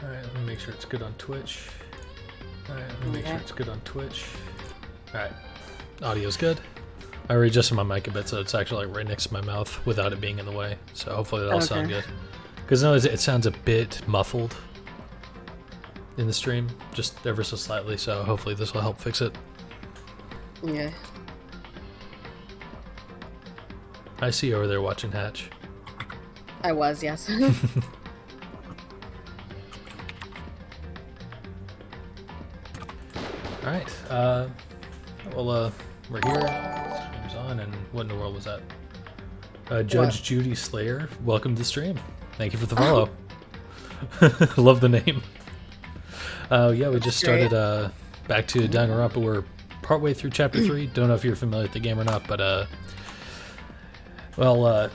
Alright, let me make sure it's good on Twitch. Alright, let me make sure it's good on Twitch. Alright, audio's good. I readjusted my mic a bit so it's actually like right next to my mouth without it being in the way. So hopefully that'll sound good. Because no, it sounds a bit muffled in the stream, just ever so slightly, so hopefully this will help fix it. Yeah. I see you over there watching Hatch. I was, yes. Alright, well, we're here. Stream's on, and what in the world was that? Judge Judy Slayer, welcome to the stream. Thank you for the follow. Love the name. Yeah, we just started back to Danganronpa. We're partway through chapter 3. Don't know if you're familiar with the game or not, but well,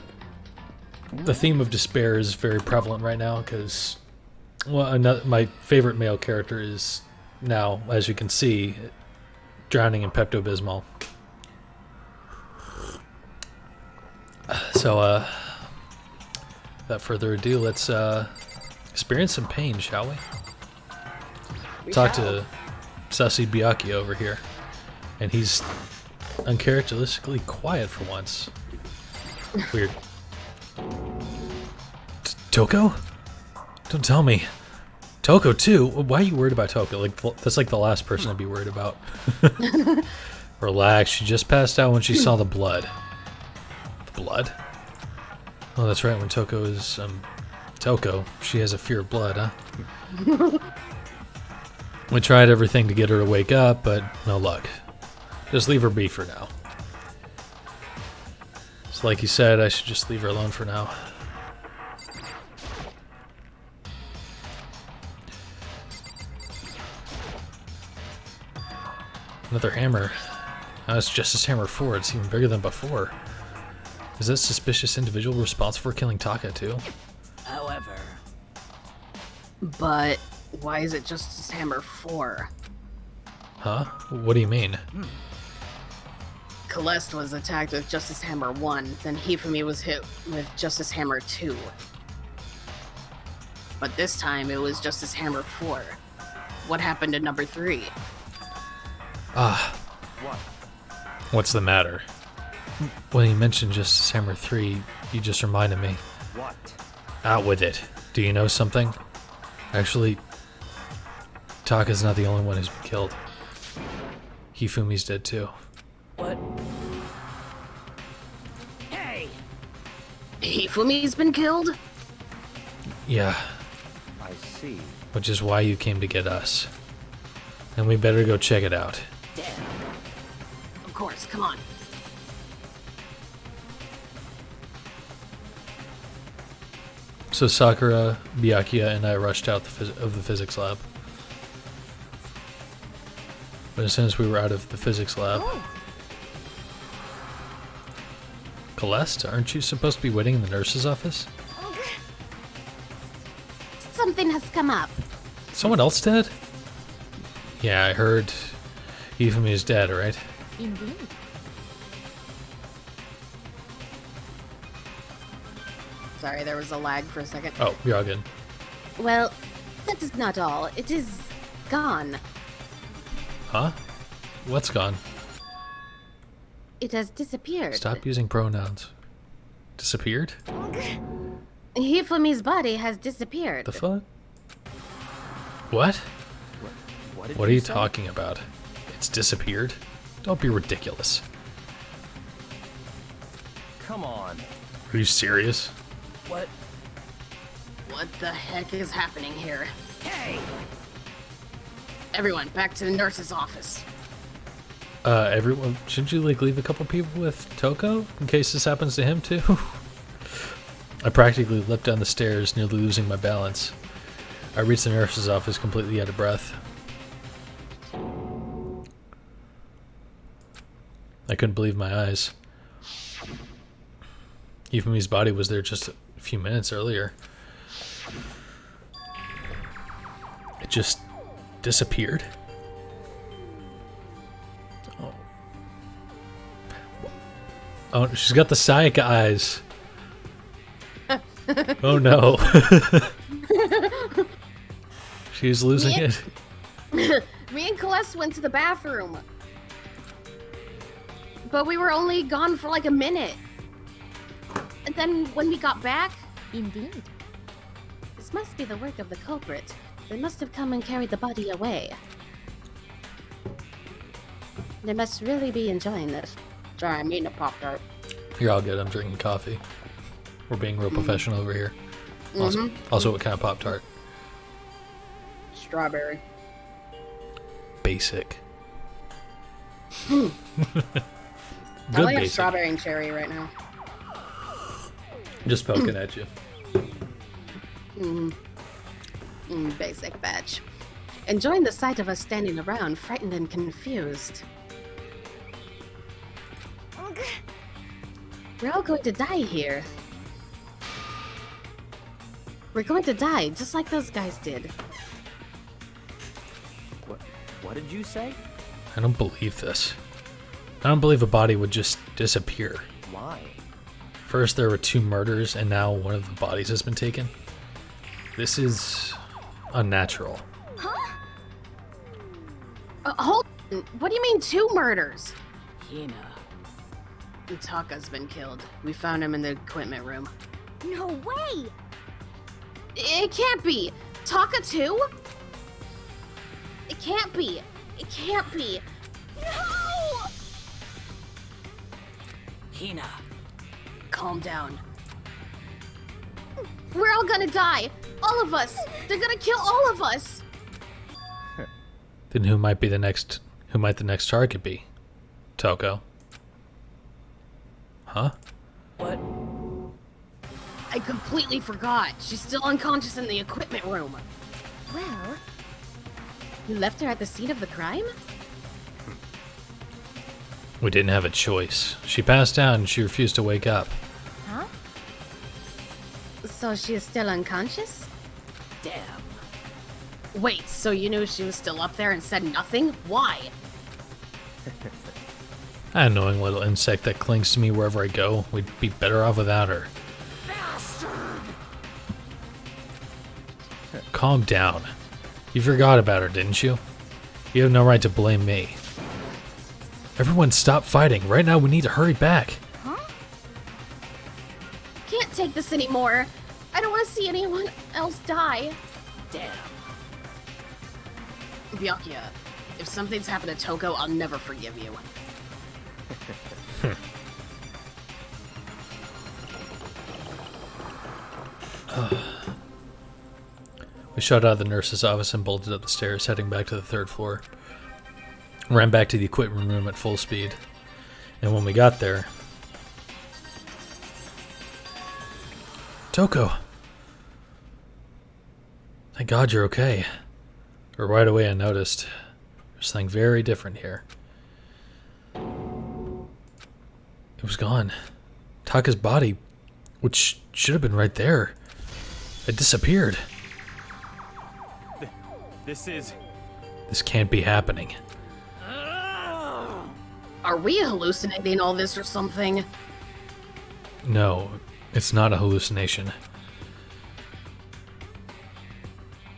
the theme of despair is very prevalent right now because, well, my favorite male character is now, as you can see, drowning in Pepto-Bismol. So, without further ado, let's experience some pain, shall we? Talk to Sussy Byakuya over here, and he's uncharacteristically quiet for once. Weird. Toko? Don't tell me. Toko too? Why are you worried about Toko? Like, that's like the last person I'd be worried about. Relax, she just passed out when she saw the blood. The blood? Oh, that's right, when Toko is, Toko, she has a fear of blood, huh? We tried everything to get her to wake up, but no luck. Just leave her be for now. So like you said, I should just leave her alone for now. Another hammer. Now it's Justice Hammer 4. It's even bigger than before. Is that suspicious individual responsible for killing Taka too? However... But why is it Justice Hammer 4? Huh? What do you mean? Celeste was attacked with Justice Hammer 1, then Hifumi was hit with Justice Hammer 2. But this time it was Justice Hammer 4. What happened to number 3? Ah. What? What's the matter? When you mentioned Justice Hammer 3, you just reminded me. What? Out with it. Do you know something? Actually, Taka's not the only one who's been killed. Hifumi's dead too. What? Hey! Hifumi's been killed? Yeah, I see. which is why you came to get us. And we better go check it out. Damn. Of course, come on. So Sakura, Byakuya, and I rushed out of the physics lab. But as soon as we were out of the physics lab... Celeste, aren't you supposed to be waiting in the nurse's office? Something has come up. Someone else dead? Yeah, I heard Hifumi is dead, right? Indeed. Sorry, there was a lag for a second. Oh, you're all good. Well, that is not all. It is gone. Huh? What's gone? It has disappeared. Stop using pronouns. Disappeared? Hifumi's body has disappeared. The fuck? What? What are you talking about? It's disappeared? Don't be ridiculous. Come on. Are you serious? What? What the heck is happening here? Hey! Everyone, back to the nurse's office. Everyone, shouldn't you, like, leave a couple people with Toko? In case this happens to him, too? I practically leapt down the stairs, nearly losing my balance. I reached the nurse's office completely out of breath. I couldn't believe my eyes. Hifumi's body was there just a few minutes earlier. It just disappeared. Oh, she's got the Sayaka eyes. Oh no. She's losing Yeah. it. Me and Celeste went to the bathroom. But we were only gone for like a minute. And then when we got back, Indeed. This must be the work of the culprit. They must have come and carried the body away. They must really be enjoying this. sorry, I'm eating a Pop-Tart. You're all good. I'm drinking coffee. We're being real professional over here. Also, what kind of Pop-Tart? Strawberry. Basic. I Good only have basic. strawberry and cherry right now. Just poking at you. Basic batch. Enjoying the sight of us standing around, frightened and confused. We're all going to die here. We're going to die, just like those guys did. What did you say? I don't believe this. I don't believe a body would just disappear. Why? First, there were 2 murders, and now one of the bodies has been taken. This is unnatural. Hold on. What do you mean 2 murders? Hina. Taka's been killed. We found him in the equipment room. No way! It can't be! Taka too? It can't be! It can't be! No! Hina. Calm down. We're all gonna die! All of us! They're gonna kill all of us! Then who might the next target be? Toko. Huh? What? I completely forgot. She's still unconscious in the equipment room. Well, you left her at the scene of the crime? We didn't have a choice. She passed out and she refused to wake up. Huh? So she is still unconscious? Damn. Wait, so you knew she was still up there and said nothing? Why? That annoying little insect that clings to me wherever I go. We'd be better off without her. Calm down. You forgot about her, didn't you? You have no right to blame me. Everyone stop fighting. Right now we need to hurry back. Can't take this anymore. I don't want to see anyone else die. Damn. Byakuya, if something's happened to Toko, I'll never forgive you. We shot out of the nurse's office and bolted up the stairs, heading back to the 3rd floor. Ran back to the equipment room at full speed. And when we got there... Toko! Thank God you're okay. But right away I noticed there's something very different here. It was gone. Taka's body, which should have been right there, it disappeared. This can't be happening. Are we hallucinating all this or something? No, it's not a hallucination.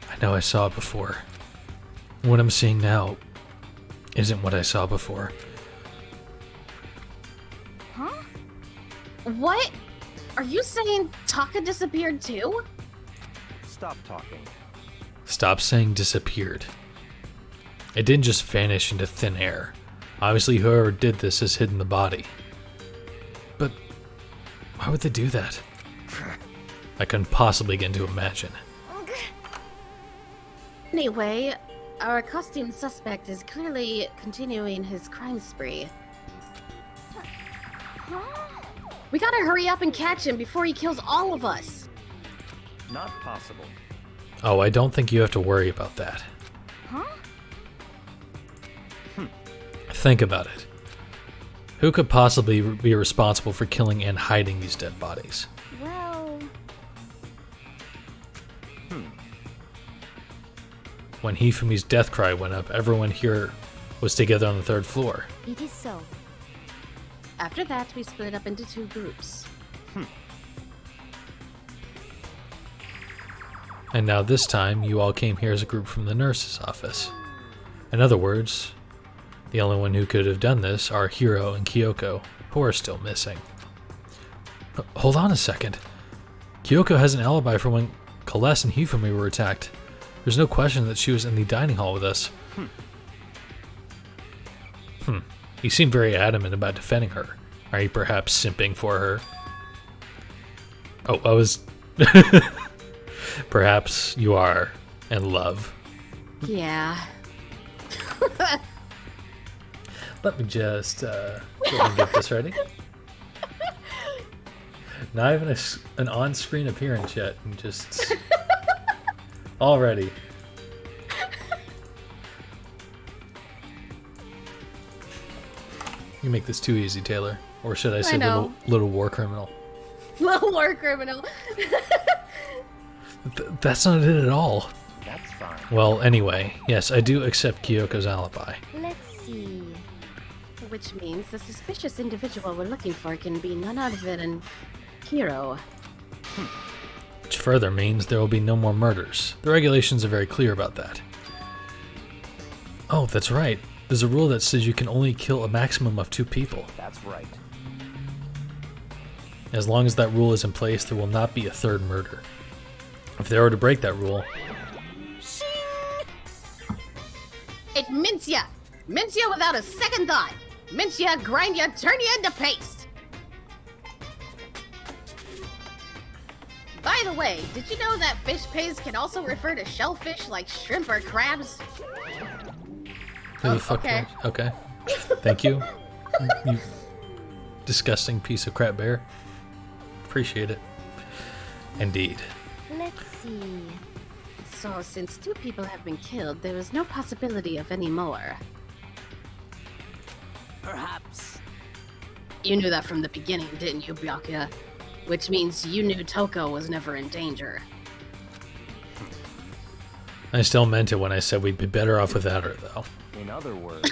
I know I saw it before. What I'm seeing now isn't what I saw before. What? Are you saying Taka disappeared too? Stop talking. Stop saying disappeared. It didn't just vanish into thin air. Obviously whoever did this has hidden the body. But why would they do that? I couldn't possibly begin to imagine. Anyway, our costume suspect is clearly continuing his crime spree. We gotta hurry up and catch him before he kills all of us. Not possible. Oh, I don't think you have to worry about that. Think about it. Who could possibly be responsible for killing and hiding these dead bodies? Well, When Hifumi's death cry went up, everyone here was together on the 3rd floor. it is so. After that, we split up into 2 groups. And now this time, you all came here as a group from the nurse's office. In other words, the only one who could have done this are Hiro and Kyoko, who are still missing. Hold on a second. Kyoko has an alibi for when Celeste and Hifumi were attacked. There's no question that she was in the dining hall with us. You seem very adamant about defending her. Are you perhaps simping for her? Oh, I was... Perhaps you are in love. Yeah. Let me just go ahead and get this ready. Not even an on-screen appearance yet, and just already. You make this too easy, Taylor. Or should I say little war criminal? Little war criminal. That's not it at all. That's fine. Well, anyway, yes, I do accept Kyoko's alibi. Let's see. Which means the suspicious individual we're looking for can be none other than Hiro. Which further means there will be no more murders. The regulations are very clear about that. Oh, that's right. There's a rule that says you can only kill a maximum of 2 people. That's right. As long as that rule is in place, there will not be a 3rd murder. If they were to break that rule... It mince ya! Mince ya without a second thought! Mince ya, grind ya, turn ya into paste! By the way, did you know that fish paste can also refer to shellfish like shrimp or crabs? Who the fuck? Okay. Okay. Thank you. You disgusting piece of crap bear. Appreciate it. Indeed. Let's see. So, since 2 people have been killed, there is no possibility of any more. Perhaps. You knew that from the beginning, didn't you, Byakuya? Which means you knew Toko was never in danger. I still meant it when I said we'd be better off without her, though. In other words,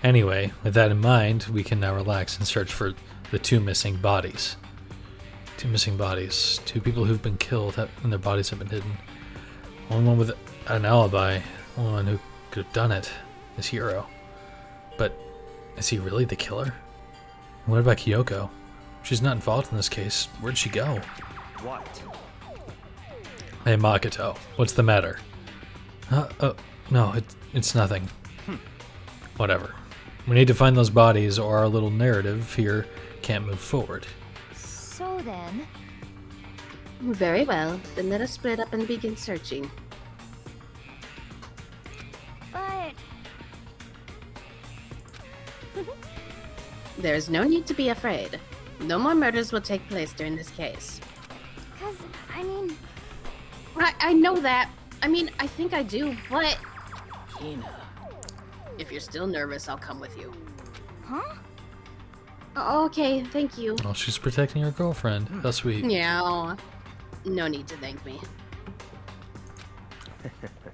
Anyway, with that in mind, we can now relax and search for the 2 missing bodies. 2 missing bodies. 2 people who've been killed and their bodies have been hidden. Only one with an alibi. Only one who could have done it is Hiro. But is he really the killer? What about Kyoko? She's not involved in this case. Where'd she go? what? Hey, Makoto, what's the matter? No, it's nothing. Whatever. We need to find those bodies or our little narrative here can't move forward. So then, Very well, then let us split up and begin searching. but There is no need to be afraid. No more murders will take place during this case. cause I mean, I know that. I mean, I think I do, but Hina. if you're still nervous, I'll come with you. huh? Okay, thank you. Oh, she's protecting her girlfriend. How sweet. Yeah, no need to thank me.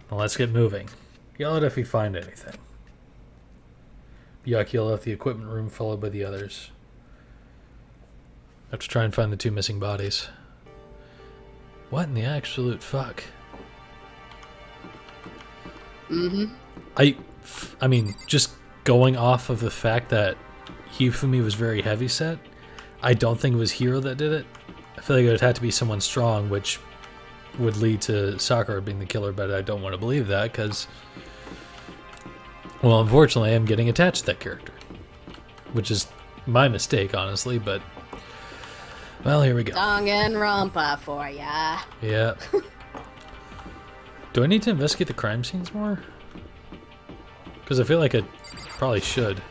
Well, let's get moving. Yell out if you find anything. Byakuya left the equipment room, followed by the others. I have to try and find the 2 missing bodies. What in the absolute fuck? I mean, just going off of the fact that Hifumi was very heavy set, I don't think it was Hiro that did it. I feel like it would have to be someone strong, which would lead to Sakura being the killer, but I don't want to believe that because, well, unfortunately, I'm getting attached to that character, which is my mistake, honestly, but, well, here we go. Danganronpa for ya. Yeah. Do I need to investigate the crime scenes more? Because I feel like I probably should.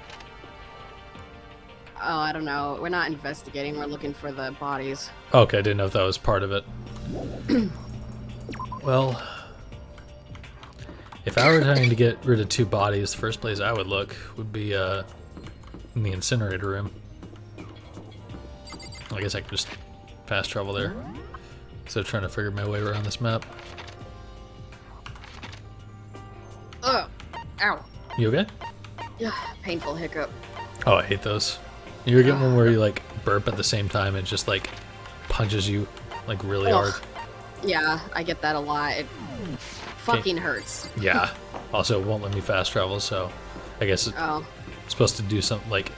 Oh, I don't know. We're not investigating. We're looking for the bodies. Okay, I didn't know if that was part of it. Well, if I were trying to get rid of 2 bodies, the first place I would look would be in the incinerator room. I guess I could just fast travel there. So trying to figure my way around this map. Ugh. Ow. You okay? Yeah, painful hiccup. Oh, I hate those. You ever get one where you like burp at the same time and it just like punches you like really hard? Yeah, I get that a lot. It fucking hurts. Yeah. Also, it won't let me fast travel, so I guess it's Oh. supposed to do something like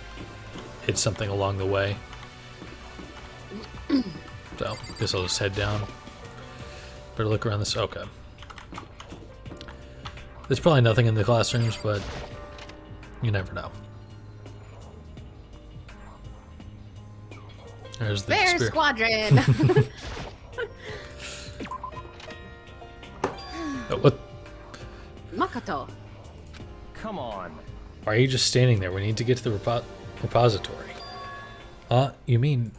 hit something along the way. So, guess I'll just head down. Better look around this. Okay. There's probably nothing in the classrooms, but you never know. There's the Bear spear. Squadron! Oh, what? Makoto. Come on. Why are you just standing there? We need to get to the repository. You mean...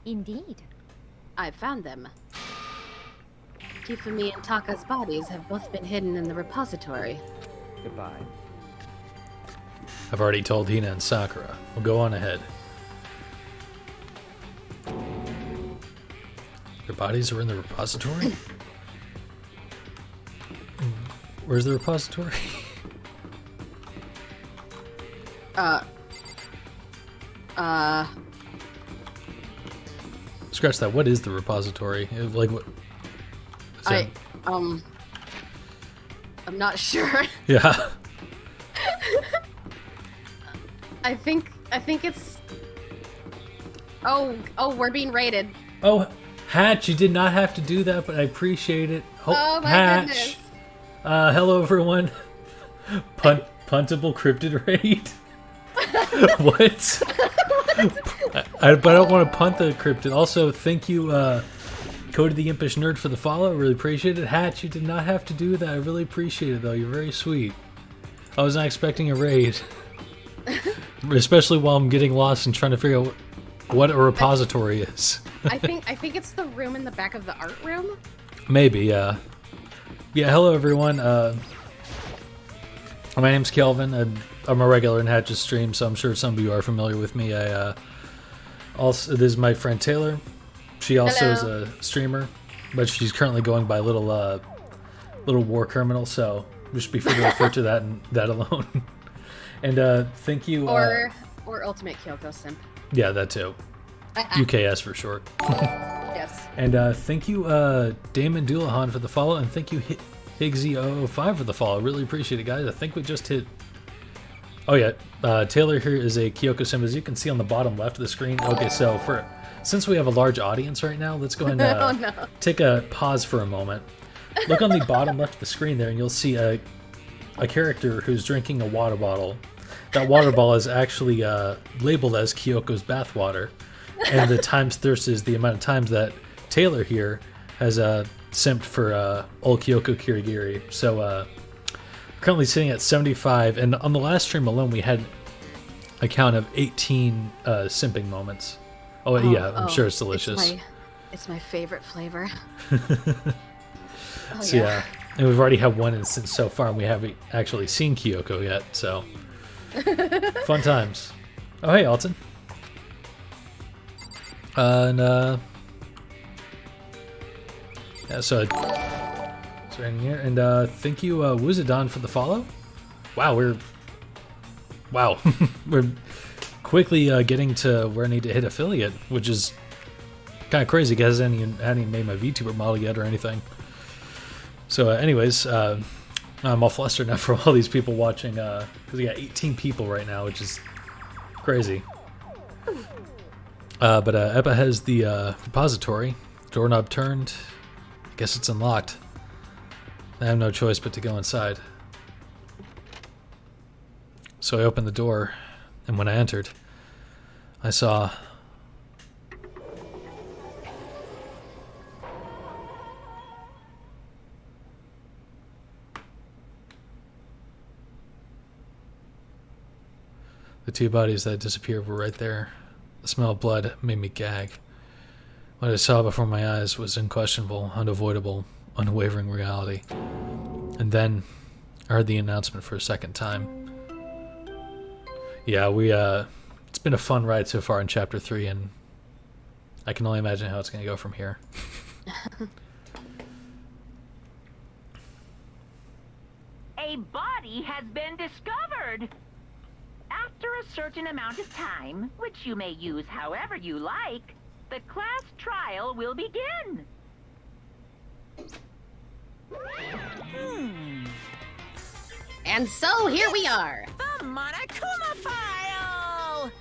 Indeed. I found them. Hifumi and Taka's bodies have both been hidden in the repository. Goodbye. I've already told Hina and Sakura. We'll go on ahead. Their bodies are in the repository? Where's the repository? Scratch that. What is the repository? Like what? is that- I'm not sure. Yeah. I think it's... Oh, we're being raided. Oh, Hatch, you did not have to do that, but I appreciate it. Oh my Hatch. goodness. Hello, everyone. Puntable cryptid raid. What? But I don't want to punt the cryptid. Also, thank you, Cody the Impish Nerd, for the follow. I really appreciate it. Hatch, you did not have to do that. I really appreciate it, though. You're very sweet. I was not expecting a raid. Especially while I'm getting lost and trying to figure out what a repository is. I think it's the room in the back of the art room. Maybe, yeah. Yeah, hello everyone. My name's Kelvin. I'm a regular in Hatch's stream, so I'm sure some of you are familiar with me. Also, this is my friend Taylor. She also is Hello. a streamer, but she's currently going by Little War Criminal, so just be free to refer to that and that alone. And thank you. Or Ultimate Kyoko Simp. Yeah, that too. UKS for short. Yes. And thank you, Damon Dullahan, for the follow, and thank you, Higgsy005 for the follow. Really appreciate it, guys. I think we just hit... Oh, yeah. Taylor here is a Kyoko Sim, as you can see on the bottom left of the screen. Okay, so since we have a large audience right now, let's go ahead and take a pause for a moment. Look on the bottom left of the screen there, and you'll see a character who's drinking a water bottle. That water bottle is actually labeled as Kyoko's bathwater. And the times thirst is the amount of times that Taylor here has simped for old Kyoko Kirigiri. So currently sitting at 75, and on the last stream alone we had a count of 18 simping moments. Oh yeah, I'm sure it's delicious. It's my favorite flavor. So yeah, and we've already had one instance so far, and we haven't actually seen Kyoko yet. So fun times. Oh hey, Alton. Yeah, so it's right in here, and thank you, Wuzadon, for the follow. Wow, we're quickly getting to where I need to hit affiliate, which is kind of crazy because I hadn't made my VTuber model yet or anything. So, anyways, I'm all flustered now for all these people watching because we got 18 people right now, which is crazy. But Eppa has the repository. Doorknob turned. I guess it's unlocked. I have no choice but to go inside. So I opened the door, and when I entered, I saw... the two bodies that disappeared were right there. The smell of blood made me gag. What I saw before my eyes was unquestionable, unavoidable, unwavering reality. And then I heard the announcement for a second time. Yeah, it's been a fun ride so far in Chapter 3, and I can only imagine how it's going to go from here. A body has been discovered! After a certain amount of time, which you may use however you like, the class trial will begin. And so here we are. The Monokuma file!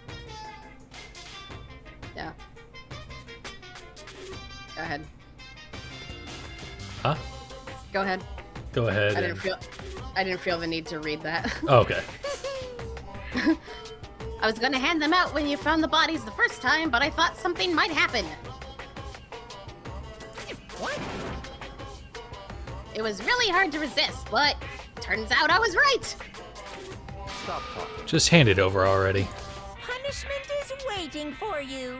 Yeah. Go ahead. Huh? Go ahead. Go ahead. I didn't feel the need to read that. Oh, okay. I was gonna hand them out when you found the bodies the first time, but I thought something might happen. What? It was really hard to resist, but turns out I was right. Stop talking. Just hand it over already. Punishment is waiting for you.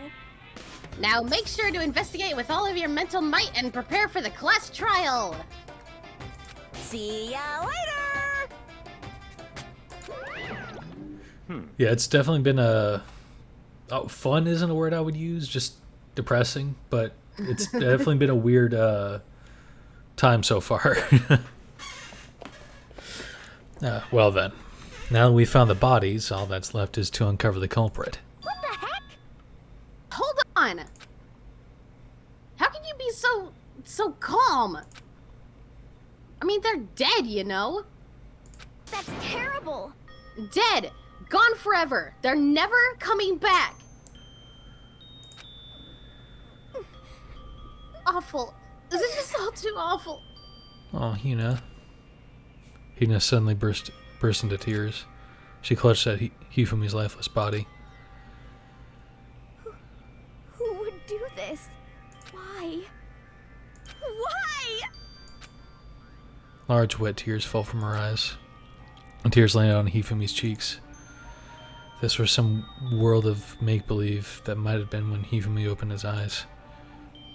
Now make sure to investigate with all of your mental might and prepare for the class trial. See ya later! Yeah, it's definitely been a... Oh, fun isn't a word I would use, just depressing, but it's definitely been a weird time so far. Well then, now that we found the bodies, all that's left is to uncover the culprit. What the heck? Hold on. How can you be so calm? I mean, they're dead, you know? That's terrible. Dead. Gone forever. They're never coming back. Awful. This is just all too awful. Oh, Hina. Hina suddenly burst into tears. She clutched at Hifumi's lifeless body. Who would do this? Why? Why? Large wet tears fell from her eyes, and tears landed on Hifumi's cheeks. This was some world of make-believe that might have been when Hifumi opened his eyes.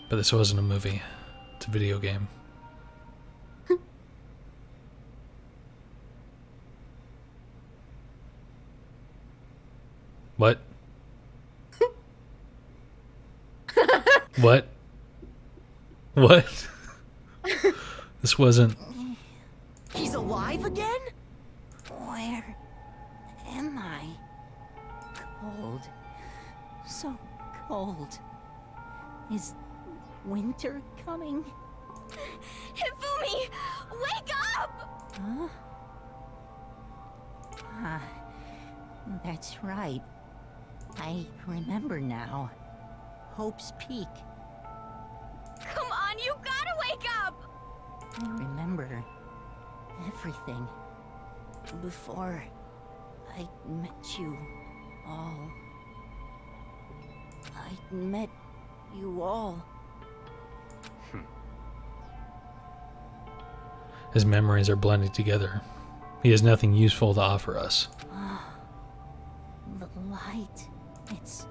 But this wasn't a movie. It's a video game. What? What? What? This wasn't... He's alive again? Where am I? Cold. So cold. Is winter coming? Hifumi! Wake up! Huh? Ah, that's right. I remember now. Hope's Peak. Come on, you gotta wake up! I remember everything. Before I met you all. I met you all. His memories are blended together. He has nothing useful to offer us. The light, it's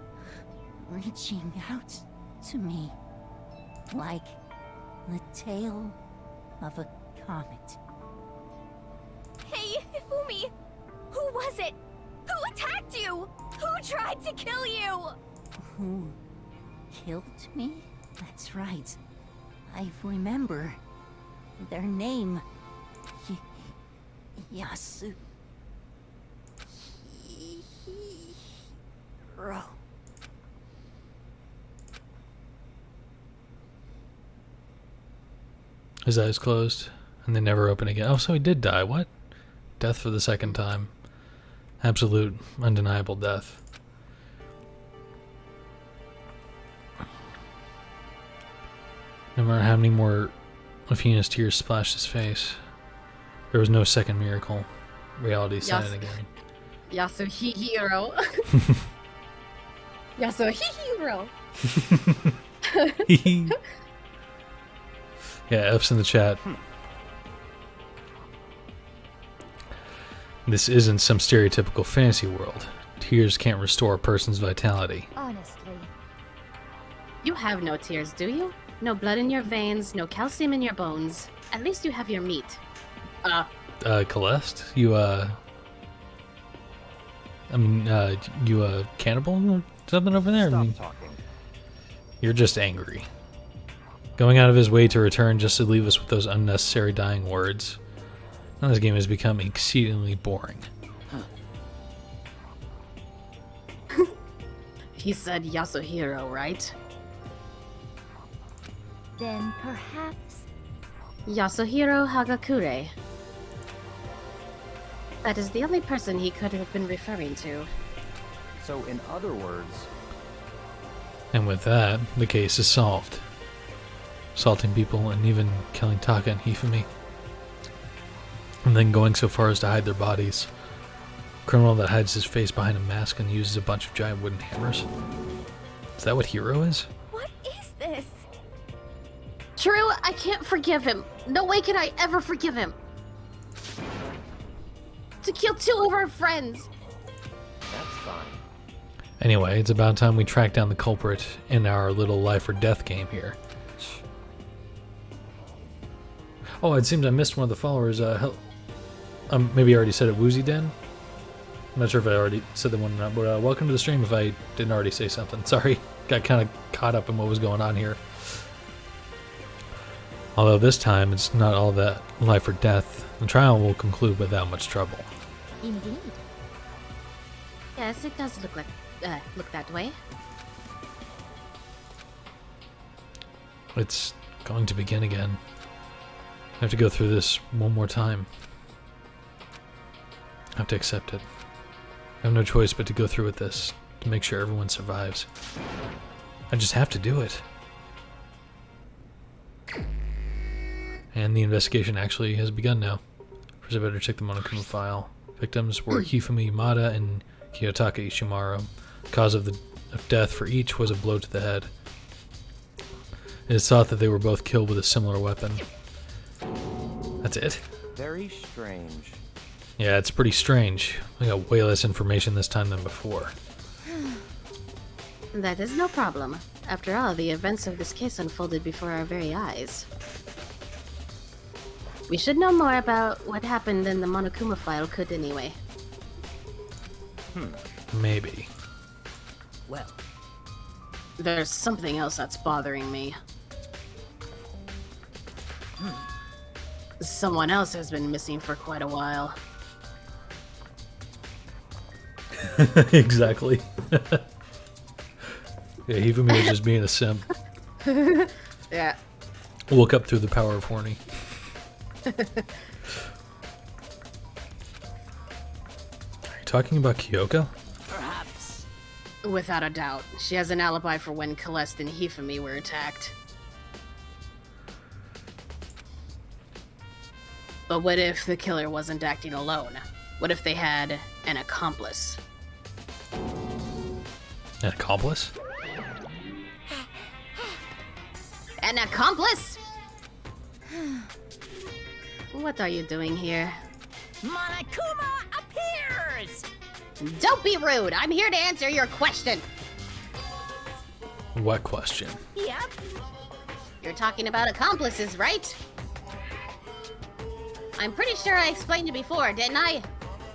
reaching out to me. Like the tail of a comet. Hey, Hifumi! Who was it? Who attacked you? Who tried to kill you? Who killed me? That's right. I remember their name. Yasu. Hiro. His eyes closed, and they never open again. Oh, so he did die. What? Death for the second time. Absolute, undeniable death. No matter how many more of Hina's tears splashed his face, there was no second miracle. Reality set in again. Yasuhiro. Yasuhiro. Yeah, F's in the chat. This isn't some stereotypical fantasy world. Tears can't restore a person's vitality. Honestly. You have no tears, do you? No blood in your veins, no calcium in your bones. At least you have your meat. Celeste? You cannibal or something over there? Stop talking. You're just angry. Going out of his way to return just to leave us with those unnecessary dying words. Now this game has become exceedingly boring. He said Yasuhiro, right? Then perhaps... Yasuhiro Hagakure. That is the only person he could have been referring to. So, in other words, And with that, the case is solved. Assaulting people and even killing Taka and Hifumi. And then going so far as to hide their bodies. Criminal that hides his face behind a mask and uses a bunch of giant wooden hammers. Is that what Hero is? What is this? True, I can't forgive him. No way can I ever forgive him. To kill 2 of our friends. that's fine. Anyway, it's about time we track down the culprit in our little life or death game here. Oh, it seems I missed one of the followers. Maybe I already said it, Woozy Den? I'm not sure if I already said the one or not, but welcome to the stream if I didn't already say something. Sorry, got kind of caught up in what was going on here. Although this time, it's not all that life or death. The trial will conclude without much trouble. Indeed. Yes, it does look that way. It's going to begin again. I have to go through this one more time. I have to accept it. I have no choice but to go through with this, to make sure everyone survives. I just have to do it. And the investigation actually has begun now. First I better check the Monokuma file. Victims were Hifumi Yamada and Kiyotaka Ishimaru. The cause of death for each was a blow to the head. It is thought that they were both killed with a similar weapon. That's it? Very strange. Yeah, it's pretty strange. We got way less information this time than before. That is no problem. After all, the events of this case unfolded before our very eyes. We should know more about what happened than the Monokuma file could anyway. Maybe. Well, There's something else that's bothering me. Someone else has been missing for quite a while. Exactly. Yeah, Hifumi was just being a simp. Yeah. Woke up through the power of horny. Are you talking about Kyoko? perhaps. Without a doubt. She has an alibi for when Celeste and Hifumi were attacked. But what if the killer wasn't acting alone? What if they had an accomplice? An accomplice? An accomplice? What are you doing here? Monokuma appears! Don't be rude! I'm here to answer your question! What question? Yep. You're talking about accomplices, right? I'm pretty sure I explained it before, didn't I?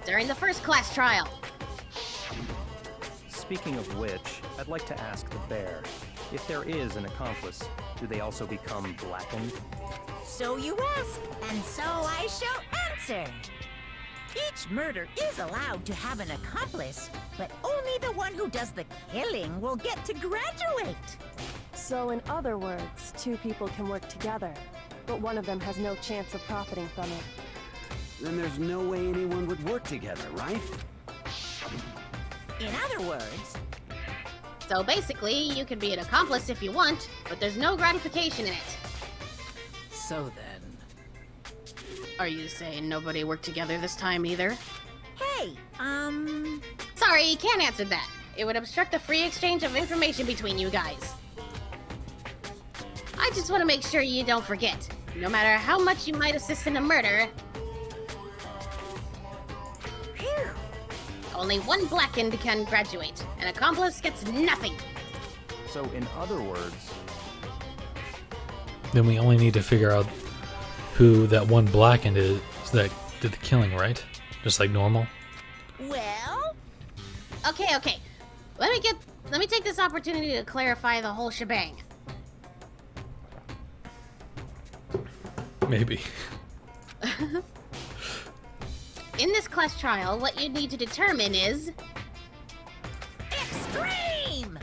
During the first class trial. Speaking of which, I'd like to ask the bear, if there is an accomplice, do they also become blackened? So you ask, and so I shall answer. Each murder is allowed to have an accomplice, but only the one who does the killing will get to graduate. So in other words, 2 people can work together, but one of them has no chance of profiting from it. Then there's no way anyone would work together, right? In other words, So basically, you can be an accomplice if you want, but there's no gratification in it. so then... Are you saying nobody worked together this time either? Hey, Sorry, you can't answer that. It would obstruct the free exchange of information between you guys. I just want to make sure you don't forget. No matter how much you might assist in a murder, phew. only one blackened can graduate. An accomplice gets nothing. So, in other words, Then we only need to figure out who that one blackened is that did the killing, right? Just like normal? Well, Okay. Let me take this opportunity to clarify the whole shebang. Maybe. In this class trial, what you need to determine is extreme!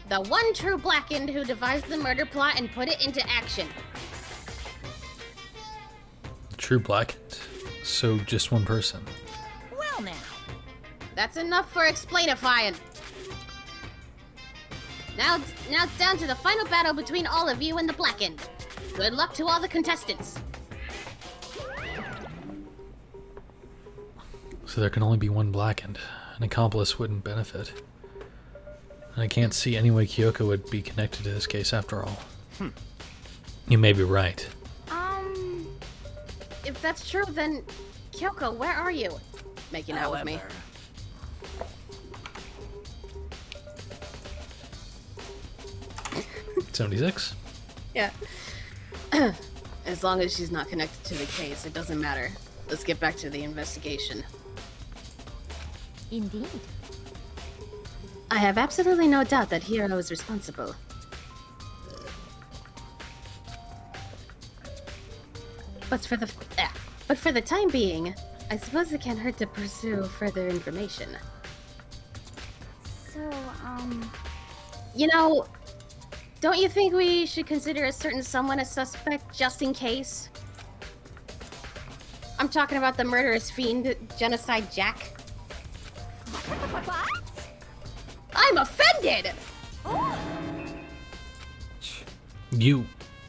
the one true blackened who devised the murder plot and put it into action. True blackened? So just one person. That's enough for explainifying. Now it's down to the final battle between all of you and the Blackened. Good luck to all the contestants. So there can only be one Blackened. An accomplice wouldn't benefit. And I can't see any way Kyoko would be connected to this case after all. You may be right. If that's true, then Kyoko, where are you? Making out with me. 76? Yeah. As long as she's not connected to the case, it doesn't matter. Let's get back to the investigation. Indeed. I have absolutely no doubt that Hiro is responsible. But for the time being, I suppose it can't hurt to pursue further information. So, You know, don't you think we should consider a certain someone a suspect just in case? I'm talking about the murderous fiend, Genocide Jack. what? I'm offended!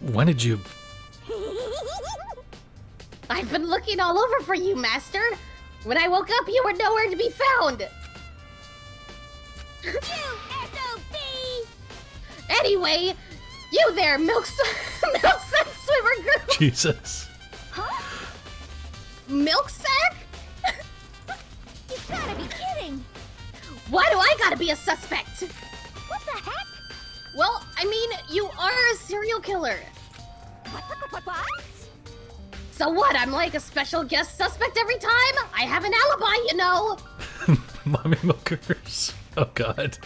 When did you... I've been looking all over for you, Master. When I woke up, you were nowhere to be found. You SOB! Anyway, you there, milk sack swimmer girl. Jesus. Milk sack? You gotta be kidding! Why do I gotta be a suspect? What the heck? Well, I mean, you are a serial killer. What? So what, I'm like a special guest suspect every time? I have an alibi, you know. Mommy milkers. Oh, God.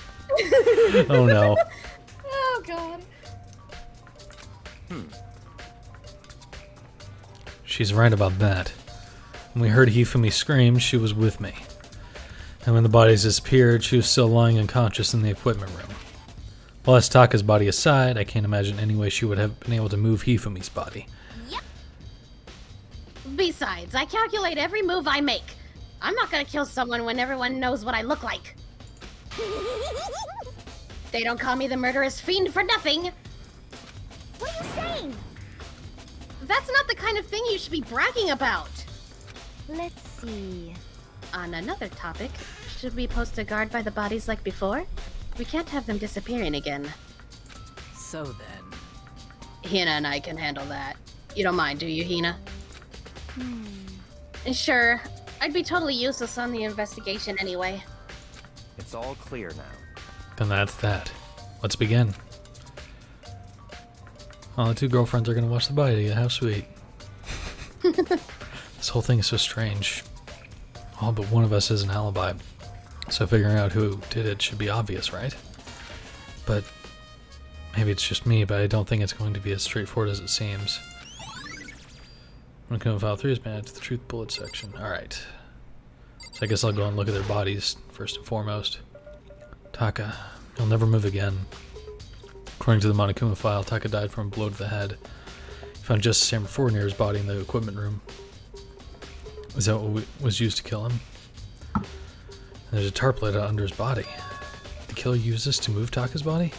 Oh, no. Oh, God. She's right about that. When we heard Hifumi scream, she was with me. And when the bodies disappeared, she was still lying unconscious in the equipment room. Bless Taka's body aside, I can't imagine any way she would have been able to move Hifumi's body. Yep. Besides, I calculate every move I make. I'm not gonna kill someone when everyone knows what I look like. They don't call me the murderous fiend for nothing. What are you saying? That's not the kind of thing you should be bragging about. Let's see. On another topic, should we post a guard by the bodies like before? We can't have them disappearing again. So then... Hina and I can handle that. You don't mind, do you, Hina? Sure. I'd be totally useless on the investigation anyway. It's all clear now. Then that's that. Let's begin. Oh, the two girlfriends are gonna watch the body. How sweet. This whole thing is so strange. All but one of us has an alibi. So figuring out who did it should be obvious, right? But maybe it's just me, but I don't think it's going to be as straightforward as it seems. I'm gonna come with file 3 has been added to the truth bullet section. Alright. So I guess I'll go and look at their bodies first and foremost. Taka, he'll never move again. According to the Monokuma file, Taka died from a blow to the head. He found just Sam 4 near his body in the equipment room. Is that what was used to kill him? And there's a tarp laid out under his body. Did the killer use this to move Taka's body?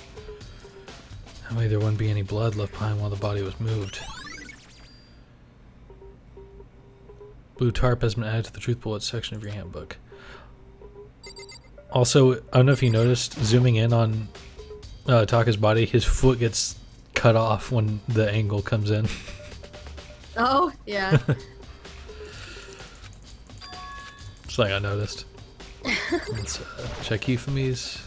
That way there wouldn't be any blood left behind while the body was moved. Blue tarp has been added to the truth bullet section of your handbook. Also, I don't know if you noticed, zooming in on Taka's body, his foot gets cut off when the angle comes in. Oh, yeah. Something I noticed. Let's check Hifumi's.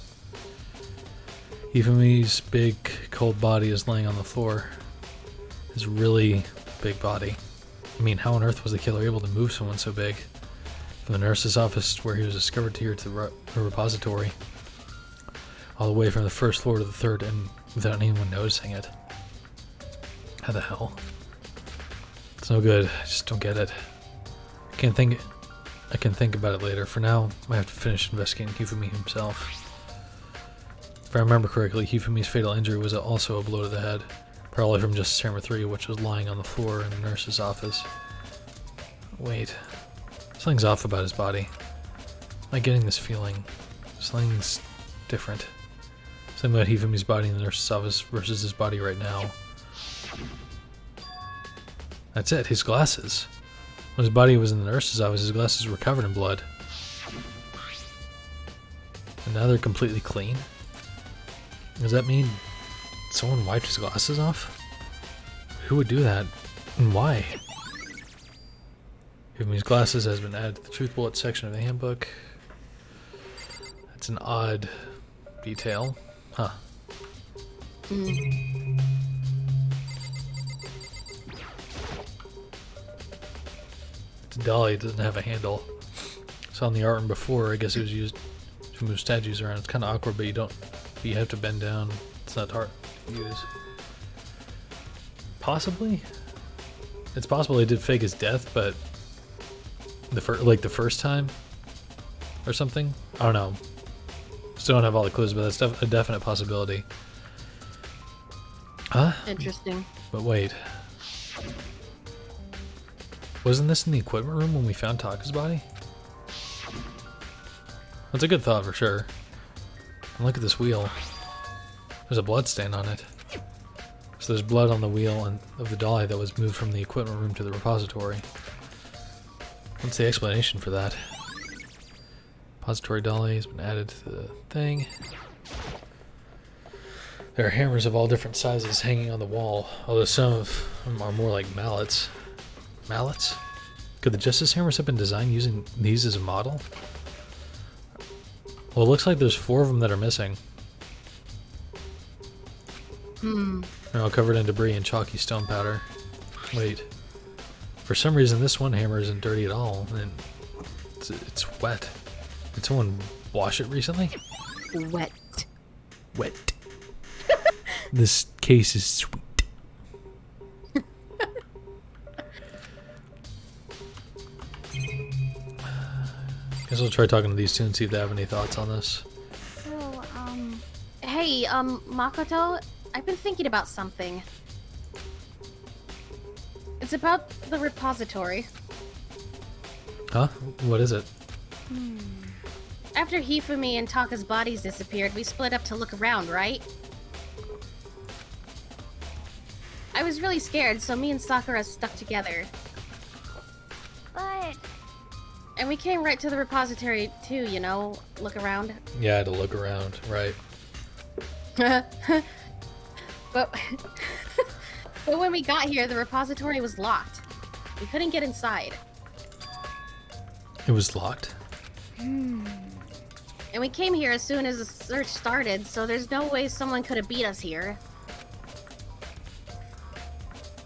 Hifumi's big, cold body is laying on the floor. His really big body. I mean, how on earth was the killer able to move someone so big? From the nurse's office where he was discovered here to the repository. All the way from the first floor to the third and without anyone noticing it. How the hell? It's no good. I just don't get it. I can think about it later. For now, I have to finish investigating Hifumi himself. If I remember correctly, Hifumi's fatal injury was also a blow to the head. Probably from just Camera 3, which was lying on the floor in the nurse's office. Wait. Something's off about his body. am I getting this feeling? Something's different. Something about Hifumi's body in the nurse's office versus his body right now. That's it, his glasses. When his body was in the nurse's office, his glasses were covered in blood. And now they're completely clean? Does that mean someone wiped his glasses off? Who would do that? And why? Hifumi's glasses has been added to the truth bullet section of the handbook. That's an odd detail. Huh. It's a dolly, it doesn't have a handle. Saw in the art room before, I guess it was used to move statues around. It's kind of awkward, but you have to bend down. It's not hard to use. Possibly? It's possible they did fake his death, but the first time or something? I don't know. Still don't have all the clues, but that's a definite possibility. Huh? Interesting. But wait. Wasn't this in the equipment room when we found Taka's body? That's a good thought for sure. And look at this wheel. There's a blood stain on it. So there's blood on the wheel and of the dolly that was moved from the equipment room to the repository. What's the explanation for that? Repository dolly has been added to the thing. There are hammers of all different sizes hanging on the wall, although some of them are more like mallets. Mallets? Could the Justice hammers have been designed using these as a model? Well, it looks like there's 4 of them that are missing. They're all covered in debris and chalky stone powder. Wait. For some reason, this one hammer isn't dirty at all, and it's wet. Did someone wash it recently? Wet. Wet. This case is sweet. Guess I'll try talking to these two and see if they have any thoughts on this. So, hey, Makoto, I've been thinking about something. It's about the repository. Huh? What is it? After Hifumi and Taka's bodies disappeared, we split up to look around, right? I was really scared, so me and Sakura stuck together. But And we came right to the repository too, you know, look around. Yeah, I had to look around, right. But but when we got here, the repository was locked. We couldn't get inside. It was locked? And we came here as soon as the search started, so there's no way someone could have beat us here.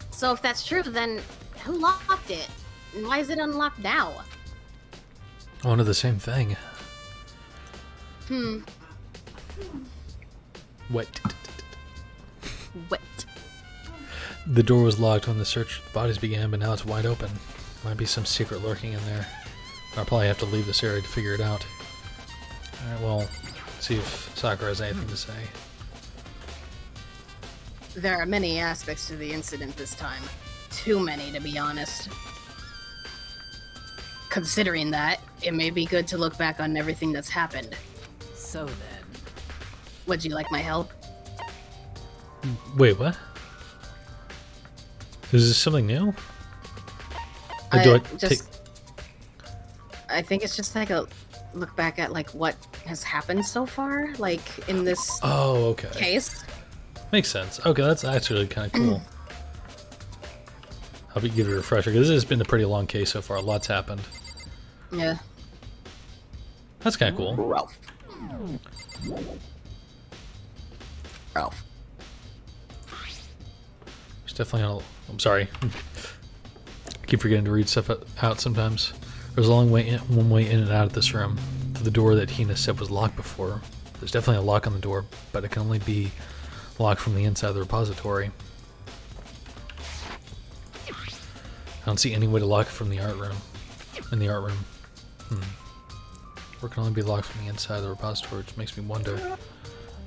So if that's true, then who locked it? And why is it unlocked now? I wonder the same thing. Wet. Wet. The door was locked when the search of the bodies began, but now it's wide open. Might be some secret lurking in there. I'll probably have to leave this area to figure it out. Alright, well, see if Sakura has anything to say. There are many aspects to the incident this time. Too many, to be honest. Considering that, it may be good to look back on everything that's happened. So then. Would you like my help? Wait, what? Is this something new? Or do I think it's just like a look back at like what has happened so far, like in this okay. case. Makes sense. Okay, that's actually kind of cool. I'll give you a refresher, because this has been a pretty long case so far. A lot's happened. Yeah. That's kind of cool. Ralph. There's definitely I'm sorry. I keep forgetting to read stuff out sometimes. There's a one way in and out of this room. To the door that Hina said was locked before. There's definitely a lock on the door, but it can only be locked from the inside of the repository. I don't see any way to lock it from the art room. In the art room. Or it can only be locked from the inside of the repository, which makes me wonder.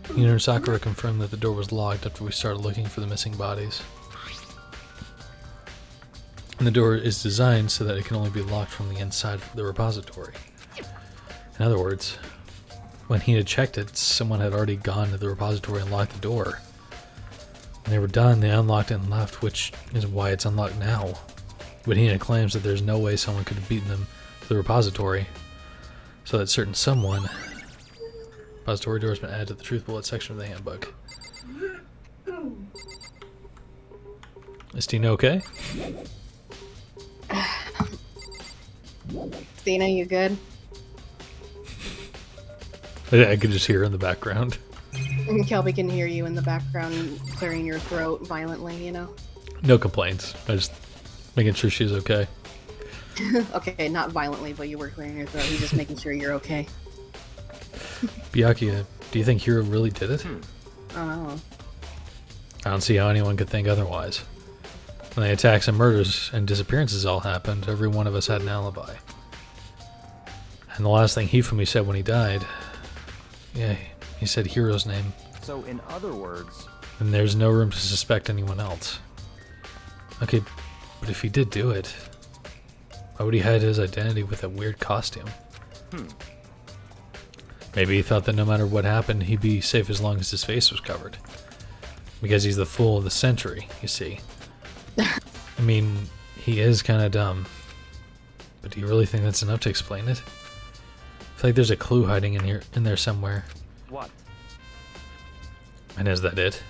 Hina and Sakura confirmed that the door was locked after we started looking for the missing bodies. And the door is designed so that it can only be locked from the inside of the repository. In other words, when he had checked it, someone had already gone to the repository and locked the door. When they were done, they unlocked it and left, which is why it's unlocked now. But Hina claims that there's no way someone could have beaten them to the repository, so that certain someone... Repository door has been added to the Truth Bullet section of the handbook. Is Tina okay? Tina, you good? I could just hear her in the background. Kelby can hear you in the background clearing your throat violently, you know? No complaints. I just making sure she's okay. Okay, not violently, but you were clearing your throat. He's just making sure you're okay. Byakuya, do you think Hiro really did it? Oh. I don't see how anyone could think otherwise. When the attacks and murders and disappearances all happened, every one of us had an alibi. And the last thing Hifumi said when he died, yeah, he said Hiro's name. So, in other words... And there's no room to suspect anyone else. Okay, but if he did do it, why would he hide his identity with that weird costume? Maybe he thought that no matter what happened, he'd be safe as long as his face was covered. Because he's the fool of the century, you see. I mean, he is kind of dumb. But do you really think that's enough to explain it? I feel like there's a clue hiding in there somewhere. What? And is that it?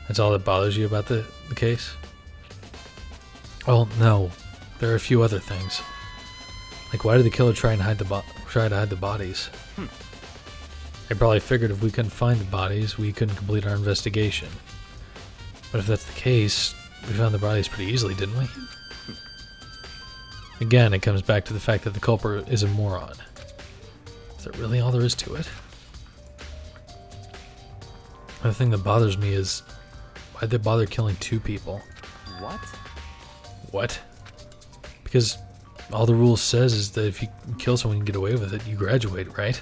That's all that bothers you about the case? Well, no. There are a few other things. Like, why did the killer try to hide the bodies? They probably figured if we couldn't find the bodies, we couldn't complete our investigation. But if that's the case, we found the bodies pretty easily, didn't we? Again, it comes back to the fact that the culprit is a moron. Is that really all there is to it? The thing that bothers me is, why'd they bother killing 2 people? What? What? Because all the rule says is that if you kill someone and get away with it, you graduate, right?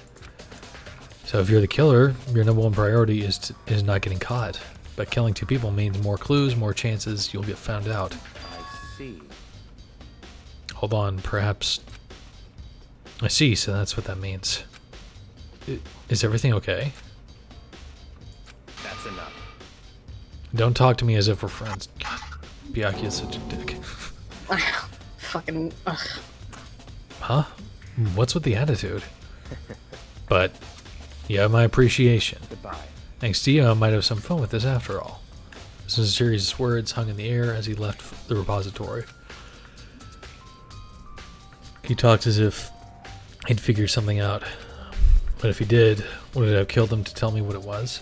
So if you're the killer, your number one priority is not getting caught. But killing 2 people means more clues, more chances you'll get found out. I see. Hold on, perhaps... I see, so that's what that means. Is everything okay? That's enough. Don't talk to me as if we're friends. God, Byakuya is such a dick. Fucking... Ugh. Huh? What's with the attitude? But... you have my appreciation. Goodbye. Thanks to you, I might have some fun with this after all. This is a series of words hung in the air as he left the repository. He talked as if he'd figured something out. But if he did, would it have killed him to tell me what it was?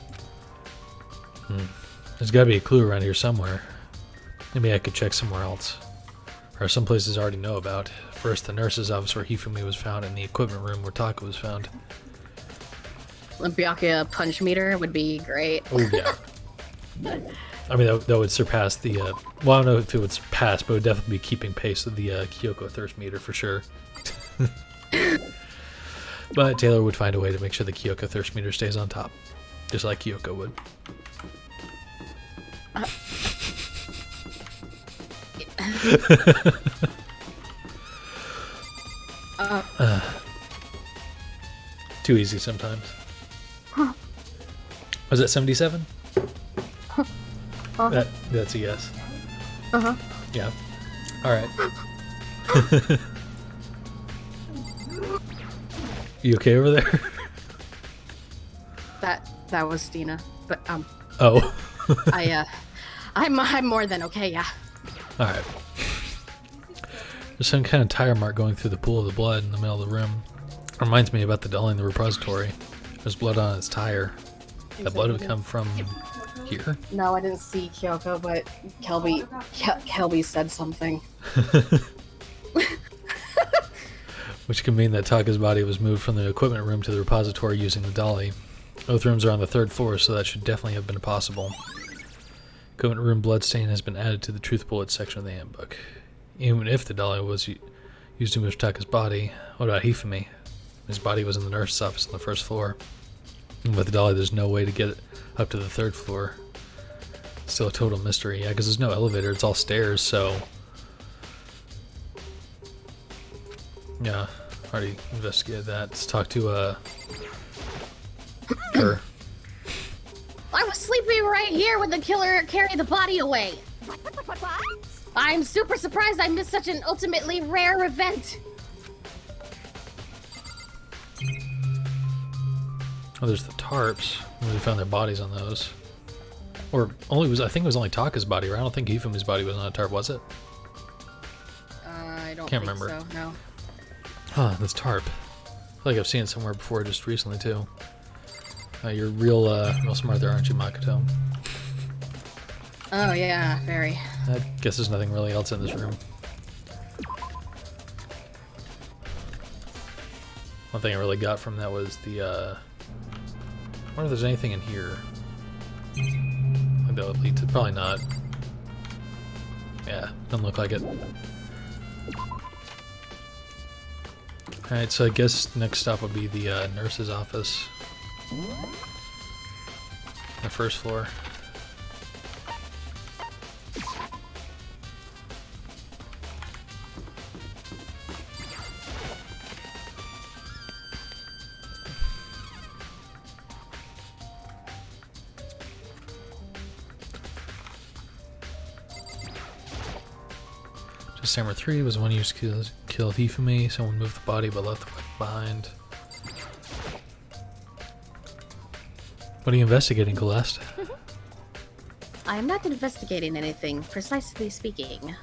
There's gotta be a clue around here somewhere. Maybe I could check somewhere else. Or some places I already know about. First, the nurse's office where Hifumi was found, and the equipment room where Taka was found. A Byakuya punch meter would be great. Oh, yeah. I mean, that would surpass the... well, I don't know if it would surpass, but it would definitely be keeping pace with the Kyoko thirst meter for sure. But Taylor would find a way to make sure the Kyoko thirst meter stays on top. Just like Kyoko would. Too easy sometimes. Was that 77? That's a yes. Yeah. Alright. You okay over there? That was Stina. But Oh. I'm more than okay, yeah. Alright. There's some kind of tire mark going through the pool of the blood in the middle of the room. Reminds me about the doll in the repository. There's blood on its tire. That blood would come from here? No, I didn't see Kyoko, but Kelby said something. Which could mean that Taka's body was moved from the equipment room to the repository using the dolly. Both rooms are on the 3rd floor, so that should definitely have been possible. Equipment room bloodstain has been added to the Truth Bullet section of the handbook. Even if the dolly was used to move Taka's body, what about Hifumi? His body was in the nurse's office on the 1st floor. And with the dolly, there's no way to get it up to the 3rd floor. It's still a total mystery. Yeah, because there's no elevator, it's all stairs, so... yeah. Already investigated that. Let's talk to her. I was sleeping right here when the killer carried the body away. What? I'm super surprised I missed such an ultimately rare event. Oh, there's the tarps. We found their bodies on those. Or I think it was only Taka's body, right? I don't think Hifumi's body was on a tarp, was it? I don't Can't think remember. so, no. Huh, this tarp. I feel like I've seen it somewhere before just recently, too. You're real smart there, aren't you, Makoto? Oh, yeah, very. I guess there's nothing really else in this room. One thing I really got from that was the, I wonder if there's anything in here. Like that would lead to, probably not. Yeah, doesn't look like it. Alright, so I guess next stop would be the nurse's office. The first floor. December 3 was when you killed Hifumi. Someone moved the body but left the weapon behind. What are you investigating, Celeste? I am not investigating anything, precisely speaking.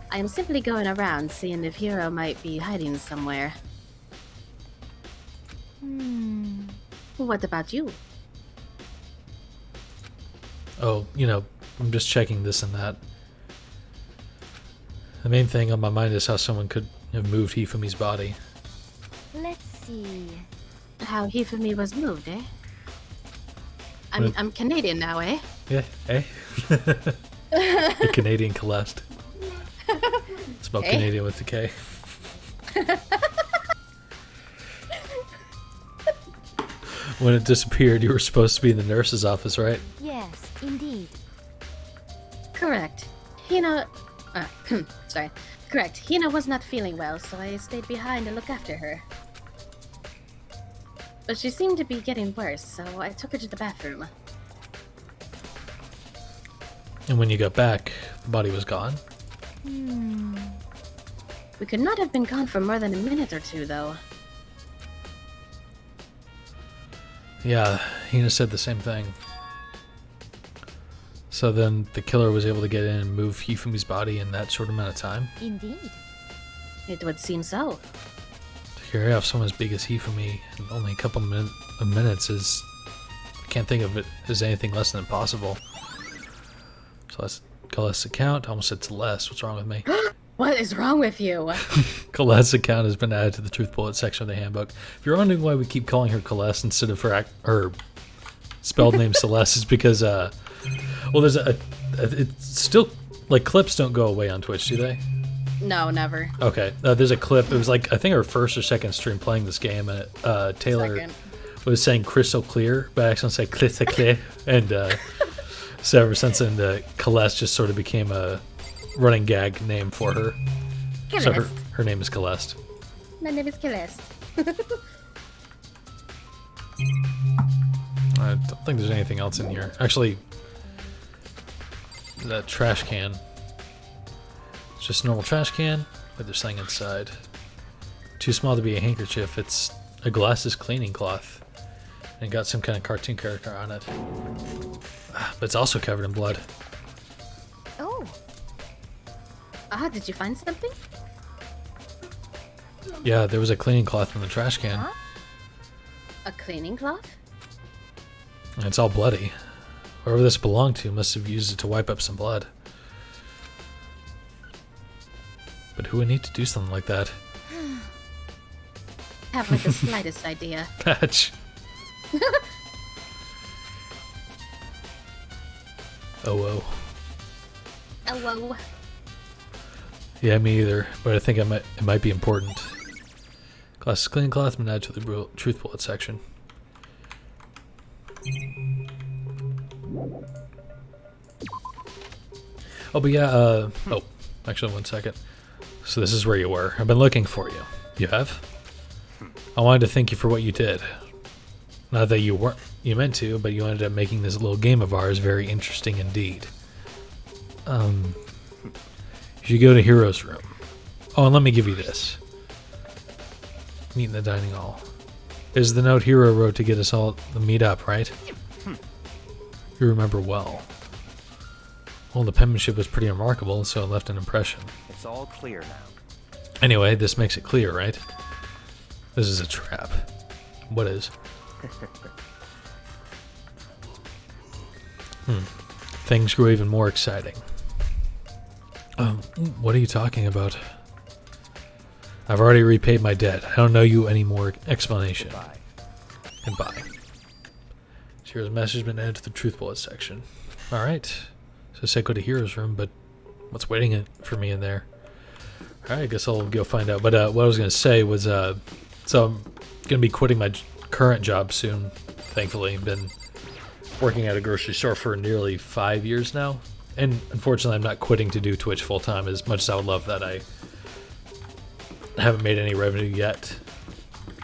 I am simply going around seeing if Hiro might be hiding somewhere. What about you? Oh, you know, I'm just checking this and that. The main thing on my mind is how someone could have moved Hifumi's body. Let's see. How Hifumi was moved, eh? I'm Canadian now, eh? Yeah, eh? The Canadian Celeste. Spelled Eh? Canadian with the K. When it disappeared, you were supposed to be in the nurse's office, right? Yes, indeed. Correct. Hina... sorry. Correct. Hina was not feeling well, so I stayed behind to look after her. But she seemed to be getting worse, so I took her to the bathroom. And when you got back, the body was gone? We could not have been gone for more than a minute or two, though. Yeah, Hina said the same thing. So then the killer was able to get in and move Hifumi's body in that short amount of time? Indeed. It would seem so. To carry off someone as big as Hifumi in only a couple of minutes is... I can't think of it as anything less than impossible. So let's call this account. I almost said Celeste. What's wrong with me? What is wrong with you? Celeste's account has been added to the Truth Bullet section of the handbook. If you're wondering why we keep calling her Celeste instead of her spelled name Celeste, is because, well, there's it's still, like, clips don't go away on Twitch, do they? No, never. Okay, there's a clip. It was like, I think our first or second stream playing this game, and Taylor was saying crystal clear, but I accidentally said crystal clear, and so ever since then, Celeste just sort of became a running gag name for her. So her name is Celeste. My name is Celeste. I don't think there's anything else in here. Actually, that trash can. It's just a normal trash can, but there's something inside. Too small to be a handkerchief. It's a glasses cleaning cloth. And got some kind of cartoon character on it. But it's also covered in blood. Oh. Did you find something? Yeah, there was a cleaning cloth in the trash can. Huh? A cleaning cloth? And it's all bloody. Whoever this belonged to must have used it to wipe up some blood. But who would need to do something like that? Have like the slightest idea. Patch. Oh, whoa. Oh, whoa. Yeah, me either. But I think it might be important. Glasses cleaning cloth, and add to the Truth Bullet section. Oh, but yeah, oh, actually, one second. So this is where you were. I've been looking for you. You have? I wanted to thank you for what you did. Not that you meant to, but you ended up making this little game of ours very interesting indeed. You should go to Hero's room. Oh, and let me give you this. Meet in the dining hall. This is the note Hero wrote to get us all to meet up, right? You remember well. Well, the penmanship was pretty remarkable, so it left an impression. It's all clear now. Anyway, this makes it clear, right? This is a trap. What is? Things grew even more exciting. What are you talking about? I've already repaid my debt. I don't know you any more explanation. Goodbye. Hero's message has been added to the truth bullet section. Alright. So I said go to Hero's room, but what's waiting for me in there? Alright, I guess I'll go find out. But what I was going to say was, so I'm going to be quitting my current job soon, thankfully. I've been working at a grocery store for nearly 5 years now. And unfortunately, I'm not quitting to do Twitch full-time as much as I would love that. I haven't made any revenue yet.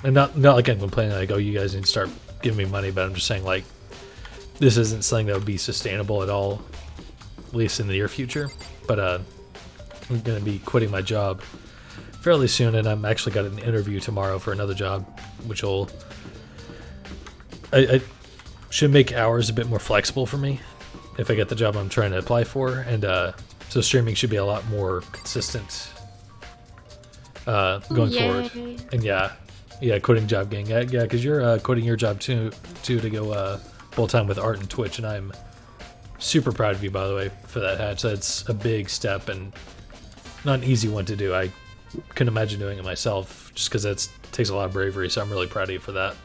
And not like I'm complaining, like, oh, you guys need to start giving me money, but I'm just saying, like, this isn't something that would be sustainable at all, at least in the near future. But I'm going to be quitting my job fairly soon, and I'm actually got an interview tomorrow for another job, which will... I should make hours a bit more flexible for me if I get the job I'm trying to apply for, and so streaming should be a lot more consistent going forward. And yeah, quitting job gang. Yeah, because you're quitting your job too to go full time with art and Twitch, and I'm super proud of you, by the way, for that hatch. That's a big step and not an easy one to do. I couldn't imagine doing it myself, just because it takes a lot of bravery. So I'm really proud of you for that.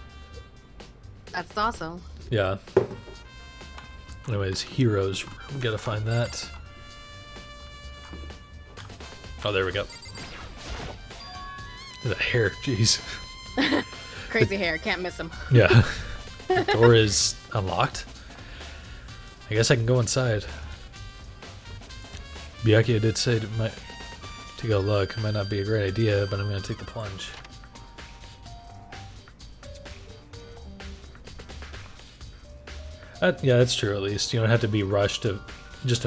That's awesome. Yeah. Anyways, Heroes room. Gotta find that. Oh, there we go. The hair, jeez. Crazy hair, can't miss him. Yeah. The door is unlocked. I guess I can go inside. Byakuya did say to go look. It might not be a great idea, but I'm gonna take the plunge. Yeah, that's true. At least you don't have to be rushed to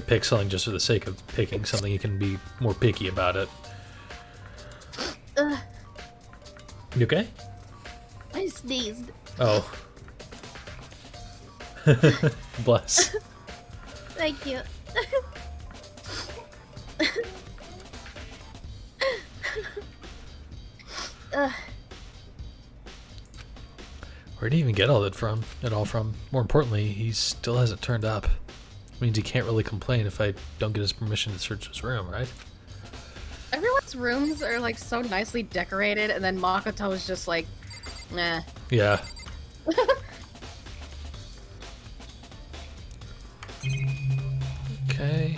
pick something just for the sake of picking something. You can be more picky about it. You okay? I sneezed. Oh. Bless. Thank you. Where'd he even get all that from? More importantly, he still hasn't turned up. Means he can't really complain if I don't get his permission to search his room, right? Everyone's rooms are like so nicely decorated, and then Makoto's just like, nah. Yeah. Okay.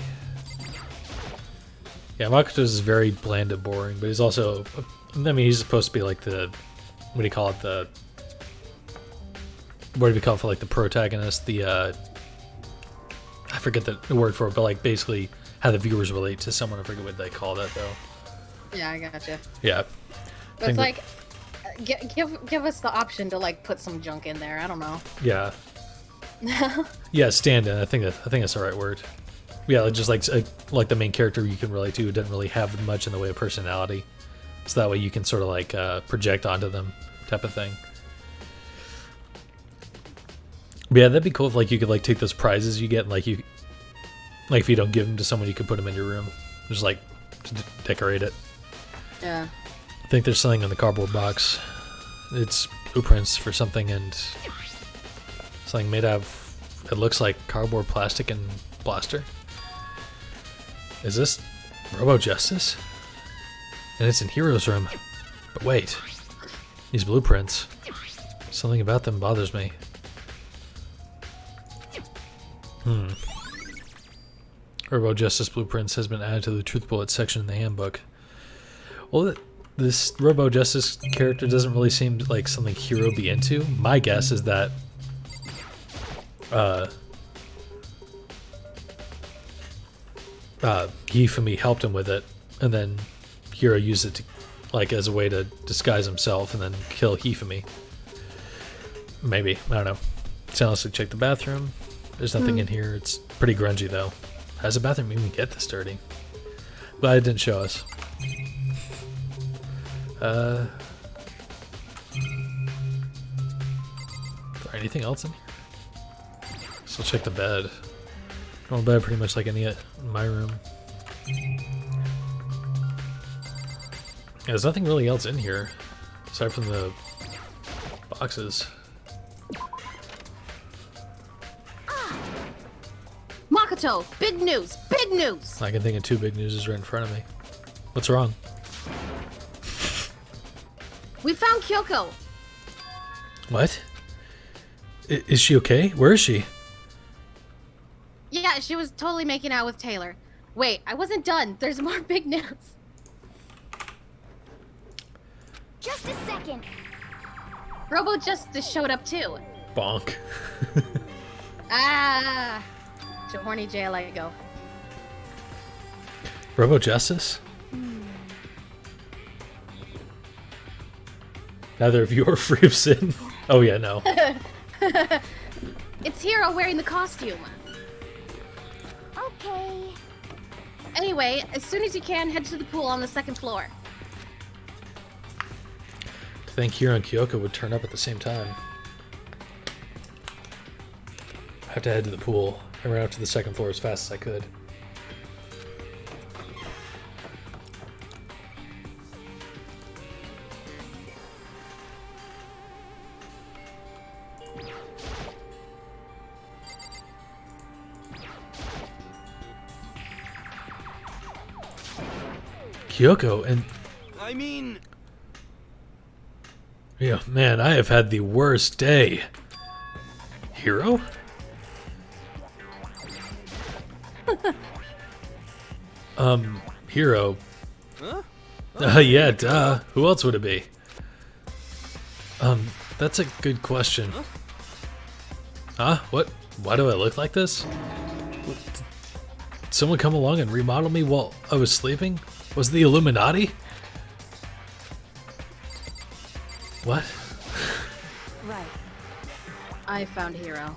Yeah, Makoto's is very bland and boring, but he's also, I mean, he's supposed to be like the, what do you call it, what do we call it for like the protagonist, I forget the word for it, but like basically how the viewers relate to someone. I forget what they call that though. Yeah, I gotcha. Yeah. But it's like, give us the option to like put some junk in there. I don't know. Yeah. Yeah, stand-in. I think that's the right word. Yeah, just like the main character you can relate to who doesn't really have much in the way of personality, so that way you can sort of like project onto them, type of thing. But yeah, that'd be cool if like you could like take those prizes you get, and like if you don't give them to someone, you could put them in your room, just like to decorate it. Yeah. I think there's something in the cardboard box. It's blueprints for something, and something made out of, it looks like cardboard, plastic, and plaster. Is this Robo Justice? And it's in Hero's room. But wait, these blueprints, something about them bothers me. Robo Justice Blueprints has been added to the Truth Bullet section in the handbook. Well, this Robo Justice character doesn't really seem like something Hero would be into. My guess is that Hifumi helped him with it, and then Hiro used it to, like, as a way to disguise himself and then kill Hifumi. Maybe. I don't know. So honestly, check the bathroom. There's nothing in here. It's pretty grungy, though. How does the bathroom even get this dirty? Glad it didn't show us. Is there anything else in here? So check the bed. Normal bed, pretty much like any in my room. There's nothing really else in here, aside from the boxes. Makoto, big news! Big news! I can think of two big news right in front of me. What's wrong? We found Kyoko. What? Is she okay? Where is she? Yeah, she was totally making out with Taylor. Wait, I wasn't done. There's more big news. Just a second. Robo Justice showed up too. Bonk. Ah, to horny jail I go. Robo Justice? Neither of you are free of sin. Oh yeah, no. It's Hiro wearing the costume. Okay. Anyway, as soon as you can, head to the pool on the second floor. To think Hiro and Kyoko would turn up at the same time. I have to head to the pool. I ran up to the second floor as fast as I could. Kyoko and... I mean... Yeah, man, I have had the worst day. Hiro? Hiro. Huh? Yeah, duh. Who else would it be? That's a good question. Huh? What? Why do I look like this? Did someone come along and remodel me while I was sleeping? Was it the Illuminati? What? Right. I found Hiro.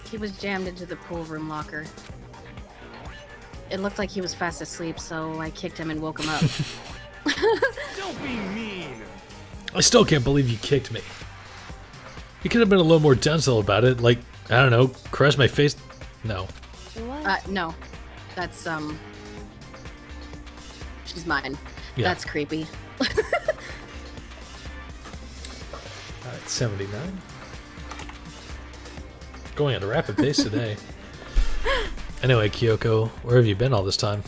He was jammed into the pool room locker. It looked like he was fast asleep, so I kicked him and woke him up. Don't be mean. I still can't believe you kicked me. You could have been a little more gentle about it, like, I don't know, caress my face. No. What? No. That's, she's mine. Yeah. That's creepy. Alright, 79. Going at a rapid pace today. Anyway, Kyoko, where have you been all this time?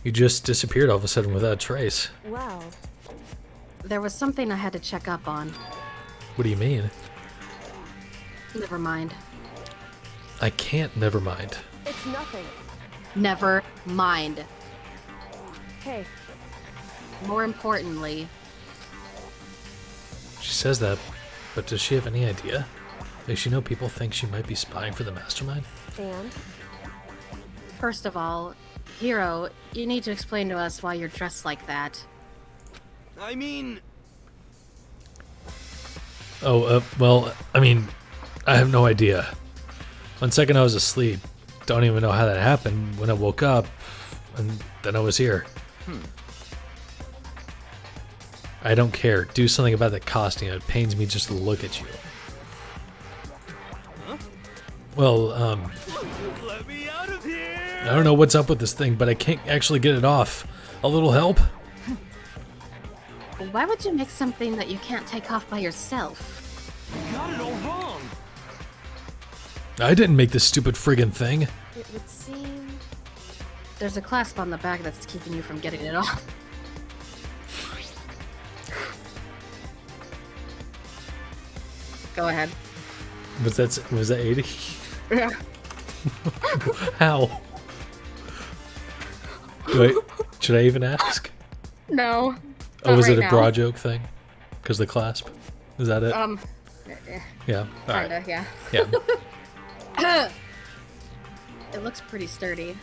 You just disappeared all of a sudden without a trace. Well, There was something I had to check up on. What do you mean? Never mind. I can't never mind. it's nothing. Never mind. Hey, More importantly, She says that, but does she have any idea? Does she know people think she might be spying for the mastermind? and first of all, Hiro, you need to explain to us why you're dressed like that. I mean... Oh, well, I mean, I have no idea. One second I was asleep. Don't even know how that happened. When I woke up, and then I was here. I don't care. Do something about the costume. It pains me just to look at you. Well, Let me out of here! I don't know what's up with this thing, but I can't actually get it off. A little help? Why would you make something that you can't take off by yourself? You got it all wrong! I didn't make this stupid friggin' thing. it would seem... There's a clasp on the back that's keeping you from getting it off. Go ahead. Was that 80? Yeah. How? Wait, should I even ask? No. Oh, was Not it a right bra now. joke thing? Because the clasp? Is that it? Yeah. All right. Kinda, yeah. Yeah. It looks pretty sturdy.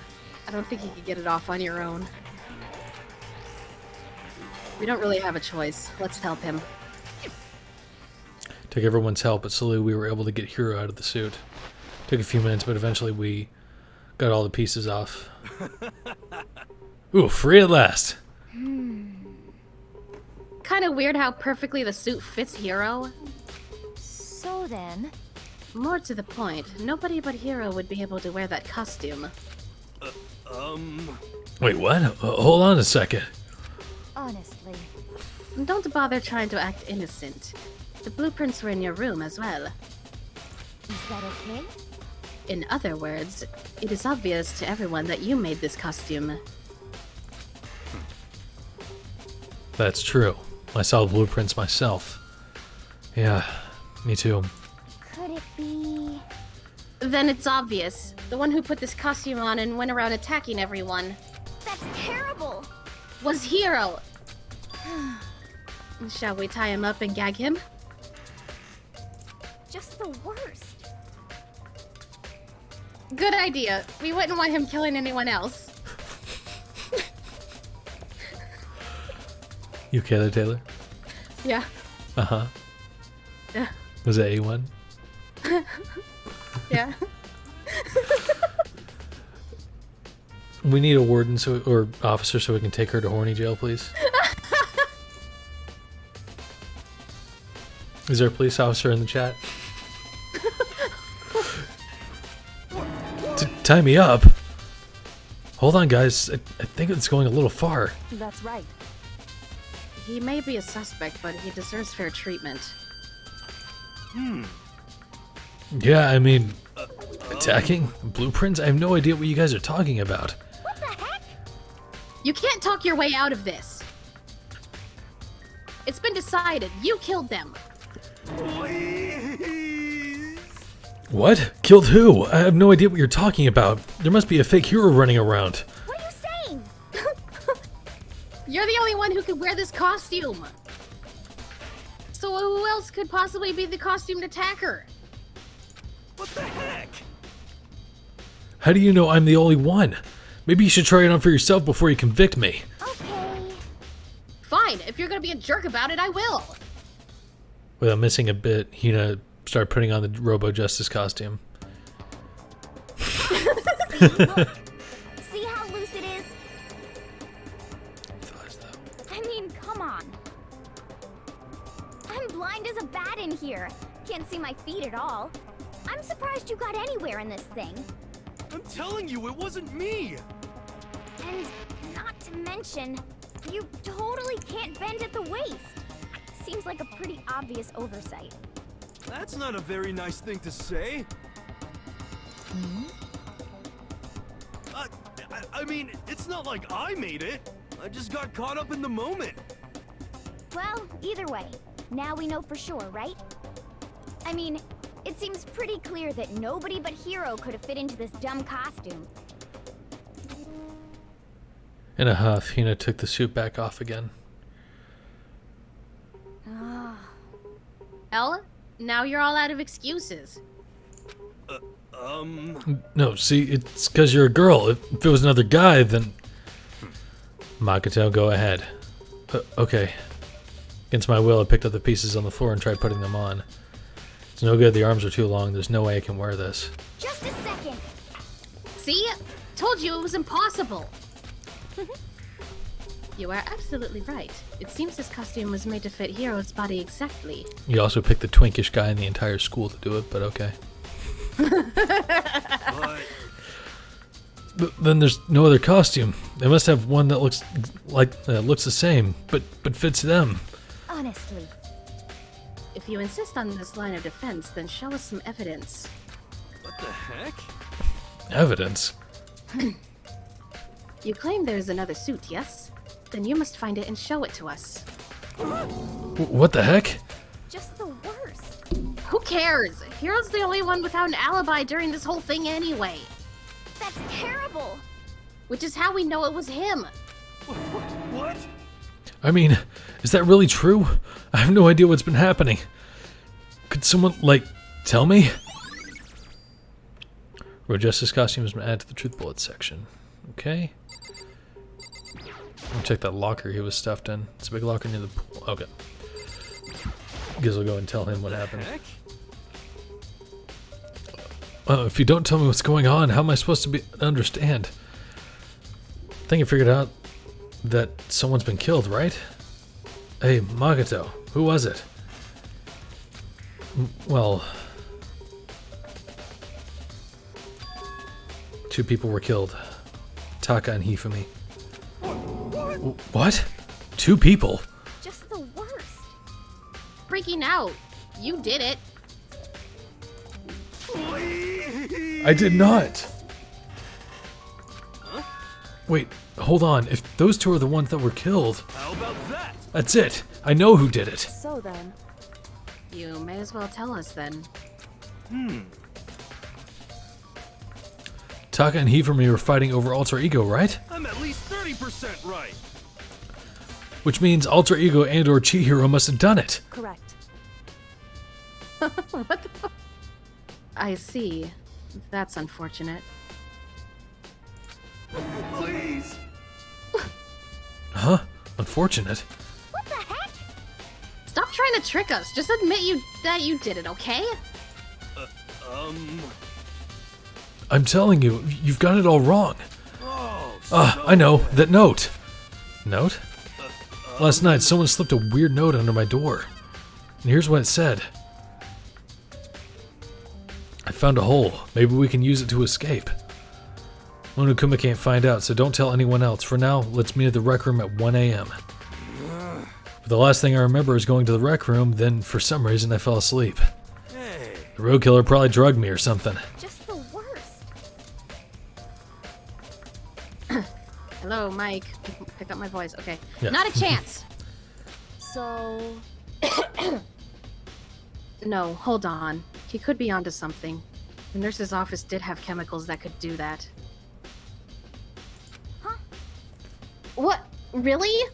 I don't think you could get it off on your own. We don't really have a choice. Let's help him. Took everyone's help, but slowly we were able to get Hero out of the suit. Took a few minutes, but eventually we got all the pieces off. Ooh, free at last. Kind of weird how perfectly the suit fits Hero. So then... More to the point, nobody but Hero would be able to wear that costume. Wait, what? Hold on a second. Honestly. Don't bother trying to act innocent. The blueprints were in your room as well. Is that okay? In other words, it is obvious to everyone that you made this costume. That's true. I saw the blueprints myself. Yeah, me too. Could it be... Then it's obvious. The one who put this costume on and went around attacking everyone That's terrible! was Hero! Shall we tie him up and gag him? Just the worst. Good idea. We wouldn't want him killing anyone else. You okay there, Taylor? Yeah. Uh-huh. Yeah. Was that A1? Yeah. We need a warden or officer so we can take her to horny jail, please. Is there a police officer in the chat? Tie me up? Hold on, guys. I think it's going a little far. That's right. He may be a suspect, but he deserves fair treatment. Yeah, I mean, attacking? Blueprints? I have no idea what you guys are talking about. What the heck? You can't talk your way out of this. It's been decided. You killed them. What? Killed who? I have no idea what you're talking about. There must be a fake hero running around. What are you saying? You're the only one who could wear this costume. So who else could possibly be the costumed attacker? What the heck? How do you know I'm the only one? Maybe you should try it on for yourself before you convict me. Okay. Fine, if you're gonna be a jerk about it, I will. Without missing a bit, Hina started putting on the Robo Justice costume. See, look. See how loose it is? I mean, come on. I'm blind as a bat in here. Can't see my feet at all. I'm surprised you got anywhere in this thing. I'm telling you, it wasn't me! And not to mention, you totally can't bend at the waist. Seems like a pretty obvious oversight. That's not a very nice thing to say. I mean, it's not like I made it. I just got caught up in the moment. Well, either way, now we know for sure, right? I mean, it seems pretty clear that nobody but Hero could have fit into this dumb costume. In a huff, Hina took the suit back off again. Ella, now you're all out of excuses. No, see, it's because you're a girl. If it was another guy, then... Makoto, go ahead. Okay. Against my will, I picked up the pieces on the floor and tried putting them on. It's no good, the arms are too long. There's no way I can wear this. Just a second. See? Told you it was impossible. You are absolutely right. It seems this costume was made to fit Hero's body exactly. You also picked the twinkish guy in the entire school to do it, but okay. Then there's no other costume. They must have one that looks looks the same, but fits them. Honestly. If you insist on this line of defense, then show us some evidence. What the heck? Evidence? You claim there's another suit, yes? Then you must find it and show it to us. What the heck? Just the worst. Who cares? Hero's the only one without an alibi during this whole thing anyway. That's terrible. Which is how we know it was him. What? I mean, is that really true? I have no idea what's been happening. Could someone, tell me? Road Justice costume has been added to the Truth Bullet section. Okay. Let me check that locker he was stuffed in. It's a big locker near the pool. Okay. Guess I'll go and tell him what happened. If you don't tell me what's going on, how am I supposed to understand? I think you figured out that someone's been killed, right? Hey, Magato, who was it? Well, 2 people were killed. Taka and Hifumi. What? 2 people? Just the worst. Freaking out. You did it. I did not. Wait, hold on. If those 2 are the ones that were killed, How about that? that's it. I know who did it. So then, You may as well tell us then. Taka and Hifumi were fighting over Alter Ego, right? I'm at least 30% right. Which means Alter Ego and or Chihiro must have done it. correct. What the fuck? I see. That's unfortunate. Please. Huh? Unfortunate. What the heck? Stop trying to trick us. Just admit that you did it, okay? I'm telling you, you've got it all wrong. Oh, I know. That note. Note? Last night, someone slipped a weird note under my door. And here's what it said. I found a hole. Maybe we can use it to escape. Monokuma can't find out, so don't tell anyone else. For now, let's meet at the rec room at 1 a.m. But the last thing I remember is going to the rec room, then for some reason I fell asleep. Hey. The road killer probably drugged me or something. Just the worst. Hello, Mike. Pick up my voice. Okay. Yeah. Not a chance. So, No, hold on. He could be onto something. The nurse's office did have chemicals that could do that. Huh? What? Really?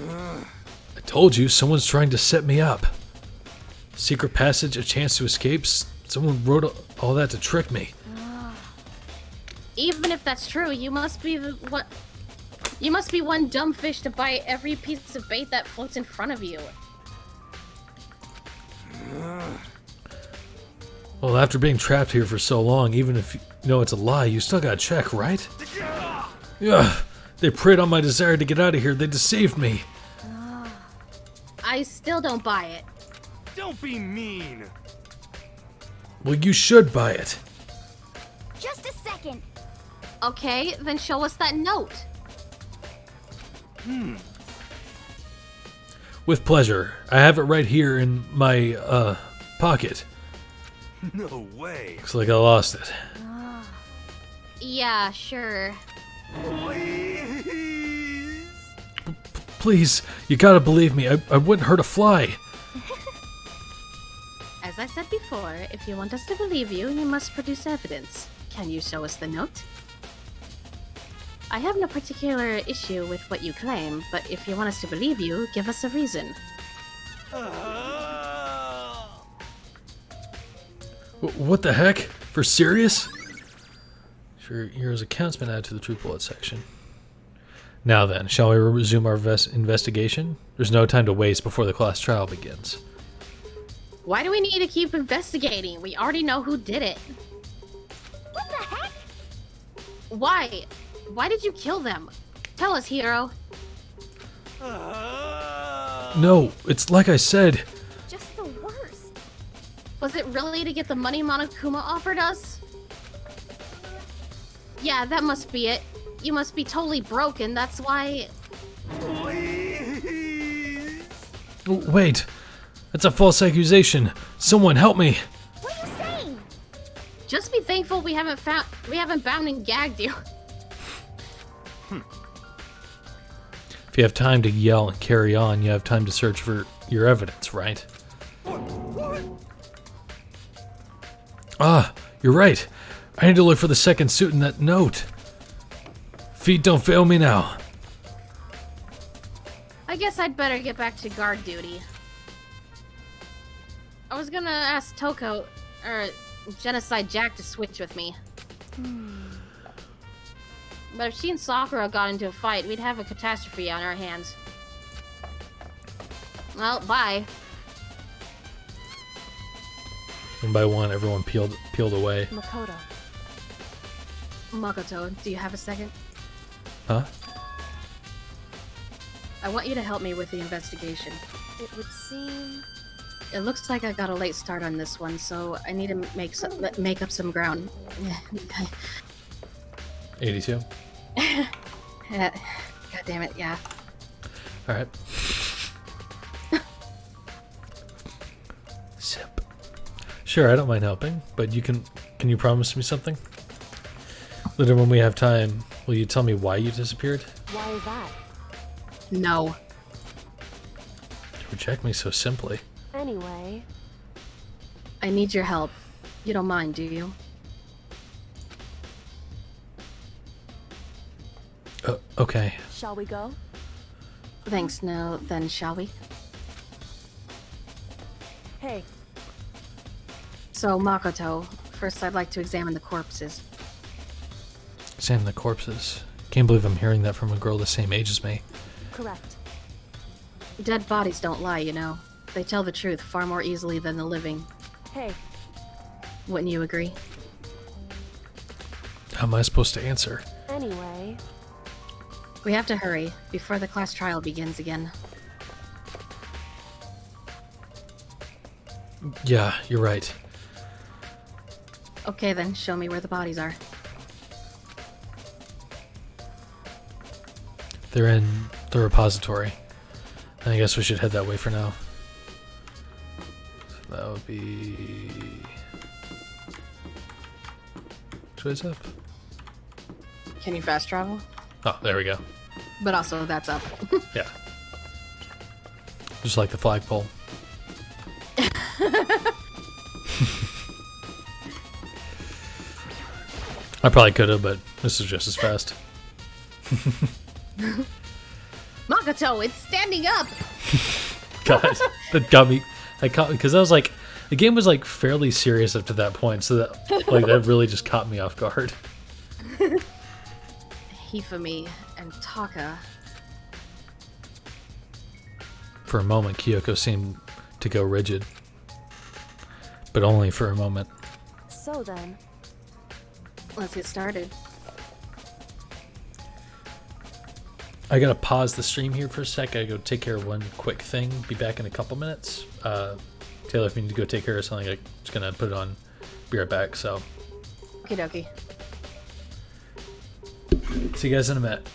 I told you, someone's trying to set me up. Secret passage, a chance to escape. Someone wrote all that to trick me. Even if that's true, you must be what? You must be one dumb fish to bite every piece of bait that floats in front of you. Well, after being trapped here for so long, even if you know it's a lie, you still gotta check, right? Yeah, they preyed on my desire to get out of here. They deceived me. I still don't buy it. Don't be mean. Well, you should buy it. Just a second. Okay, then show us that note. With pleasure. I have it right here in my, pocket. No way. Looks like I lost it. Yeah, sure. Please. Please, you gotta believe me. I wouldn't hurt a fly. As I said before, if you want us to believe you, you must produce evidence. Can you show us the note? I have no particular issue with what you claim, but if you want us to believe you, give us a reason. What the heck? For serious? Sure, here's accounts been added to the truth bullet section. Now then, shall we resume our investigation? There's no time to waste before the class trial begins. Why do we need to keep investigating? We already know who did it. What the heck? Why? Why did you kill them? Tell us, Hero. No, it's like I said. Just the worst. Was it really to get the money Monokuma offered us? Yeah, that must be it. You must be totally broken, that's why... Please. Wait, that's a false accusation. Someone help me. What are you saying? Just be thankful we haven't bound and gagged you. If you have time to yell and carry on, you have time to search for your evidence, right? Ah, you're right. I need to look for the second suit in that note. Feet don't fail me now. I guess I'd better get back to guard duty. I was gonna ask Toko, or Genocide Jack to switch with me. But if she and Sakura got into a fight, we'd have a catastrophe on our hands. Well, bye. One by one, everyone peeled away. Makoto. Makoto, do you have a second? Huh? I want you to help me with the investigation. It would seem... It looks like I got a late start on this one, so I need to make up some ground. 82. God damn it, yeah. All right. Sip. Sure, I don't mind helping, but can you promise me something? Later when we have time, will you tell me why you disappeared? Why is that? No. You reject me so simply. Anyway... I need your help. You don't mind, do you? Okay. Shall we go? Thanks, now then, shall we? Hey. So, Makoto, first I'd like to examine the corpses. Examine the corpses. Can't believe I'm hearing that from a girl the same age as me. Correct. Dead bodies don't lie, you know. They tell the truth far more easily than the living. Hey. Wouldn't you agree? How am I supposed to answer? Anyway... We have to hurry, before the class trial begins again. Yeah, you're right. Okay then, show me where the bodies are. They're in the repository. I guess we should head that way for now. So that would be... Which way is up? Can you fast travel? Oh, there we go. But also, that's up. Yeah. Just like the flagpole. I probably could have, but this is just as fast. Makoto, it's standing up! God, that got me. Because I was like, the game was like fairly serious up to that point, so that like that really just caught me off guard. Hifumi and Taka. For a moment, Kyoko seemed to go rigid, but only for a moment. So then... Let's get started. I gotta pause the stream here for a sec. I gotta go take care of one quick thing. Be back in a couple minutes. Taylor, if you need to go take care of something, I'm just gonna put it on. Be right back. So. Okie dokie. See you guys in a minute.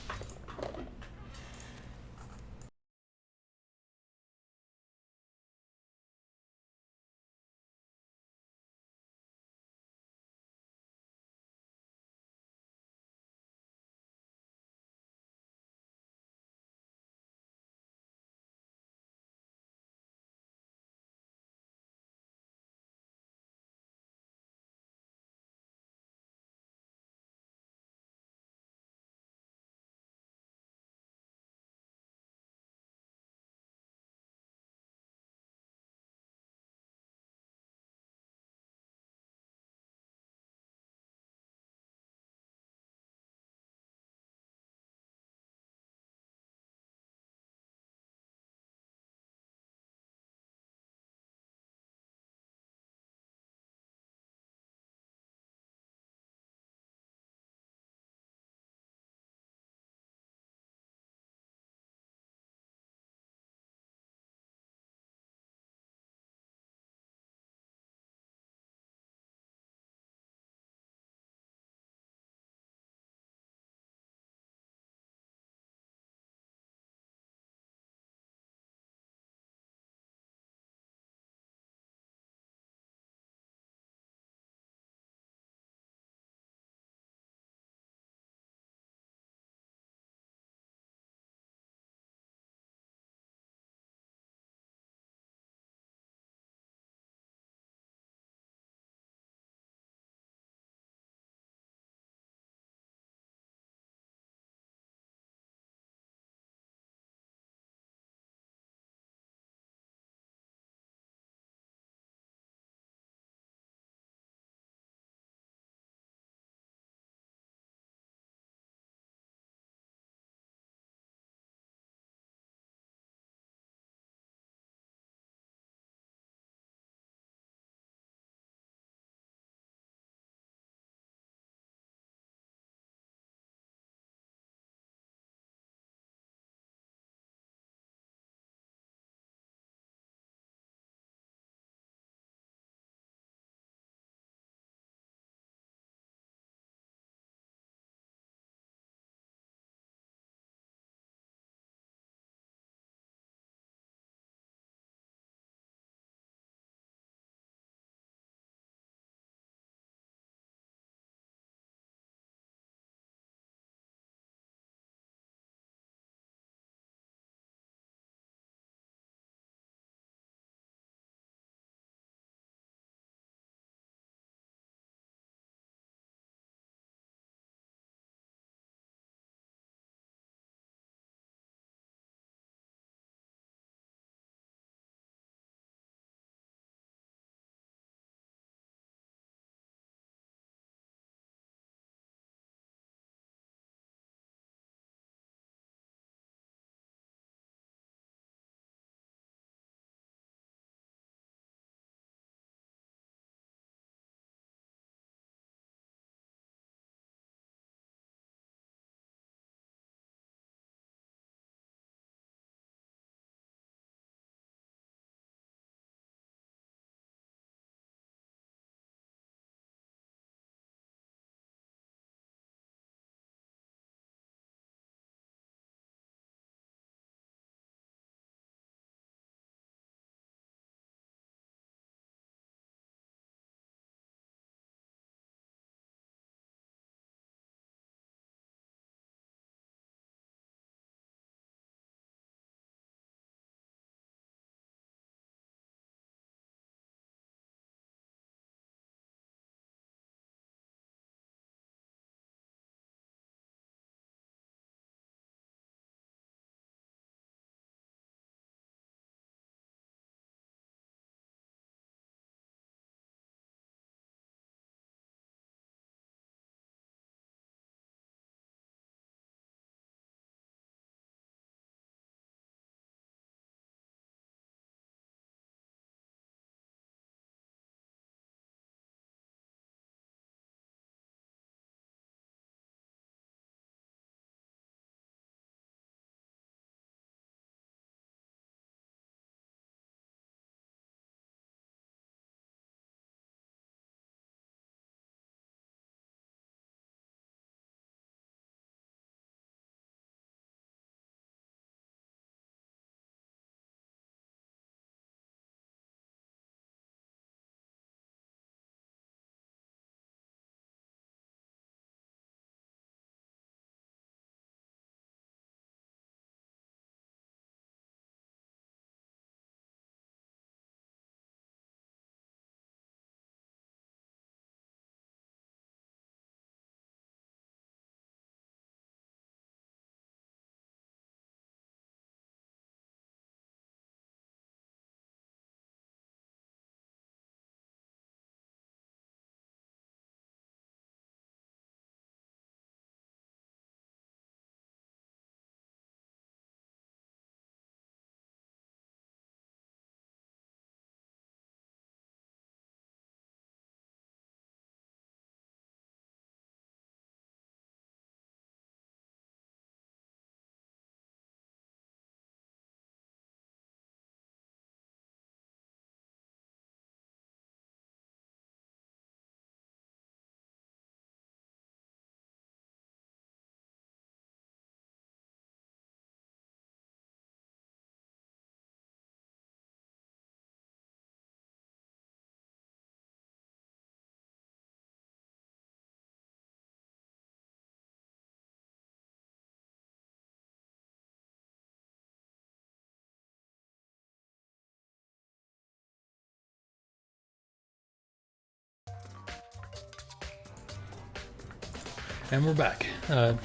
And we're back. Sorry,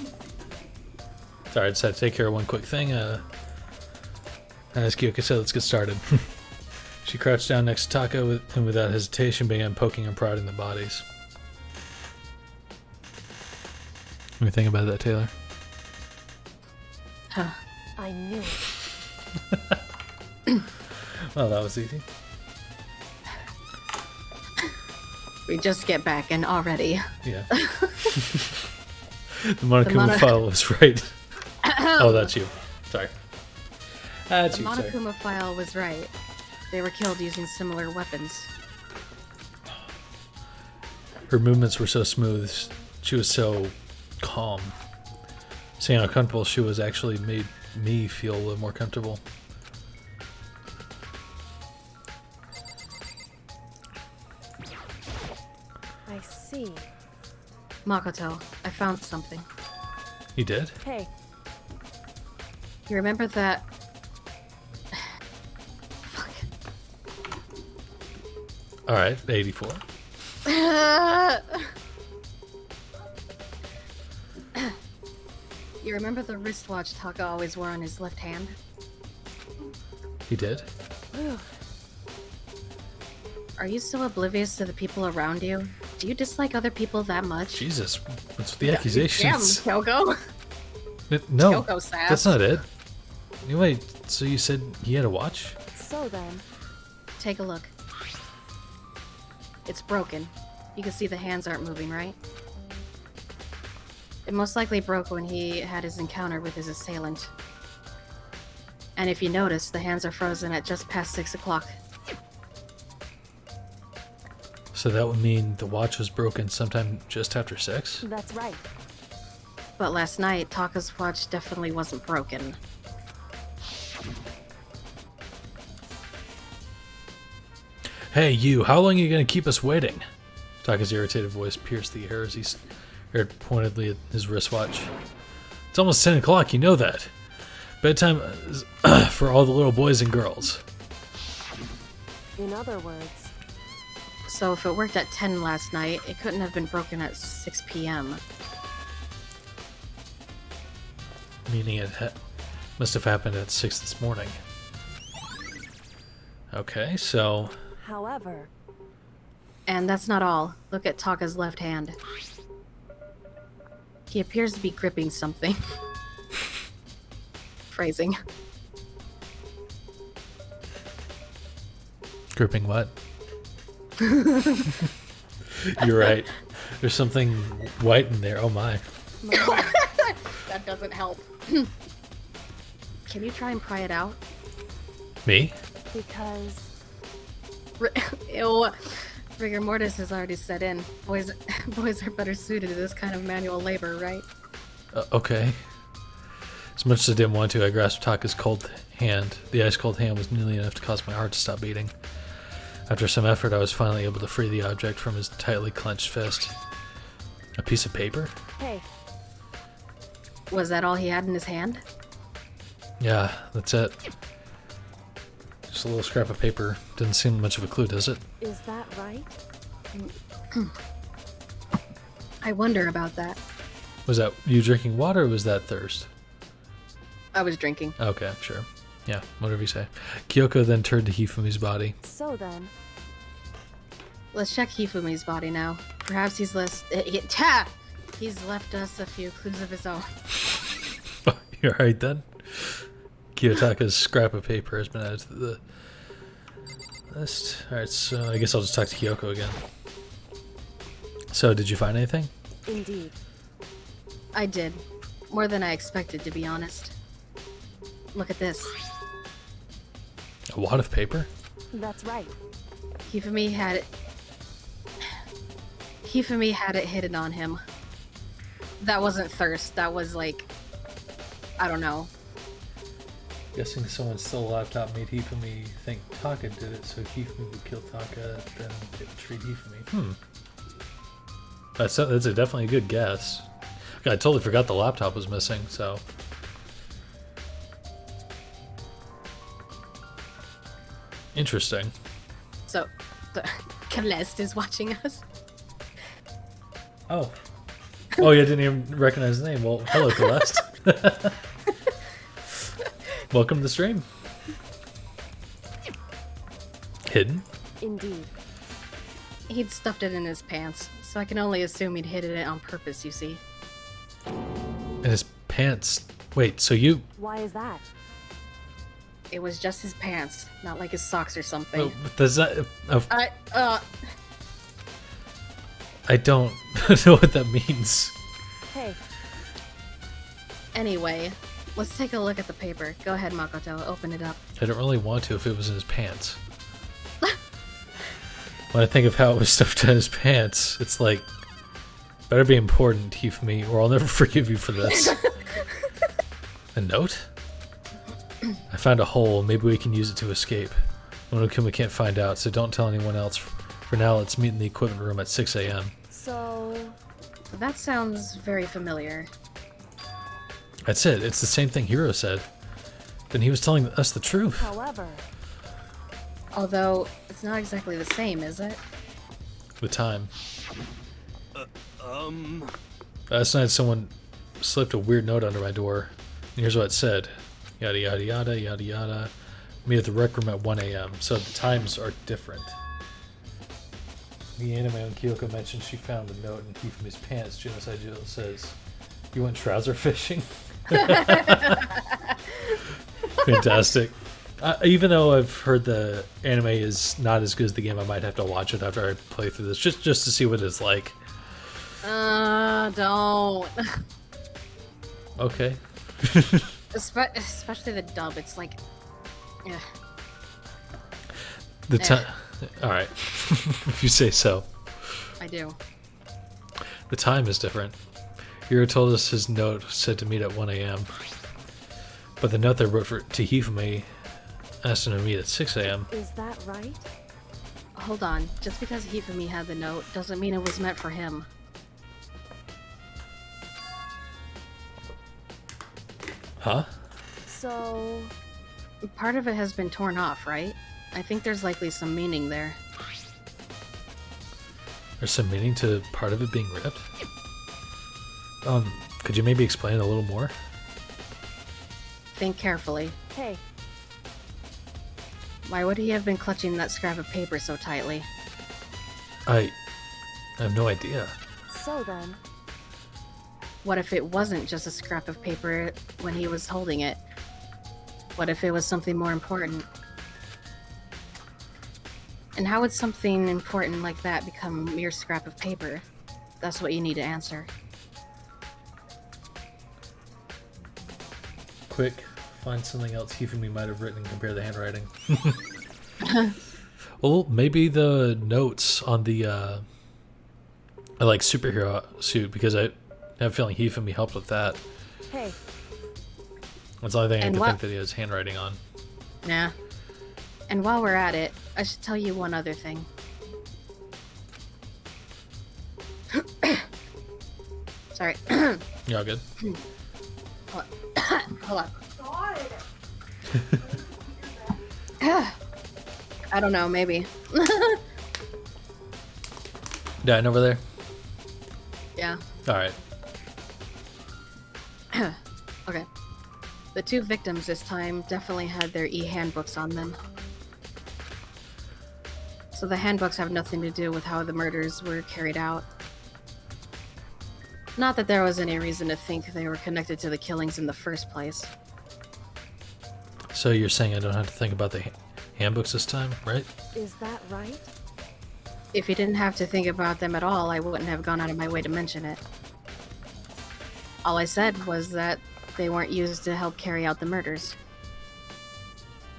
I just had to take care of one quick thing. As Kyoko said, let's get started. She crouched down next to Taka and without hesitation began poking and prodding the bodies. What do you think about that, Taylor? Huh. I knew it. Well, that was easy. We just get back and already. Yeah. The Monokuma file was right. Oh, that's you. Sorry. That's The you, sorry. Monokuma file was right. They were killed using similar weapons. Her movements were so smooth. She was so calm. Seeing how comfortable she was actually made me feel a little more comfortable. I see. Makoto, I found something. You did? Hey, You remember that... Fuck. Alright, 84. You remember the wristwatch Taka always wore on his left hand? He did? Are you so oblivious to the people around you? Do you dislike other people that much? Jesus, what's with the accusations? Damn, Kyoko. No, Kyoko sass. that's not it. Anyway, so you said he had a watch? so then. Take a look. It's broken. You can see the hands aren't moving, right? It most likely broke when he had his encounter with his assailant. And if you notice, the hands are frozen at just past 6 o'clock. So that would mean the watch was broken sometime just after 6? That's right. But last night, Taka's watch definitely wasn't broken. Hey, you, how long are you going to keep us waiting? Taka's irritated voice pierced the air as he stared pointedly at his wristwatch. It's almost 10 o'clock, you know that. Bedtime is for all the little boys and girls. In other words, So if it worked at 10 last night, it couldn't have been broken at 6 p.m. Meaning it must have happened at 6 this morning. Okay, so... however, And that's not all. Look at Taka's left hand. He appears to be gripping something. Phrasing. Gripping what? You're right. There's something white in there. Oh my. That doesn't help. Can you try and pry it out? Me? because Ew. Rigor mortis has already set in. Boys are better suited to this kind of manual labor, right? Okay. As much as I didn't want to, I grasped Taka's cold hand. The ice-cold hand was nearly enough to cause my heart to stop beating. After some effort, I was finally able to free the object from his tightly clenched fist. A piece of paper? hey, Was that all he had in his hand? Yeah, that's it. Just a little scrap of paper. Didn't seem much of a clue, does it? is that right? I wonder about that. Was that you drinking water or was that thirst? I was drinking. Okay, sure. Yeah, whatever you say. Kyoko then turned to Hifumi's body. So then, Let's check Hifumi's body now. Perhaps he's left us a few clues of his own. You're right then. Kiyotaka's scrap of paper has been added to the list. Alright, so I guess I'll just talk to Kyoko again. So, did you find anything? indeed. I did. More than I expected, to be honest. Look at this. A wad of paper? That's right. Hifumi had it hidden on him. That wasn't thirst. That was like, I don't know. Guessing someone stole a laptop made Hifumi think Taka did it, so Hifumi would kill Taka, then it would treat Hifumi. That's definitely a good guess. I totally forgot the laptop was missing, so... Interesting. So, Celeste is watching us. Oh. Oh, you didn't even recognize the name. Well, hello, Celeste. Welcome to the stream. Hidden? Indeed. He'd stuffed it in his pants, so I can only assume he'd hidden it on purpose, you see. In his pants. Wait, so you... Why is that? It was just his pants, not like his socks or something. Oh, does that... I don't know what that means. Hey. Anyway, let's take a look at the paper. Go ahead, Makoto, open it up. I don't really want to if it was in his pants. When I think of how it was stuffed in his pants, it's like, better be important, Hifumi, or I'll never forgive you for this. A note? I found a hole. Maybe we can use it to escape. When we can't find out, so don't tell anyone else. For now, let's meet in the equipment room at 6 a.m. So... That sounds very familiar. That's it. It's the same thing Hiro said. Then he was telling us the truth. However... Although, it's not exactly the same, is it? The time. Last night someone slipped a weird note under my door. And here's what it said. Yada yada yada yada yada. Meet at the rec room at 1 a.m. So the times are different. The anime when Kyoko mentioned she found the note in Hifumi's pants, Genocide Jill says, "You went trouser fishing?" Fantastic. Even though I've heard the anime is not as good as the game, I might have to watch it after I play through this, just to see what it's like. Don't. Okay. Especially the dub, it's like... Yeah. The time... Alright. If you say so. I do. The time is different. Hiro told us his note said to meet at 1 a.m. But the note they wrote to Hifumi asked him to meet at 6 a.m. Is that right? Hold on. Just because Hifumi had the note doesn't mean it was meant for him. Huh? So... Part of it has been torn off, right? I think there's likely some meaning there. There's some meaning to part of it being ripped? Could you maybe explain a little more? Think carefully. Hey. Why would he have been clutching that scrap of paper so tightly? I have no idea. So then... What if it wasn't just a scrap of paper when he was holding it? What if it was something more important? And how would something important like that become a mere scrap of paper? That's what you need to answer. Quick, find something else Hifumi might have written and compare the handwriting. Well, maybe the notes on the like superhero suit, because I have a feeling Hifumi helped with that. Hey. That's the only thing I And can think that he has handwriting on. Nah. And while we're at it, I should tell you one other thing. Sorry. You're all good. Hold on. I don't know, maybe. Dying over there? Yeah. Alright. Okay. The two victims this time definitely had their e-handbooks on them. So the handbooks have nothing to do with how the murders were carried out. Not that there was any reason to think they were connected to the killings in the first place. So you're saying I don't have to think about the handbooks this time, right? Is that right? If you didn't have to think about them at all, I wouldn't have gone out of my way to mention it. All I said was that they weren't used to help carry out the murders.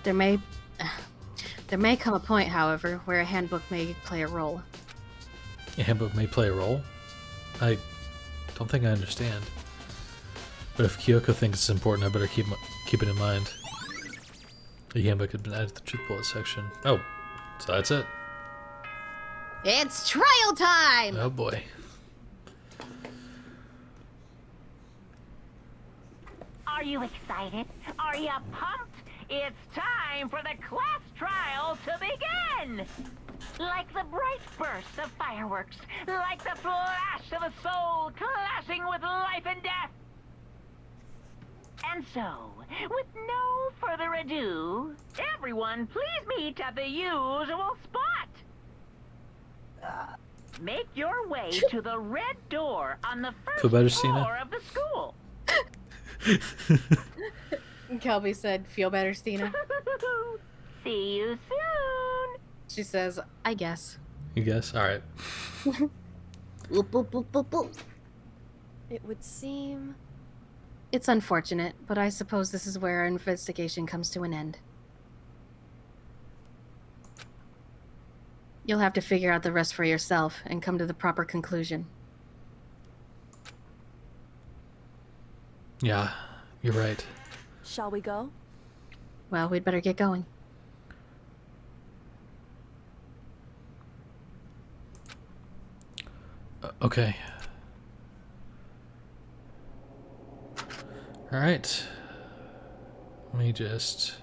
There may come a point, however, where a handbook may play a role. A handbook may play a role? I don't think I understand. But if Kyoko thinks it's important, I better keep it in mind. The handbook had been added to the truth bullet section. Oh, so that's it. It's trial time! Oh boy. Are you excited? Are you pumped? It's time for the class trial to begin! Like the bright burst of fireworks, like the flash of a soul clashing with life and death. And so, with no further ado, everyone please meet at the usual spot. Make your way to the red door on the Feel better, first Stina? floor of the school. Kelby said, "Feel better, Stina." See you soon. She says, "I guess." You guess? Alright. It would seem... It's unfortunate, but I suppose this is where our investigation comes to an end. You'll have to figure out the rest for yourself and come to the proper conclusion. Yeah, you're right. Shall we go? Well, we'd better get going. Okay. Alright. Let me just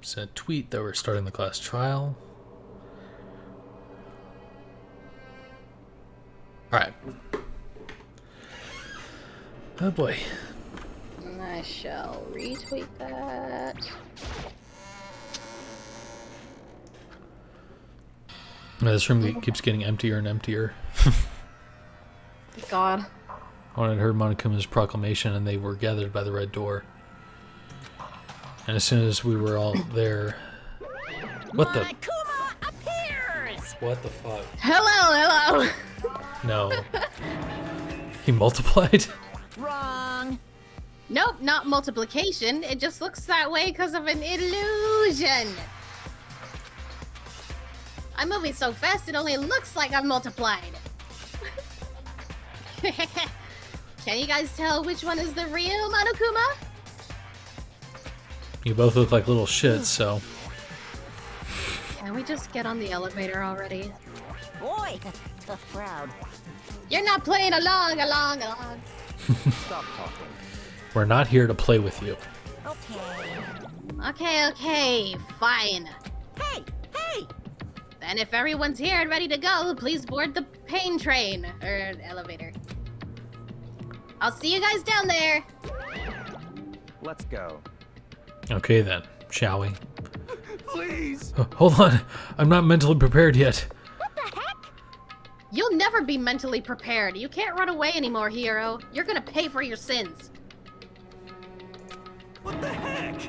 send a tweet that we're starting the class trial. Alright. Oh boy. I shall retweet that. This room keeps getting emptier and emptier. God. When I heard Monokuma's proclamation and they were gathered by the red door. And as soon as we were all there... What the... Monokuma appears! What the fuck? Hello! No. He multiplied? Wrong. Nope, not multiplication. It just looks that way because of an illusion. I'm moving so fast it only looks like I'm multiplied. Can you guys tell which one is the real Monokuma? You both look like little shits, so... Can we just get on the elevator already? Boy, tough crowd. You're not playing along. Stop talking. We're not here to play with you. Okay. Okay, fine. Hey! Then if everyone's here and ready to go, please board the pain train, or elevator. I'll see you guys down there. Let's go. Okay then, shall we? Please! Hold on, I'm not mentally prepared yet. What the heck? You'll never be mentally prepared. You can't run away anymore, hero. You're gonna pay for your sins. What the heck?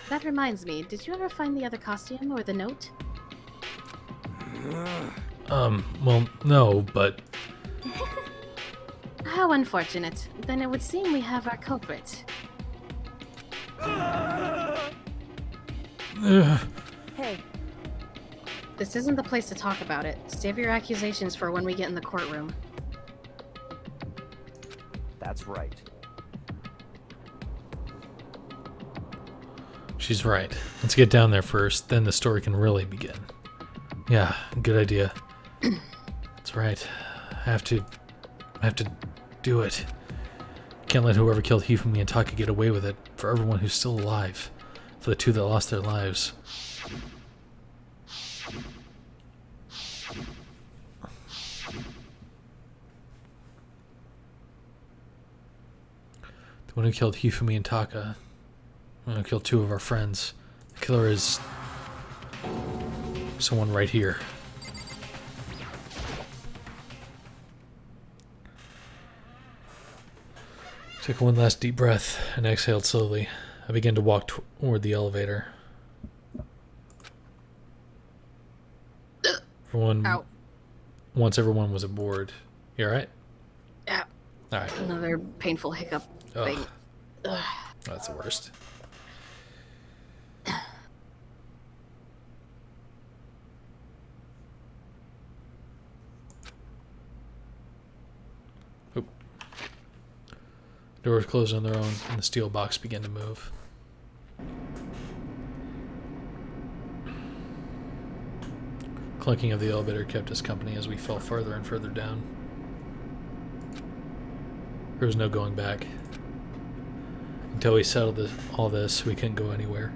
That reminds me, did you ever find the other costume or the note? Well, no, but... How unfortunate. Then it would seem we have our culprit. Hey, This isn't the place to talk about it. Save your accusations for when we get in the courtroom. That's right. She's right. Let's get down there first, then the story can really begin. Yeah, good idea. That's right. I have to do it. Can't let whoever killed Hifumi and Taka get away with it. For everyone who's still alive. For the two that lost their lives. The one who killed Hifumi and Taka. The one who killed two of our friends. The killer is... someone right here. Took one last deep breath and exhaled slowly. I began to walk toward the elevator. Ow. Once everyone was aboard. You alright? Yeah. Alright. Another painful hiccup thing. Ugh. That's the worst. Oop. Doors closed on their own, and the steel box began to move. Clunking of the elevator kept us company as we fell further and further down. There was no going back. Until we settled all this, we couldn't go anywhere.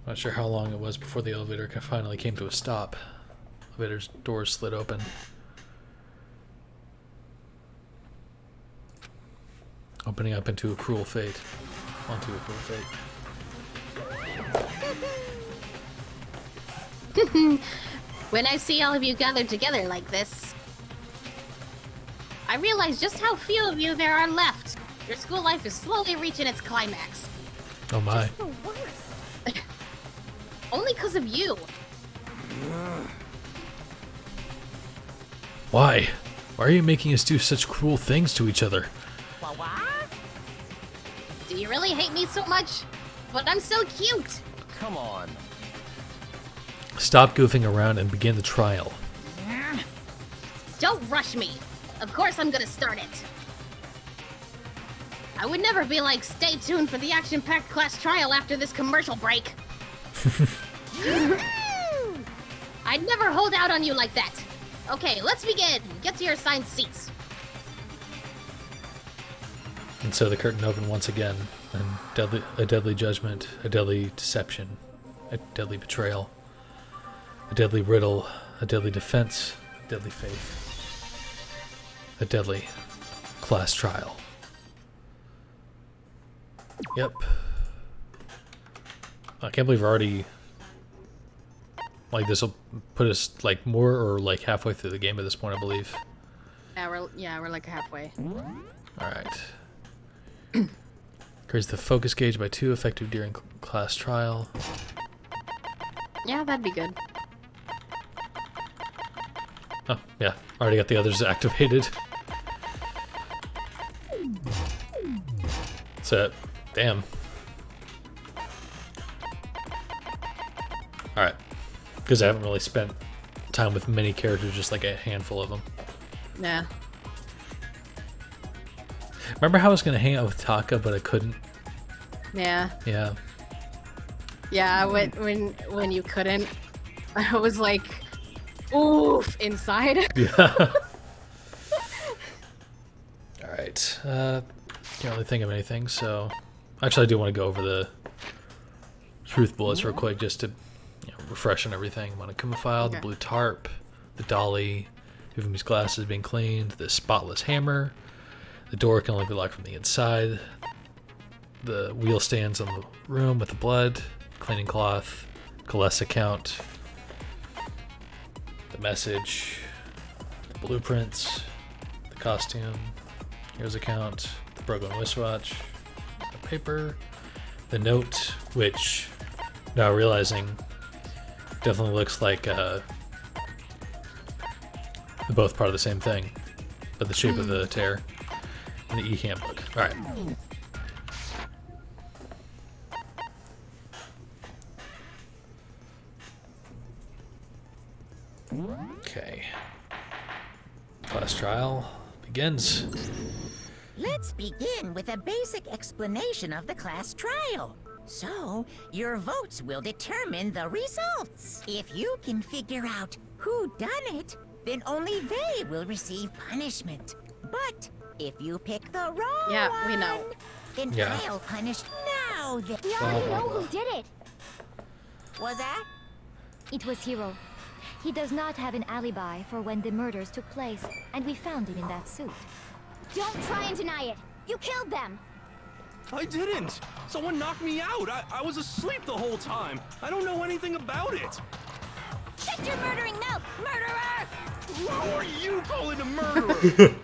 Not sure how long it was before the elevator finally came to a stop. Elevator's doors slid open. Opening up into a cruel fate. Onto a cruel fate. When I see all of you gathered together like this, I realize just how few of you there are left. Your school life is slowly reaching its climax. Oh my. The worst. Only because of you. Why? Why are you making us do such cruel things to each other? Do you really hate me so much? But I'm so cute. Come on. Stop goofing around and begin the trial. Don't rush me. Of course I'm gonna start it. I would never be like, stay tuned for the action-packed class trial after this commercial break. I'd never hold out on you like that. Okay, let's begin. Get to your assigned seats. And so the curtain opened once again, and a deadly judgment, a deadly deception, a deadly betrayal, a deadly riddle, a deadly defense, a deadly faith, a deadly class trial. Yep. I can't believe we're already... Like, this will put us, like, more or, like, halfway through the game at this point, I believe. Yeah, we're like halfway. Alright. Increase the focus gauge by 2, effective during class trial. Yeah, that'd be good. Oh, yeah. Already got the others activated. So, damn. Alright. Because I haven't really spent time with many characters, just like a handful of them. Yeah. Remember how I was going to hang out with Taka, but I couldn't? Yeah. Yeah. Yeah, when you couldn't, I was like, oof, inside. Yeah. Alright. Can't really think of anything, so... Actually, I do want to go over the truth bullets real quick, just to refresh on everything. Monokuma file, the blue tarp, the dolly, Ufumi's glasses being cleaned, the spotless hammer, the door can only be locked from the inside, the wheel stands on the room with the blood, cleaning cloth, Celeste account, the message, the blueprints, the costume, here's account, the broken wristwatch, the paper, the note, which now realizing definitely looks like they're both part of the same thing, but the shape of the tear, and the e-handbook. Alright. Okay. Class trial begins. Let's begin with a basic explanation of the class trial. So, your votes will determine the results. If you can figure out who done it, then only they will receive punishment. But if you pick the wrong one, we know. Then I'll punish now. We already know who did it. Was that? It was Hiro. He does not have an alibi for when the murders took place, and we found him in that suit. Don't try and deny it. You killed them. I didn't. Someone knocked me out. I was asleep the whole time. I don't know anything about it. Shut your murdering mouth, murderer! Who are you calling a murderer?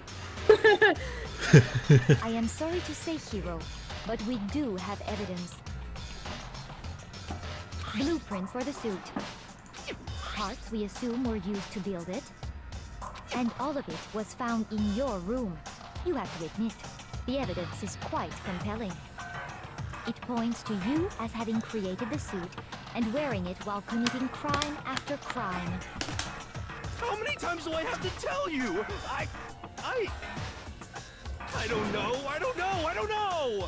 I am sorry to say, Hiro, but we do have evidence. Blueprints for the suit. Parts we assume were used to build it. And all of it was found in your room. You have to admit, the evidence is quite compelling. It points to you as having created the suit and wearing it while committing crime after crime. How many times do I have to tell you? I don't know. I don't know.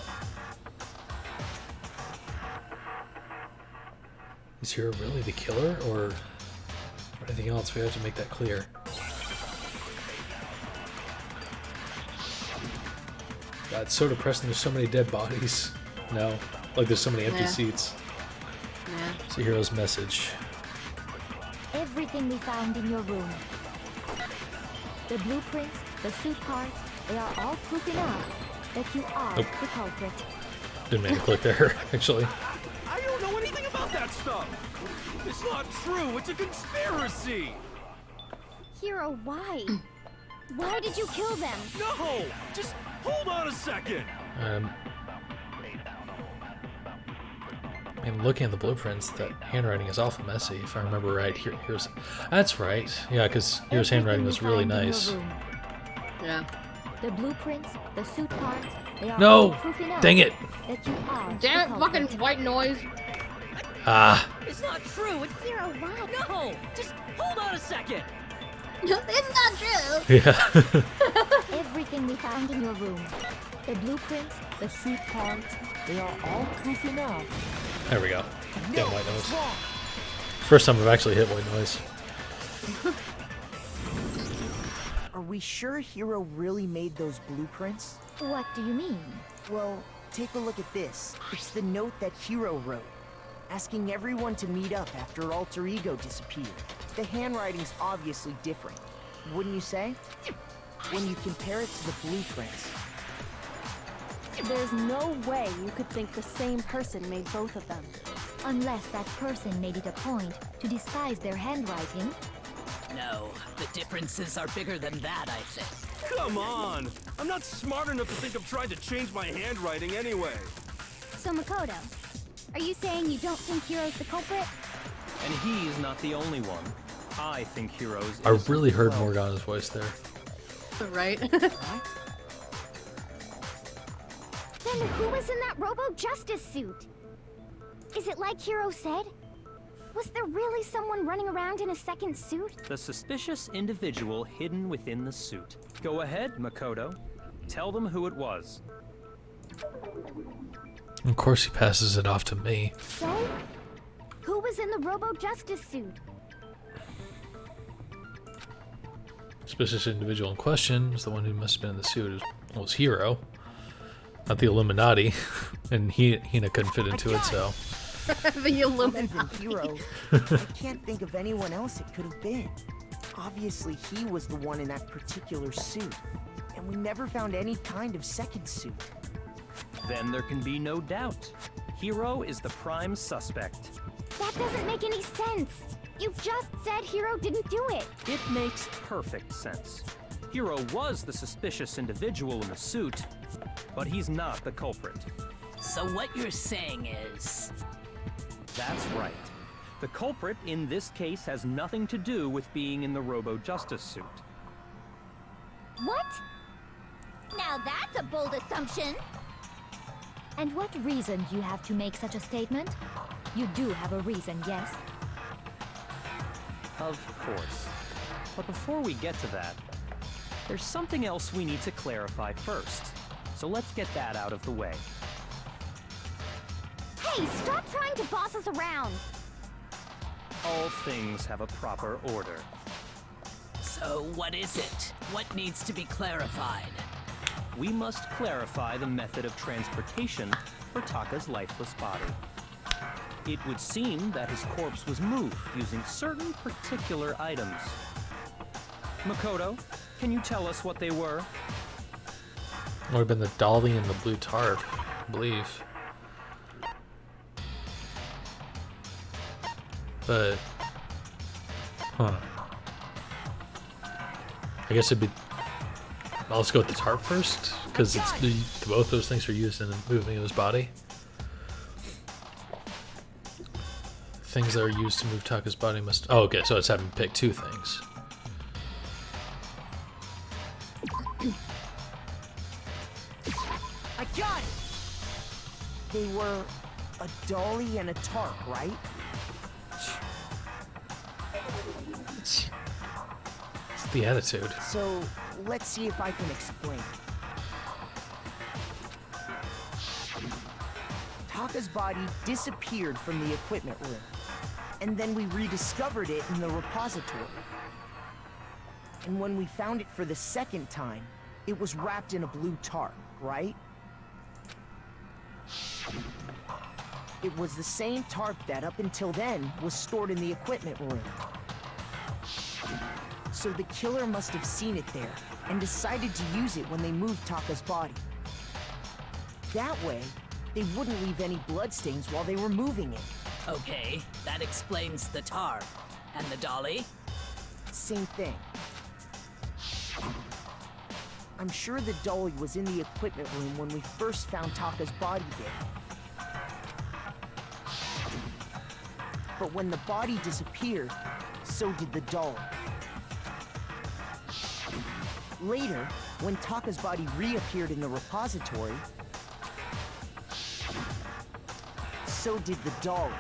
Is Hiro really the killer, or anything else? We have to make that clear. God, it's so depressing. There's so many dead bodies. No, like there's so many empty seats. Yeah. It's a hero's message. Everything we found in your room. The blueprints, the suit parts, they are all proof enough that you are Nope. the culprit. Didn't mean to click there, actually. I don't know anything about that stuff. It's not true. It's a conspiracy. Hero, why? Why did you kill them? No, just hold on a second. And looking at the blueprints, that handwriting is awful messy. If I remember right, here's. That's right. Yeah, because here's handwriting was really nice. Yeah. The blueprints, the suit parts, they are No! all proof enough Dang it! that you are Damn the it, fucking culprit. white noise. Ah. It's not true. It's Hero, why? no. Just hold on a second. It's not true. Yeah. Everything we found in your room. The blueprints, the suit parts, they are all proof enough. There we go. Damn white noise. First time I've actually hit white noise. Are we sure Hero really made those blueprints? What do you mean? Well, take a look at this. It's the note that Hero wrote, asking everyone to meet up after Alter Ego disappeared. The handwriting's obviously different, wouldn't you say? When you compare it to the blueprints. There's no way you could think the same person made both of them. Unless that person made it a point to disguise their handwriting. No, the differences are bigger than that, I think. Come on. I'm not smart enough to think of trying to change my handwriting anyway. So Makoto, are you saying you don't think Hero's the culprit? And he's not the only one. I think Hero's I really innocent heard as well. Morgana's voice there. Right? Then who was in that Robo-Justice suit? Is it like Hero said? Was there really someone running around in a second suit? The suspicious individual hidden within the suit. Go ahead, Makoto. Tell them who it was. Of course he passes it off to me. So? Who was in the Robo-Justice suit? Suspicious individual in question is the one who must have been in the suit. It was Hero, not the Illuminati, and Hina couldn't fit into it, so. The Other than Illuminati. Hero, I can't think of anyone else it could have been. Obviously, he was the one in that particular suit, and we never found any kind of second suit. Then there can be no doubt. Hero is the prime suspect. That doesn't make any sense. You just said Hero didn't do it. It makes perfect sense. Hero was the suspicious individual in the suit, but he's not the culprit. So what you're saying is... That's right. The culprit in this case has nothing to do with being in the Robo-Justice suit. What? Now that's a bold assumption. And what reason do you have to make such a statement? You do have a reason, yes? Of course. But before we get to that, there's something else we need to clarify first. So let's get that out of the way. Hey, stop trying to boss us around! All things have a proper order. So what is it? What needs to be clarified? We must clarify the method of transportation for Taka's lifeless body. It would seem that his corpse was moved using certain particular items. Makoto, can you tell us what they were? Would have been the dolly and the blue tarp, I believe. But, I guess it'd be. Well, let's go with the tarp first, because both those things are used in the moving of his body. Things that are used to move Taka's body must. Oh, okay, so it's having to pick two things. I got it! They were a dolly and a tarp, right? It's the attitude. So, let's see if I can explain. Taka's body disappeared from the equipment room, and then we rediscovered it in the repository. And when we found it for the second time, it was wrapped in a blue tarp. right? It was the same tarp that up until then was stored in the equipment room. So the killer must have seen it there and decided to use it when they moved Taka's body. That way, they wouldn't leave any bloodstains while they were moving it. Okay, that explains the tarp. And the dolly? Same thing. I'm sure the dolly was in the equipment room when we first found Taka's body there. But when the body disappeared, so did the dolly. Later, when Taka's body reappeared in the repository, so did the dolly.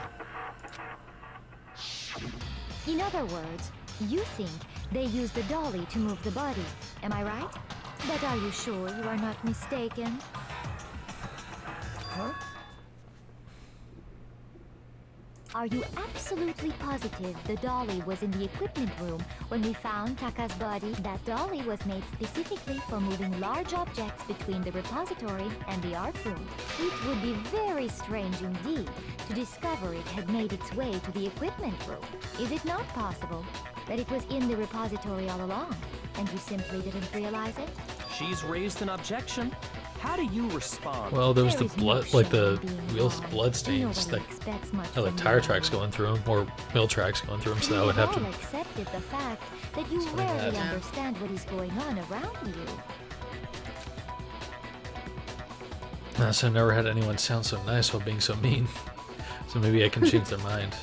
In other words, you think they used the dolly to move the body, am I right? But are you sure you are not mistaken? Huh? Are you absolutely positive the dolly was in the equipment room when we found Taka's body? That dolly was made specifically for moving large objects between the repository and the art room. It would be very strange indeed to discover it had made its way to the equipment room. Is it not possible that it was in the repository all along, and you simply didn't realize it? She's raised an objection. How do you respond? Well, there was the blood, like the wheels blood stains that had like tire tracks going through them, or mill tracks going through them, so that would have to. Accepted the fact that you rarely understand what is going on around you. So I never had anyone sound so nice while being so mean. So maybe I can change their mind.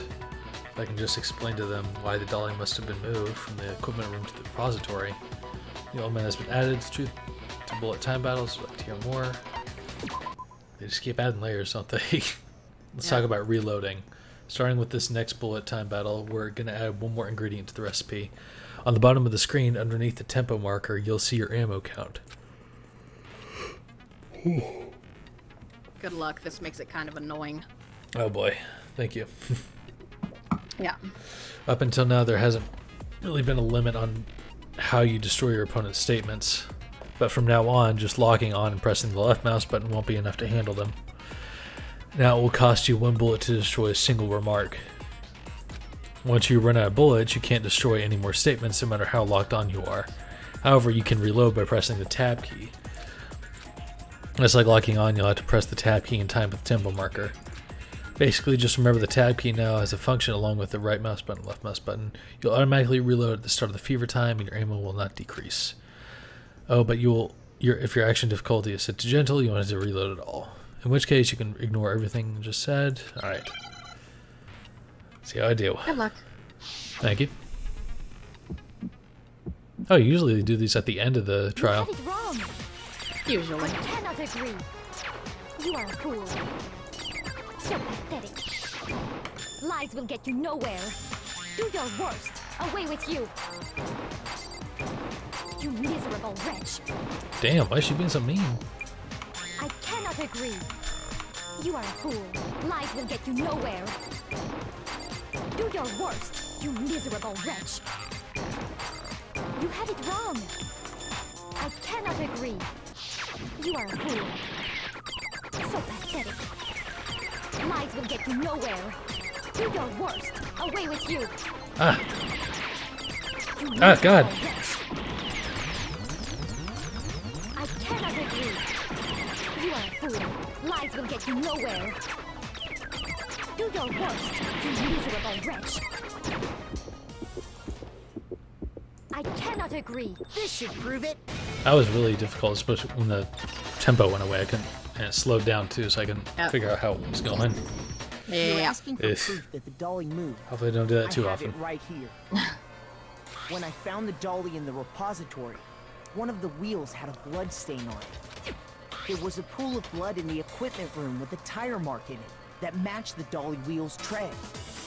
If I can just explain to them why the dolly must have been moved from the equipment room to the repository. The old man has been added to bullet time battles. Like to hear more. They just keep adding layers, don't they? Let's talk about reloading. Starting with this next bullet time battle, we're going to add one more ingredient to the recipe. On the bottom of the screen, underneath the tempo marker, you'll see your ammo count. Good luck. This makes it kind of annoying. Oh boy. Thank you. Yeah. Up until now, there hasn't really been a limit on how you destroy your opponent's statements. But from now on, just locking on and pressing the left mouse button won't be enough to handle them. Now it will cost you 1 bullet to destroy a single remark. Once you run out of bullets, you can't destroy any more statements no matter how locked on you are. However, you can reload by pressing the tab key. Just like locking on, you'll have to press the tab key in time with the tempo marker. Basically, just remember the tab key now has a function along with the right mouse button and left mouse button. You'll automatically reload at the start of the fever time and your ammo will not decrease. Oh, but if your action difficulty is set to gentle, you won't have to reload at all. In which case, you can ignore everything I just said. Alright. See how I do. Good luck. Thank you. Oh, usually they do these at the end of the trial. You had it wrong. Usually. I cannot agree. You are a fool. So pathetic. Lies will get you nowhere. Do your worst. Away with you. You miserable wretch. Damn, why is she being so mean? I cannot agree. You are a fool. Lies will get you nowhere. Do your worst, you miserable wretch. You had it wrong. I cannot agree. You are a fool. So pathetic. Lies will get you nowhere. Do your worst. Away with you. Ah. You Ah, God. wretch. I cannot agree. You are a fool. Lies will get you nowhere. Do your worst, you miserable wretch. I cannot agree. This should prove it. That was really difficult, especially when the tempo went away. And it slowed down too, so I couldn't figure out how it was going. You're asking for proof that the dolly moved. Hopefully I don't do that too I have often. it right here. When I found the dolly in the repository, one of the wheels had a blood stain on it. There was a pool of blood in the equipment room with a tire mark in it that matched the dolly wheel's tread.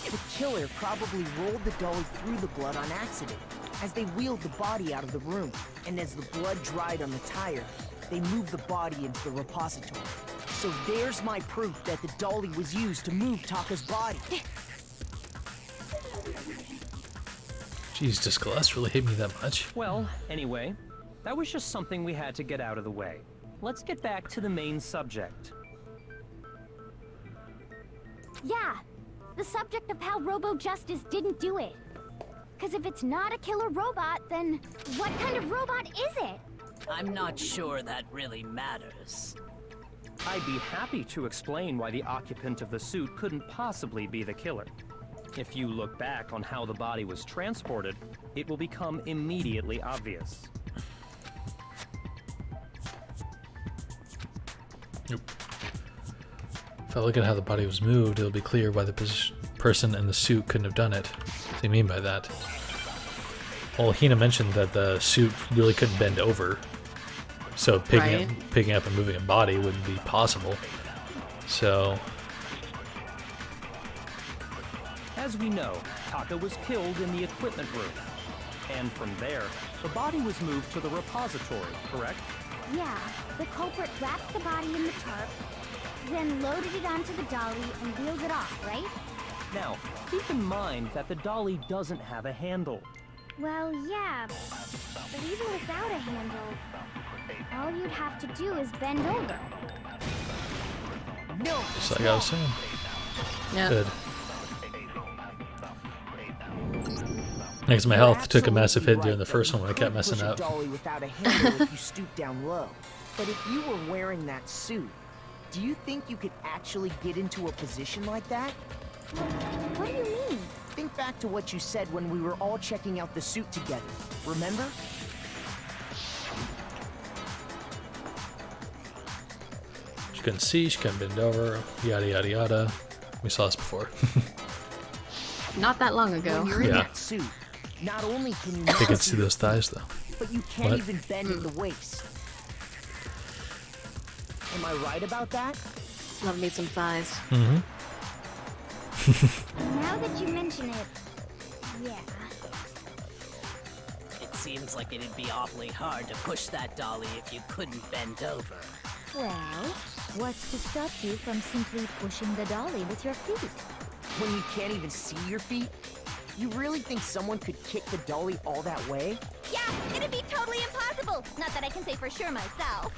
The killer probably rolled the dolly through the blood on accident as they wheeled the body out of the room, and as the blood dried on the tire, they moved the body into the repository. So there's my proof that the dolly was used to move Taka's body. Jeez, does Celeste really hate me that much? Well, anyway, that was just something we had to get out of the way. let's get back to the main subject. Yeah, the subject of how Robo Justice didn't do it. Because if it's not a killer robot, then what kind of robot is it? I'm not sure that really matters. I'd be happy to explain why the occupant of the suit couldn't possibly be the killer. If you look back on how the body was transported, it will become immediately obvious. If I look at how the body was moved, it'll be clear why the person in the suit couldn't have done it. What do you mean by that? Well, Hina mentioned that the suit really couldn't bend over, so picking up and moving a body wouldn't be possible. So, as we know, Taka was killed in the equipment room. And from there, the body was moved to the repository, correct? Yeah, the culprit wrapped the body in the tarp, then loaded it onto the dolly and wheeled it off, right? Now, keep in mind that the dolly doesn't have a handle. Well, yeah, but even without a handle, all you'd have to do is bend over. No! just like I was saying. Yeah. Good. Next, my health took a massive hit during the first one when I kept messing up. Dolly without a handle if you stoop down low. But if you were wearing that suit, do you think you could actually get into a position like that? What do you mean? Think back to what you said when we were all checking out the suit together. Remember? She couldn't see, she couldn't bend over, yada yada yada. We saw this before. Not that long ago. When you're in Yeah. that suit, not only can you I not can see those thighs though. but you can't What? even bend at the waist. Am I right about that? Love me some thighs. Mm-hmm. Now that you mention it, yeah. It seems like it'd be awfully hard to push that dolly if you couldn't bend over. Well, what's to stop you from simply pushing the dolly with your feet? When you can't even see your feet? You really think someone could kick the dolly all that way? Yeah, it'd be totally impossible. Not that I can say for sure myself.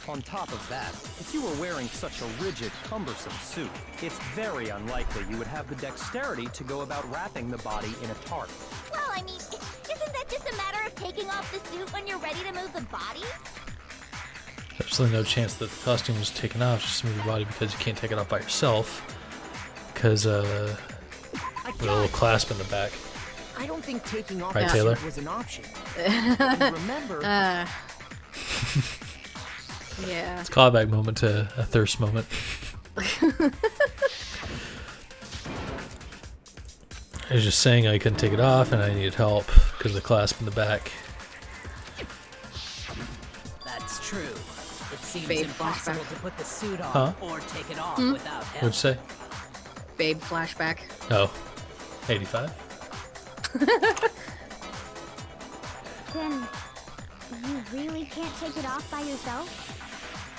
On top of that, if you were wearing such a rigid, cumbersome suit, it's very unlikely you would have the dexterity to go about wrapping the body in a tarp. Well, I mean, isn't that just a matter of taking off the suit when you're ready to move the body? Absolutely no chance that the costume was taken off just to move your body because you can't take it off by yourself. Because, with a little clasp in the back. I don't think taking off Right, the Taylor? suit was an option. And remember, Yeah. It's a callback moment to a thirst moment. I was just saying I couldn't take it off and I needed help because of the clasp in the back. That's true. It seems Babe impossible flashback. to put the suit on Huh? or take it off without help. What'd you say? Babe flashback. Oh, 85? Then, you really can't take it off by yourself?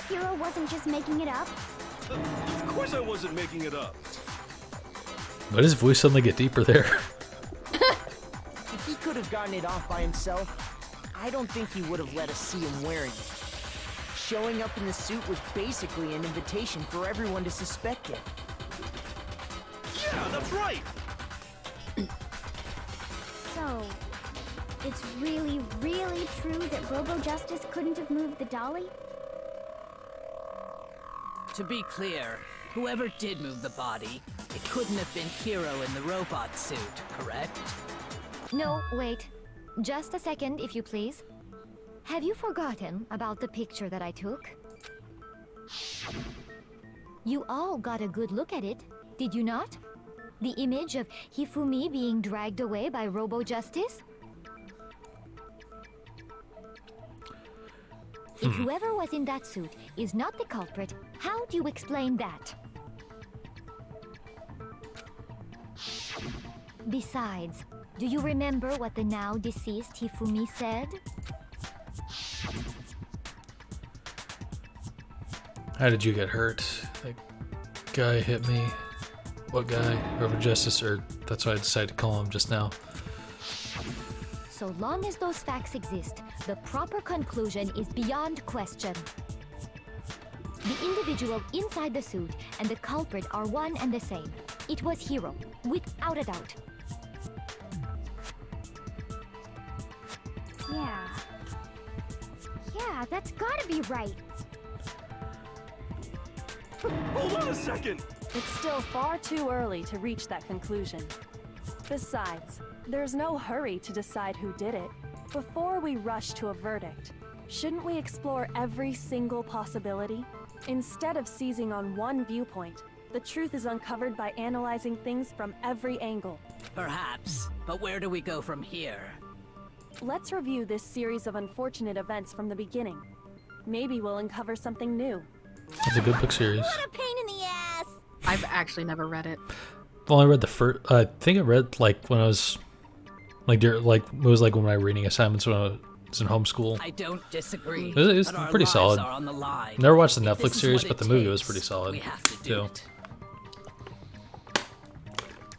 Hero wasn't just making it up? Of course I wasn't making it up. Why does his voice suddenly get deeper there? if he could have gotten it off by himself, I don't think he would have let us see him wearing it. Showing up in the suit was basically an invitation for everyone to suspect him. Yeah, that's right. So, it's really, really true that Robo Justice couldn't have moved the dolly? To be clear, whoever did move the body, it couldn't have been Hero in the robot suit, correct? No, wait. Just a second, if you please. Have you forgotten about the picture that I took? You all got a good look at it, did you not? The image of Hifumi being dragged away by Robo Justice? If whoever was in that suit is not the culprit, how do you explain that? Besides, do you remember what the now deceased Hifumi said? How did you get hurt? That guy hit me. What guy? Robo Justice, or that's what I decided to call him just now. So long as those facts exist, the proper conclusion is beyond question. The individual inside the suit and the culprit are one and the same. It was Hiro, without a doubt. Yeah. Yeah, that's gotta be right. Hold on a second! It's still far too early to reach that conclusion. Besides, there's no hurry to decide who did it. Before we rush to a verdict, shouldn't we explore every single possibility? Instead of seizing on one viewpoint, the truth is uncovered by analyzing things from every angle. Perhaps, but where do we go from here? Let's review this series of unfortunate events from the beginning. Maybe we'll uncover something new. It's a good book series. What a pain in the ass! I've actually never read it. I've only read the first. I think I read like when I was like it was like when I was reading assignments when I was in homeschool. I don't disagree. It was but our pretty lives solid. are on the line. Never watched the If this Netflix is series, what but the it movie was takes, pretty solid we have to do too.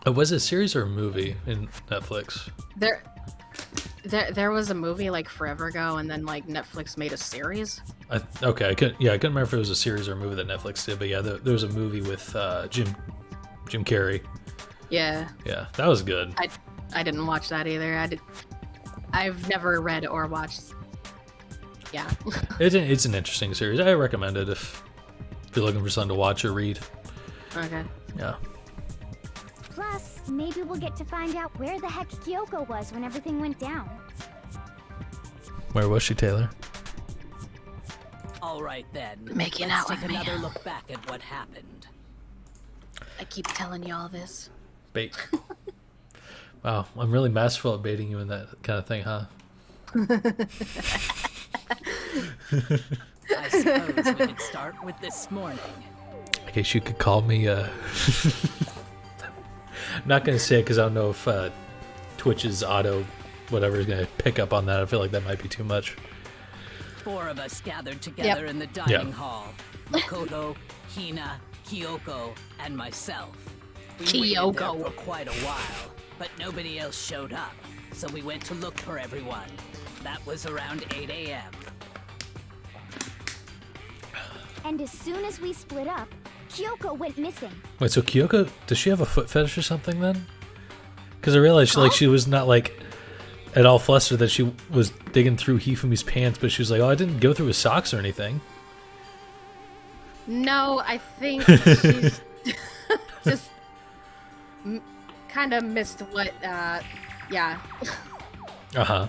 it. Was it a series or a movie in Netflix? There was a movie like forever ago, and then like Netflix made a series. Okay, I couldn't remember if it was a series or a movie that Netflix did, but yeah, there was a movie with Jim Carrey. Yeah. Yeah, that was good. I didn't watch that either. I've never read or watched. Yeah. It's an interesting series. I recommend it if you're looking for something to watch or read. Okay. Yeah. Plus, maybe we'll get to find out where the heck Kyoko was when everything went down. Where was she, Taylor? All right then. Making Let's out take with me. another look back at what happened. I keep telling you all this. Bait. Wow, I'm really masterful at baiting you in that kind of thing, huh? I suppose we could start with this morning. I guess you could call me, not gonna say it because I don't know if Twitch's auto whatever is gonna pick up on that. I feel like that might be too much. 4 of us gathered together in the dining Yep. hall. Makoto, Hina, Kyoko, and myself. We waited there Kyoko. for quite a while, but nobody else showed up, so we went to look for everyone. That was around 8 a.m. And as soon as we split up, Kyoko went missing. Wait, so Kyoko, does she have a foot fetish or something then? Because I realized she was not like at all flustered that she was digging through Hifumi's pants, but she was like, "Oh, I didn't go through his socks or anything." No, I think she's just kind of missed what, yeah. Uh-huh.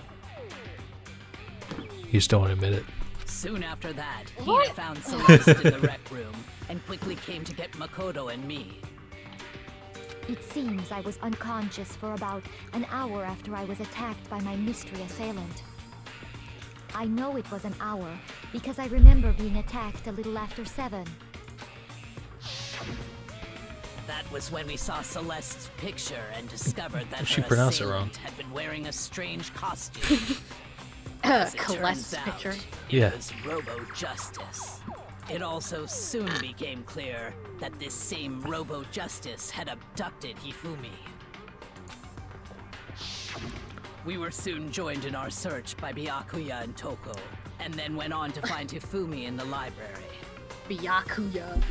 You just don't want to admit it. Soon after that, Hina found Celeste in the rec room and quickly came to get Makoto and me. It seems I was unconscious for about an hour after I was attacked by my mystery assailant. I know it was an hour because I remember being attacked a little after 7. That was when we saw Celeste's picture and discovered that She her pronounced it wrong. assailant had been wearing a strange costume. As it Celeste's turns out, picture. Yeah. It was Robo-Justice. It also soon became clear that this same Robo-Justice had abducted Hifumi. We were soon joined in our search by Byakuya and Toko, and then went on to find Hifumi in the library. Byakuya.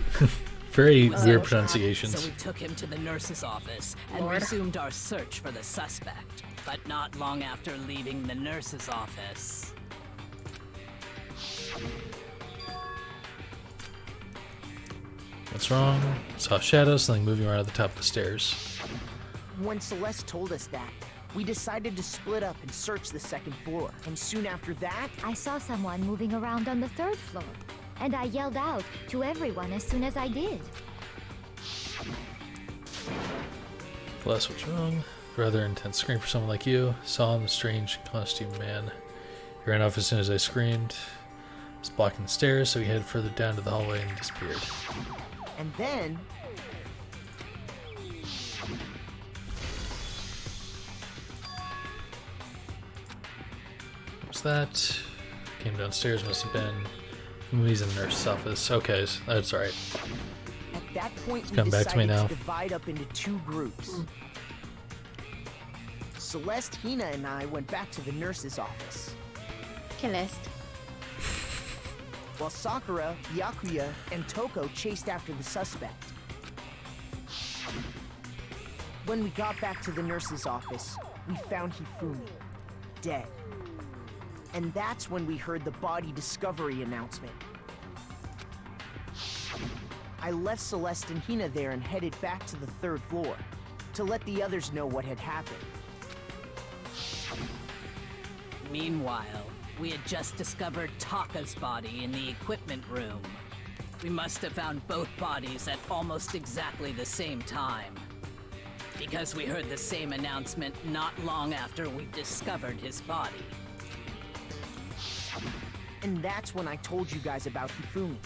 Very Was weird outside, pronunciations. So we took him to the nurse's office and Lord. resumed our search for the suspect. But not long after leaving the nurse's office, What's wrong? Saw shadows, something moving around at the top of the stairs. When Celeste told us that, we decided to split up and search the second floor. And soon after that, I saw someone moving around on the 3rd floor, and I yelled out to everyone as soon as I did. Plus, what's wrong? Rather intense scream for someone like you. Saw him, a strange costume man. He ran off as soon as I screamed. He was blocking the stairs, so he headed further down to the hallway and disappeared. and then, What's that? Came downstairs, must have been. He's in the nurse's office. Okay, that's alright. at that point, we come back to me decided now. to divide up into 2 groups. Celeste, Hina, and I went back to the nurse's office. Celeste. while Sakura, Byakuya, and Toko chased after the suspect. When we got back to the nurse's office, we found Hifumi, dead. And that's when we heard the body discovery announcement. I left Celeste and Hina there and headed back to the 3rd floor to let the others know what had happened. Meanwhile, we had just discovered Taka's body in the equipment room. We must have found both bodies at almost exactly the same time, because we heard the same announcement not long after we discovered his body. And that's when I told you guys about Hifumi.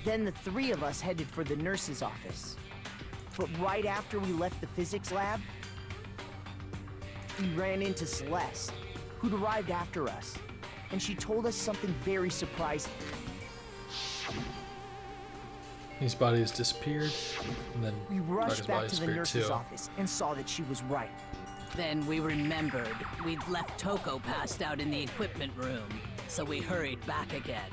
Then the 3 of us headed for the nurse's office. But right after we left the physics lab, we ran into Celeste, who'd arrived after us, and she told us something very surprising. These bodies disappeared, and then We rushed Taka's back body to the disappeared nurse's too. office and saw that she was right. Then we remembered we'd left Toko passed out in the equipment room, so we hurried back again.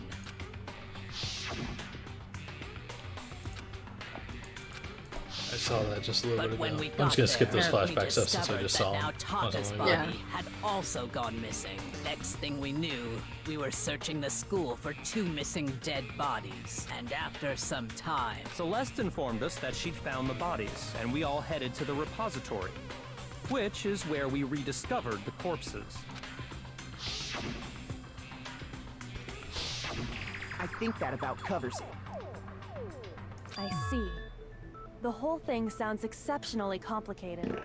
I saw that just a little But bit when ago. we I'm got just gonna skip those there, we flashbacks up since I discovered just that saw now them. Taka's Yeah. body had also gone missing. Next thing we knew, we were searching the school for 2 missing dead bodies. And after some time, Celeste informed us that she'd found the bodies, and we all headed to the repository, which is where we rediscovered the corpses. I think that about covers it. I see. The whole thing sounds exceptionally complicated.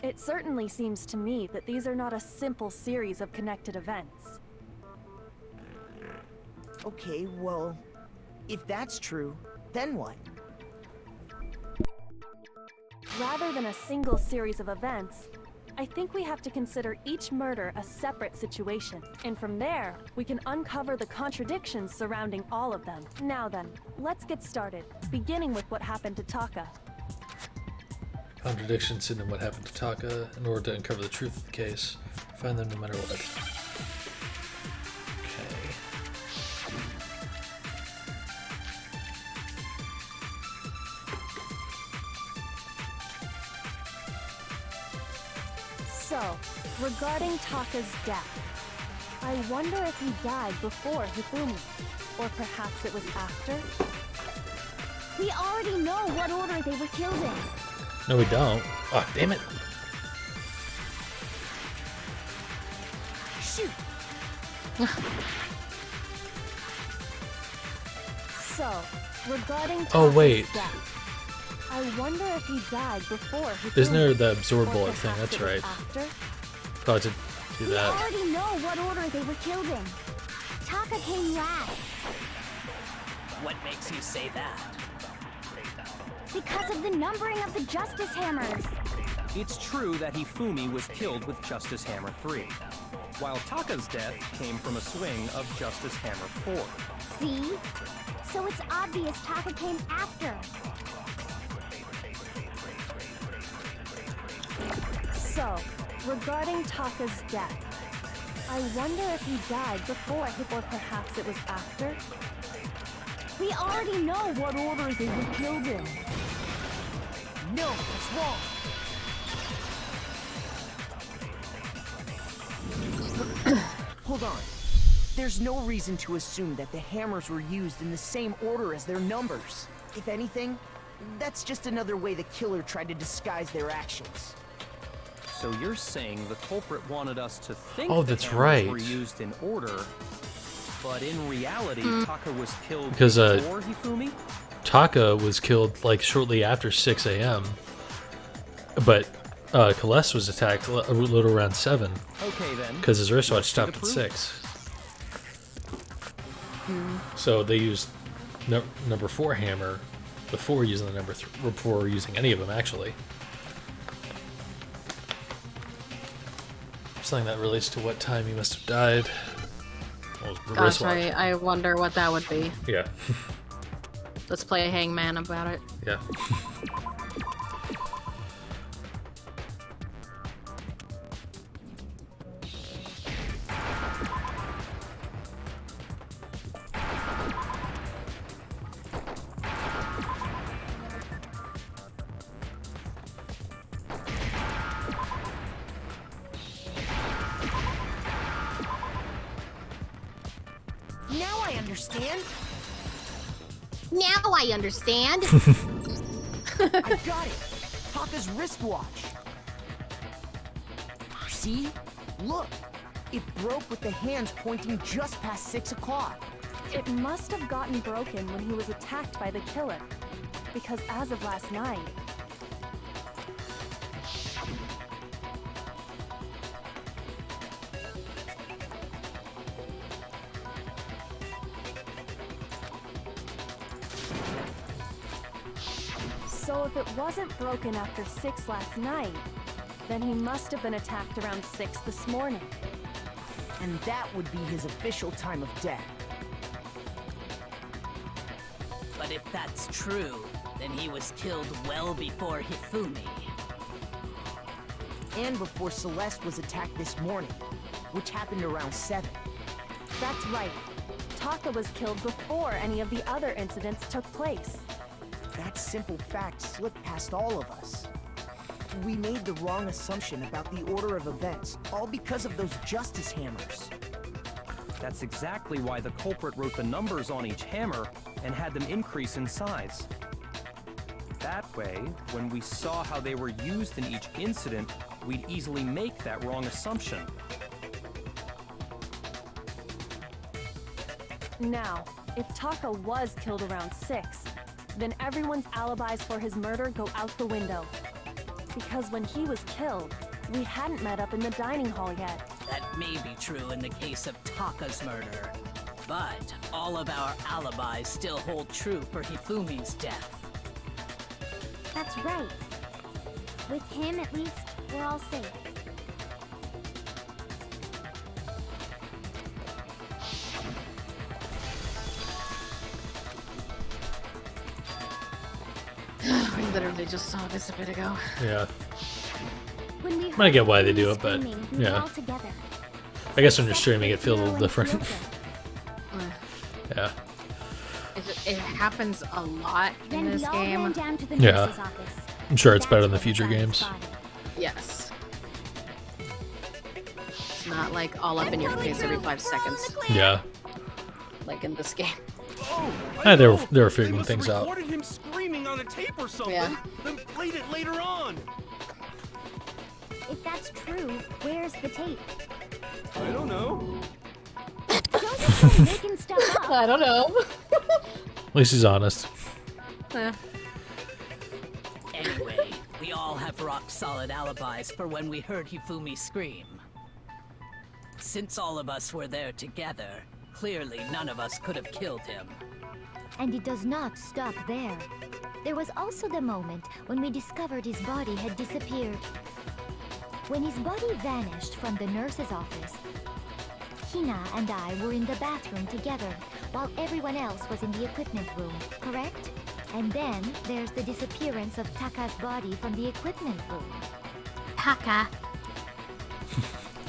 It certainly seems to me that these are not a simple series of connected events. Okay, well, if that's true, then what? Rather than a single series of events, I think we have to consider each murder a separate situation, and from there, we can uncover the contradictions surrounding all of them. Now then, let's get started, beginning with what happened to Taka. Contradictions in what happened to Taka. In order to uncover the truth of the case, find them no matter what. Okay. So, regarding Taka's death, I wonder if he died before Hifumi, or perhaps it was after? We already know what order they were killed in. No, we don't. Oh, damn it. Shoot! So, regarding Taka's Oh, wait. death, I wonder if he died before Hifumi. Isn't there the absorb or bullet thing? perhaps That's it was right. After? Probably to do We that. already know what order they were killed in. Taka came last what makes you say that? because of the numbering of the Justice Hammers. It's true that Hifumi was killed with Justice Hammer 3, while Taka's death came from a swing of Justice Hammer 4. See? So it's obvious Taka came after. So, regarding Taka's death, I wonder if he died before or perhaps it was after? We already know what order they were killed in. No, it's wrong. Hold on. There's no reason to assume that the hammers were used in the same order as their numbers. If anything, that's just another way the killer tried to disguise their actions. So you're saying the culprit wanted us to think Oh, the that's hammers right. were used in order, but in reality, Taka was killed Because, before Hifumi? Taka was killed like shortly after 6 a.m. But Celeste was attacked a little around 7 Okay then. because his wristwatch What's the stopped at proof? 6. So they used number 4 hammer before using the number 3, before using any of them actually. Something that relates to what time he must have died. Well, the Gosh, wristwatch. I wonder what that would be. Yeah. Let's play a hangman about it. Yeah. understand? Now I understand. I got it. Taka's wristwatch. See? Look. It broke with the hands pointing just past 6 o'clock. It must have gotten broken when he was attacked by the killer. Because as of last night... So if it wasn't broken after 6 last night, then he must have been attacked around 6 this morning. And that would be his official time of death. But if that's true, then he was killed well before Hifumi. And before Celeste was attacked this morning, which happened around 7. That's right. Taka was killed before any of the other incidents took place. That simple fact slipped past all of us. We made the wrong assumption about the order of events, all because of those justice hammers. That's exactly why the culprit wrote the numbers on each hammer and had them increase in size. That way, when we saw how they were used in each incident, we'd easily make that wrong assumption. Now, if Taka was killed around 6, then everyone's alibis for his murder go out the window. Because when he was killed, we hadn't met up in the dining hall yet. That may be true in the case of Taka's murder. But all of our alibis still hold true for Hifumi's death. That's right. With him, at least, we're all safe. We literally just saw this a bit ago. Yeah. When we I get why heard they do it, but screaming, we were yeah. all together. I guess when you're streaming, it feels a little different. Yeah. It happens a lot in Then this we all ran game. down to the Yeah. nurse's office. I'm sure it's better That's in the when we future found his games. body. Yes. It's not like all up in your face every 5 seconds, Yeah. like in this game. Ah, they were They figuring must things have out. recorded him screaming on a tape or something, Yeah. then played it later on. If that's true, where's the tape? I don't know. Don't just go making stuff up. I don't know. At least he's honest. Anyway, we all have rock-solid alibis for when we heard Hifumi scream. Since all of us were there together, clearly none of us could have killed him. And it does not stop there. There was also the moment when we discovered his body had disappeared. When his body vanished from the nurse's office, Hina and I were in the bathroom together, while everyone else was in the equipment room, correct? And then there's the disappearance of Taka's body from the equipment room. Taka.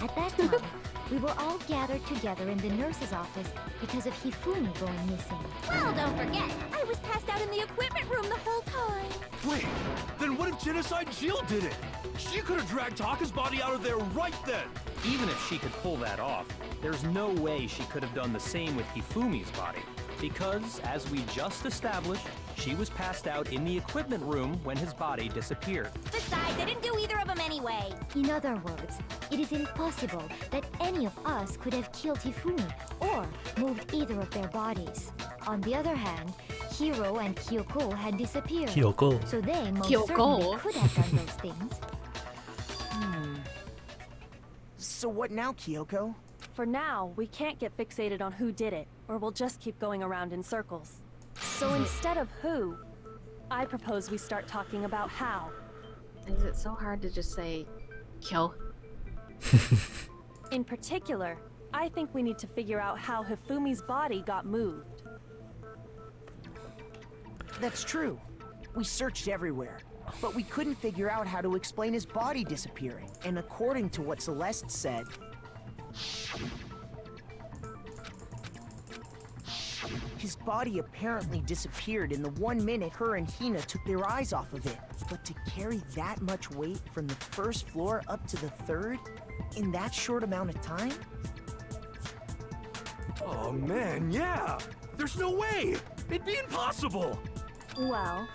At that time, we were all gathered together in the nurse's office because of Hifumi going missing. Well, don't forget, I was passed out in the equipment room the whole time. Wait, then what if Genocide Jill did it? She could have dragged Taka's body out of there right then. Even if she could pull that off, there's no way she could have done the same with Hifumi's body. Because, as we just established, she was passed out in the equipment room when his body disappeared. Besides, I didn't do either of them anyway. In other words, it is impossible that any of us could have killed Hifumi or moved either of their bodies. On the other hand, Hiro and Kyoko had disappeared. Kyoko. So they most Kyoko. certainly could have done those things. So what now, Kyoko? For now, we can't get fixated on who did it, or we'll just keep going around in circles. So instead of who, I propose we start talking about how. Is it so hard to just say, kill? In particular, I think we need to figure out how Hifumi's body got moved. That's true. We searched everywhere, but we couldn't figure out how to explain his body disappearing. And according to what Celeste said, his body apparently disappeared in the 1 minute her and Hina took their eyes off of it. But to carry that much weight from the first floor up to the 3rd in that short amount of time? Oh man, yeah! There's no way! It'd be impossible! Well,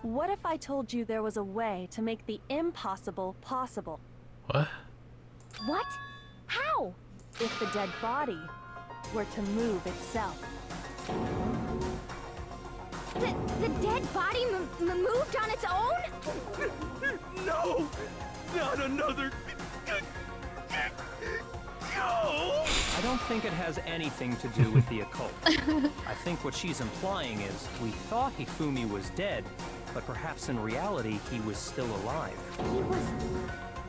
what if I told you there was a way to make the impossible possible? What? What? How? If the dead body were to move itself. The dead body moved on its own? No! Not another... No! I don't think it has anything to do with the occult. I think what she's implying is we thought Hifumi was dead, but perhaps in reality he was still alive. He was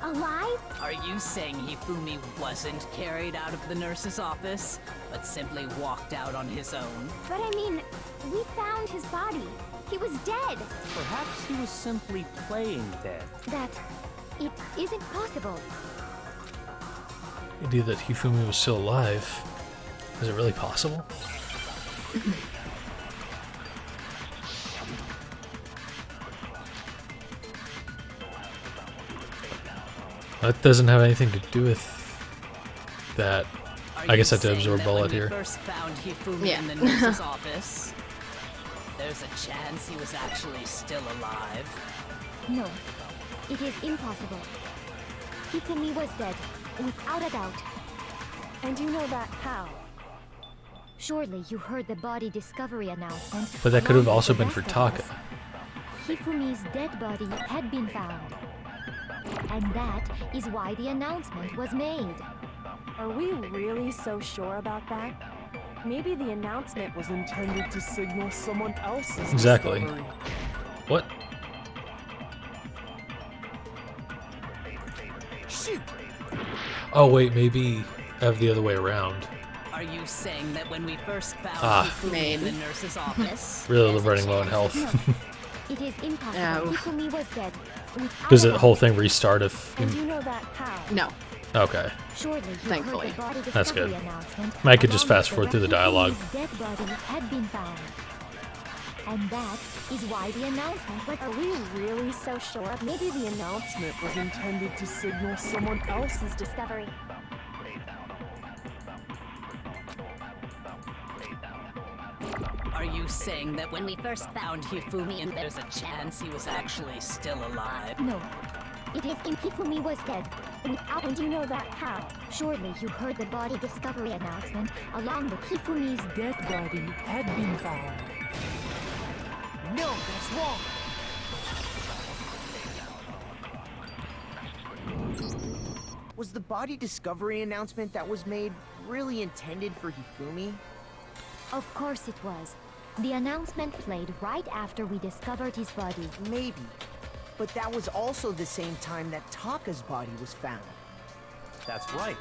alive? Are you saying Hifumi wasn't carried out of the nurse's office, but simply walked out on his own? But I mean, we found his body. He was dead. Perhaps he was simply playing dead. That it isn't possible. The idea that Hifumi was still alive. Is it really possible? That doesn't have anything to do with that. I guess I have to absorb bullet here. When we first found Hifumi in the nurse's office, there's a chance he was actually still alive. No, it is impossible. Hifumi was dead, without a doubt. And you know that how? Surely you heard the body discovery announcement. But that could have also been for Taka. Hifumi's dead body had been found. And that is why the announcement was made. Are we really so sure about that? Maybe the announcement was intended to signal someone else's Exactly. discovery. What? Shoot! Oh wait, maybe I have the other way around. Are you saying that when we first found Ah. Hifumi in the nurse's office, Really running low on health. It is impossible. Hifumi was dead. Does the whole thing restart if... And you know that how? No. Okay. Surely you Thankfully. heard the body That's good. discovery announcement, I could just along fast with forward through the dialogue. Hifumi's dead body had been found. And that is why the announcement was... Are we really so sure? Maybe the announcement was intended to signal someone else's discovery. are you saying that when we first found Hifumi, and there's a chance he was actually still alive? No. It is Hifumi was dead. Without... And you know that how? Surely you heard the body discovery announcement, along with Hifumi's Dead body had been found. No, that's wrong. Was the body discovery announcement that was made really intended for Hifumi? Of course it was. The announcement played right after we discovered his body. Maybe. But that was also the same time that Taka's body was found. That's right.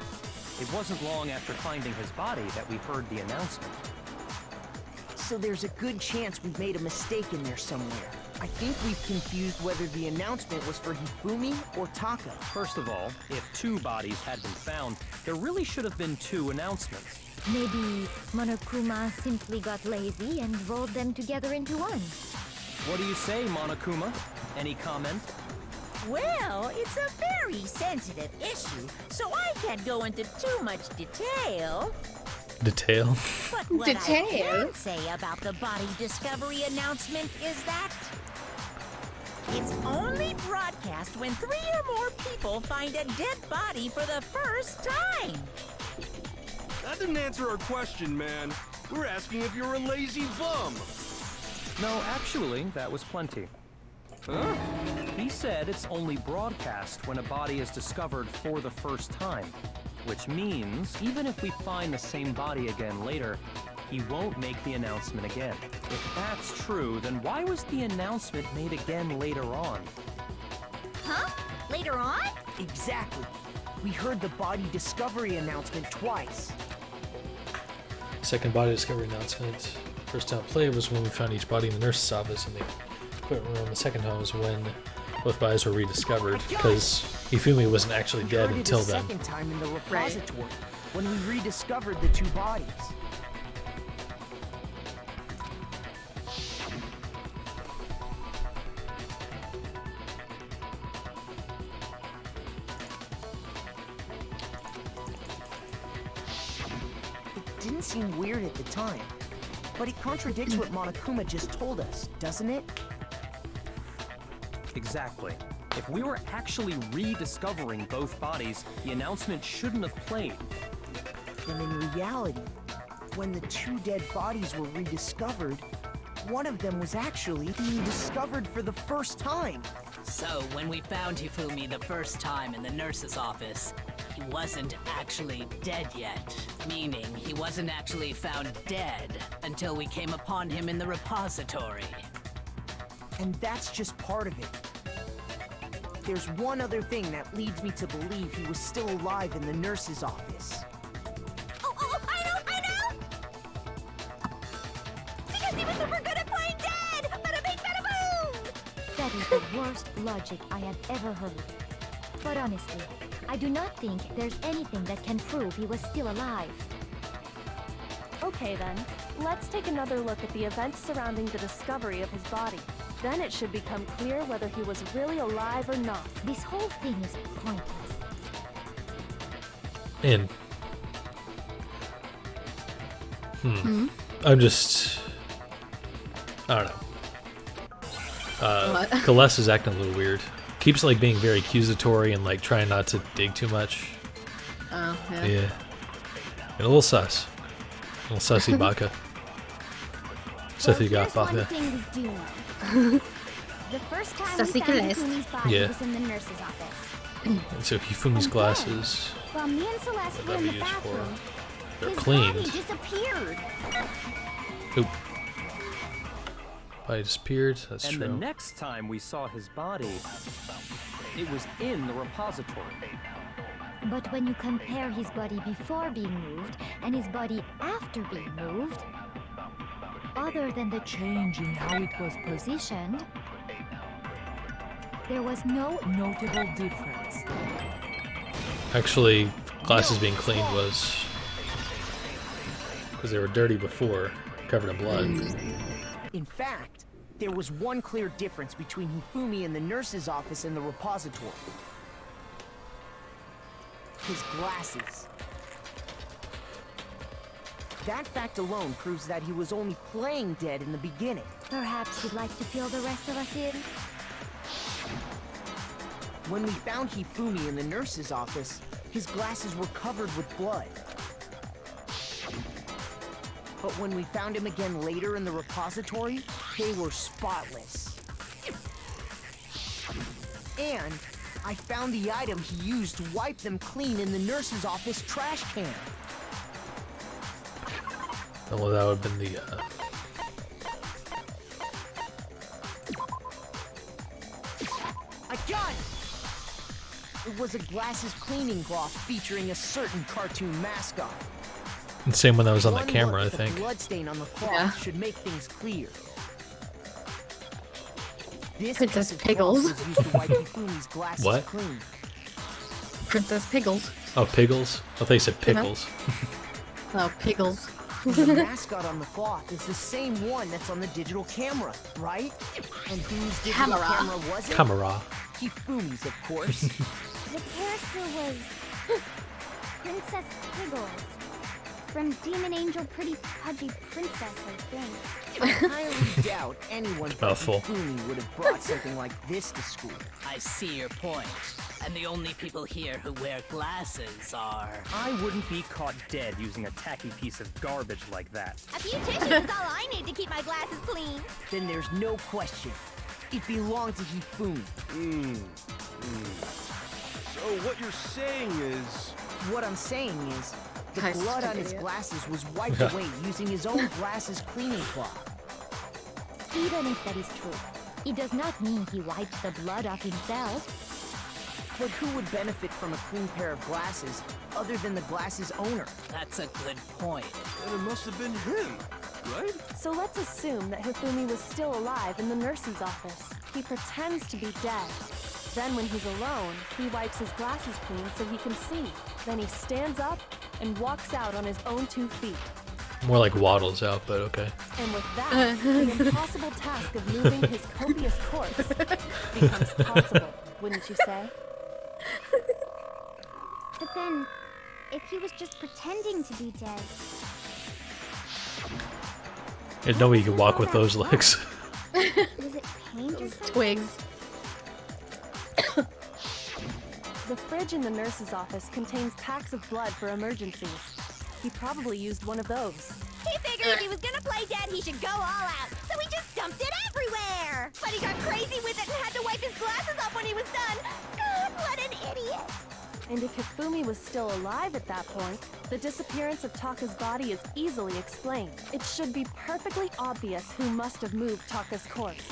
It wasn't long after finding his body that we heard the announcement. So there's a good chance we've made a mistake in there somewhere. I think we've confused whether the announcement was for Hifumi or Taka. First of all, if two bodies had been found, there really should have been two announcements. Maybe Monokuma simply got lazy and rolled them together into one. What do you say, Monokuma? Any comment? Well, it's a very sensitive issue, so I can't go into too much detail. Detail? But what I can say about the body discovery announcement is that it's only broadcast when 3 or more people find a dead body for the first time. That didn't answer our question, man. We're asking if you're a lazy bum. No, actually, that was plenty. Huh? He said it's only broadcast when a body is discovered for the first time. Which means, even if we find the same body again later, he won't make the announcement again. If that's true, then why was the announcement made again later on? Huh? Later on? Exactly. We heard the body discovery announcement twice. Second body discovery announcement. First time played was when we found each body in the nurse's office in the equipment room. The second time was when both bodies were rediscovered, because Hifumi wasn't actually dead We heard until it a then. second time in the repository, when we rediscovered the two bodies. It didn't seem weird at the time. But it contradicts what Monokuma just told us, doesn't it? Exactly. If we were actually rediscovering both bodies, the announcement shouldn't have played. And in reality, when the two dead bodies were rediscovered, one of them was actually being discovered for the first time. So, when we found Hifumi the first time in the nurse's office, he wasn't actually dead yet. Meaning, he wasn't actually found dead until we came upon him in the repository. And that's just part of it. There's one other thing that leads me to believe he was still alive in the nurse's office. Oh, I know! Because he was super good at playing dead! Bada bing, bada boom! That is the worst logic I have ever heard. But honestly, I do not think there's anything that can prove he was still alive. Okay then, let's take another look at the events surrounding the discovery of his body. Then it should become clear whether he was really alive or not. This whole thing is pointless. And I'm just, I don't know. Celeste is acting a little weird. Keeps like being very accusatory and like trying not to dig too much. Oh, yeah. Yeah. And a little sus. A little sussy baka. Sussy got One baka. thing we do know. The first time we Sassy found Celeste. Hifumi's body Yeah. was in the nurse's office. And so Hifumi's glasses, While me and Celeste were in the Whatever used for. bathroom, they're his cleaned. body disappeared. Oop. Body disappeared, that's And true. the next time we saw his body, it was in the repository. But when you compare his body before being moved and his body after being moved, other than the change in how it was positioned, there was no notable difference. Actually, glasses being cleaned was because they were dirty before, covered in blood. In fact, there was one clear difference between Hifumi in the nurse's office and the repository. His glasses. That fact alone proves that he was only playing dead in the beginning. Perhaps you'd like to fill the rest of us in? When we found Hifumi in the nurse's office, his glasses were covered with blood. But when we found him again later in the repository, they were spotless. And I found the item he used to wipe them clean in the nurse's office trash can. Well, that would have been the. I got it! It was a glasses cleaning cloth featuring a certain cartoon mascot. The same one that was on that One camera, I look at the think. bloodstain on the cloth Yeah. should make things clear. This Princess piece of Piggles. cloth was used to wipe Hifumi's glasses What? clean. Princess Piggles. Oh, Piggles? I thought you said pickles. Oh, Piggles. The mascot on the cloth is the same one that's on the digital camera, right? And whose digital Camera. camera was it? Camera. Hifumi's, of course. The character was Princess Piggles. From Demon Angel Pretty Pudgy Princess, I think. I highly doubt anyone but Mouthful. Hifumi would have brought something like this to school. I see your point. And the only people here who wear glasses are... I wouldn't be caught dead using a tacky piece of garbage like that. A few tissues is all I need to keep my glasses clean. Then there's no question. It belonged to Hifumi. So what you're saying is... What I'm saying is, the Hi, blood on stupid his idiot. glasses was wiped away using his own glasses cleaning cloth. Even if that is true, it does not mean he wiped the blood off himself. But who would benefit from a clean pair of glasses other than the glasses owner? That's a good point. Then it must have been him, right? So let's assume that Hifumi was still alive in the nurse's office. He pretends to be dead. Then when he's alone, he wipes his glasses clean so he can see. Then he stands up and walks out on his own 2 feet. More like waddles out, but okay. And with that, the impossible task of moving his copious corpse becomes possible, wouldn't you say? But then, if he was just pretending to be dead, There's no way you can walk with those legs. Was it paint or something? Twigs. The fridge in the nurse's office contains packs of blood for emergencies. He probably used one of those. He figured if he was gonna play dead, he should go all out. So he just dumped it everywhere. But he got crazy with it and had to wipe his glasses off when he was done. God, what an idiot. And if Hifumi was still alive at that point, the disappearance of Taka's body is easily explained. It should be perfectly obvious who must have moved Taka's corpse.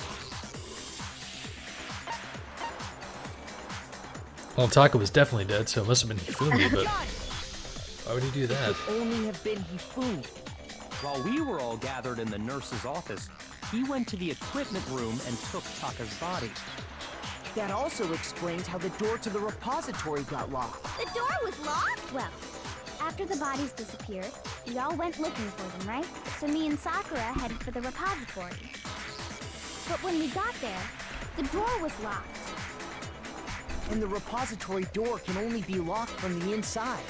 Well, Taka was definitely dead, so it must have been Hifumi, but why would he do that? It could only have been Hifumi. While we were all gathered in the nurse's office, he went to the equipment room and took Taka's body. That also explains how the door to the repository got locked. The door was locked? Well, after the bodies disappeared, we all went looking for them, right? So me and Sakura headed for the repository. But when we got there, the door was locked. And the repository door can only be locked from the inside.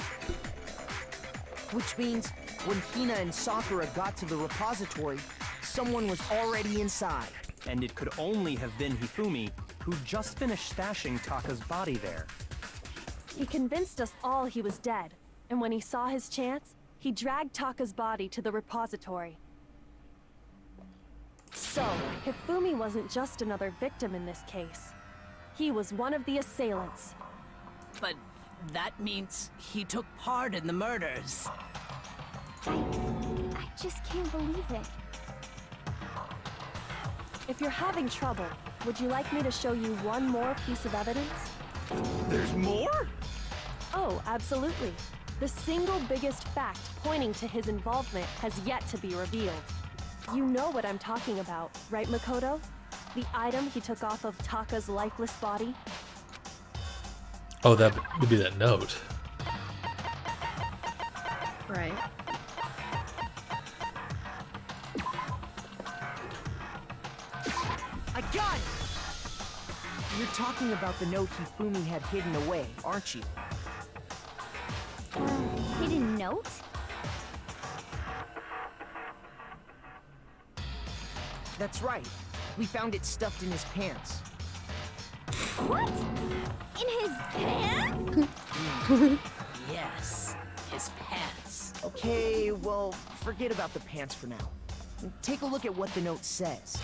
Which means when Hina and Sakura got to the repository, someone was already inside. And it could only have been Hifumi, who just finished stashing Taka's body there. He convinced us all he was dead, and when he saw his chance, he dragged Taka's body to the repository. So, Hifumi wasn't just another victim in this case. He was one of the assailants. But that means he took part in the murders. I just can't believe it. If you're having trouble, would you like me to show you one more piece of evidence? There's more? Oh, absolutely. The single biggest fact pointing to his involvement has yet to be revealed. You know what I'm talking about, right, Makoto? The item he took off of Taka's lifeless body? Oh, that would be that note. Right. I got it! You're talking about the note Hifumi had hidden away, aren't you? Hidden note? That's right. We found it stuffed in his pants. What? In his pants? Yes, his pants. Okay, well, forget about the pants for now. Take a look at what the note says.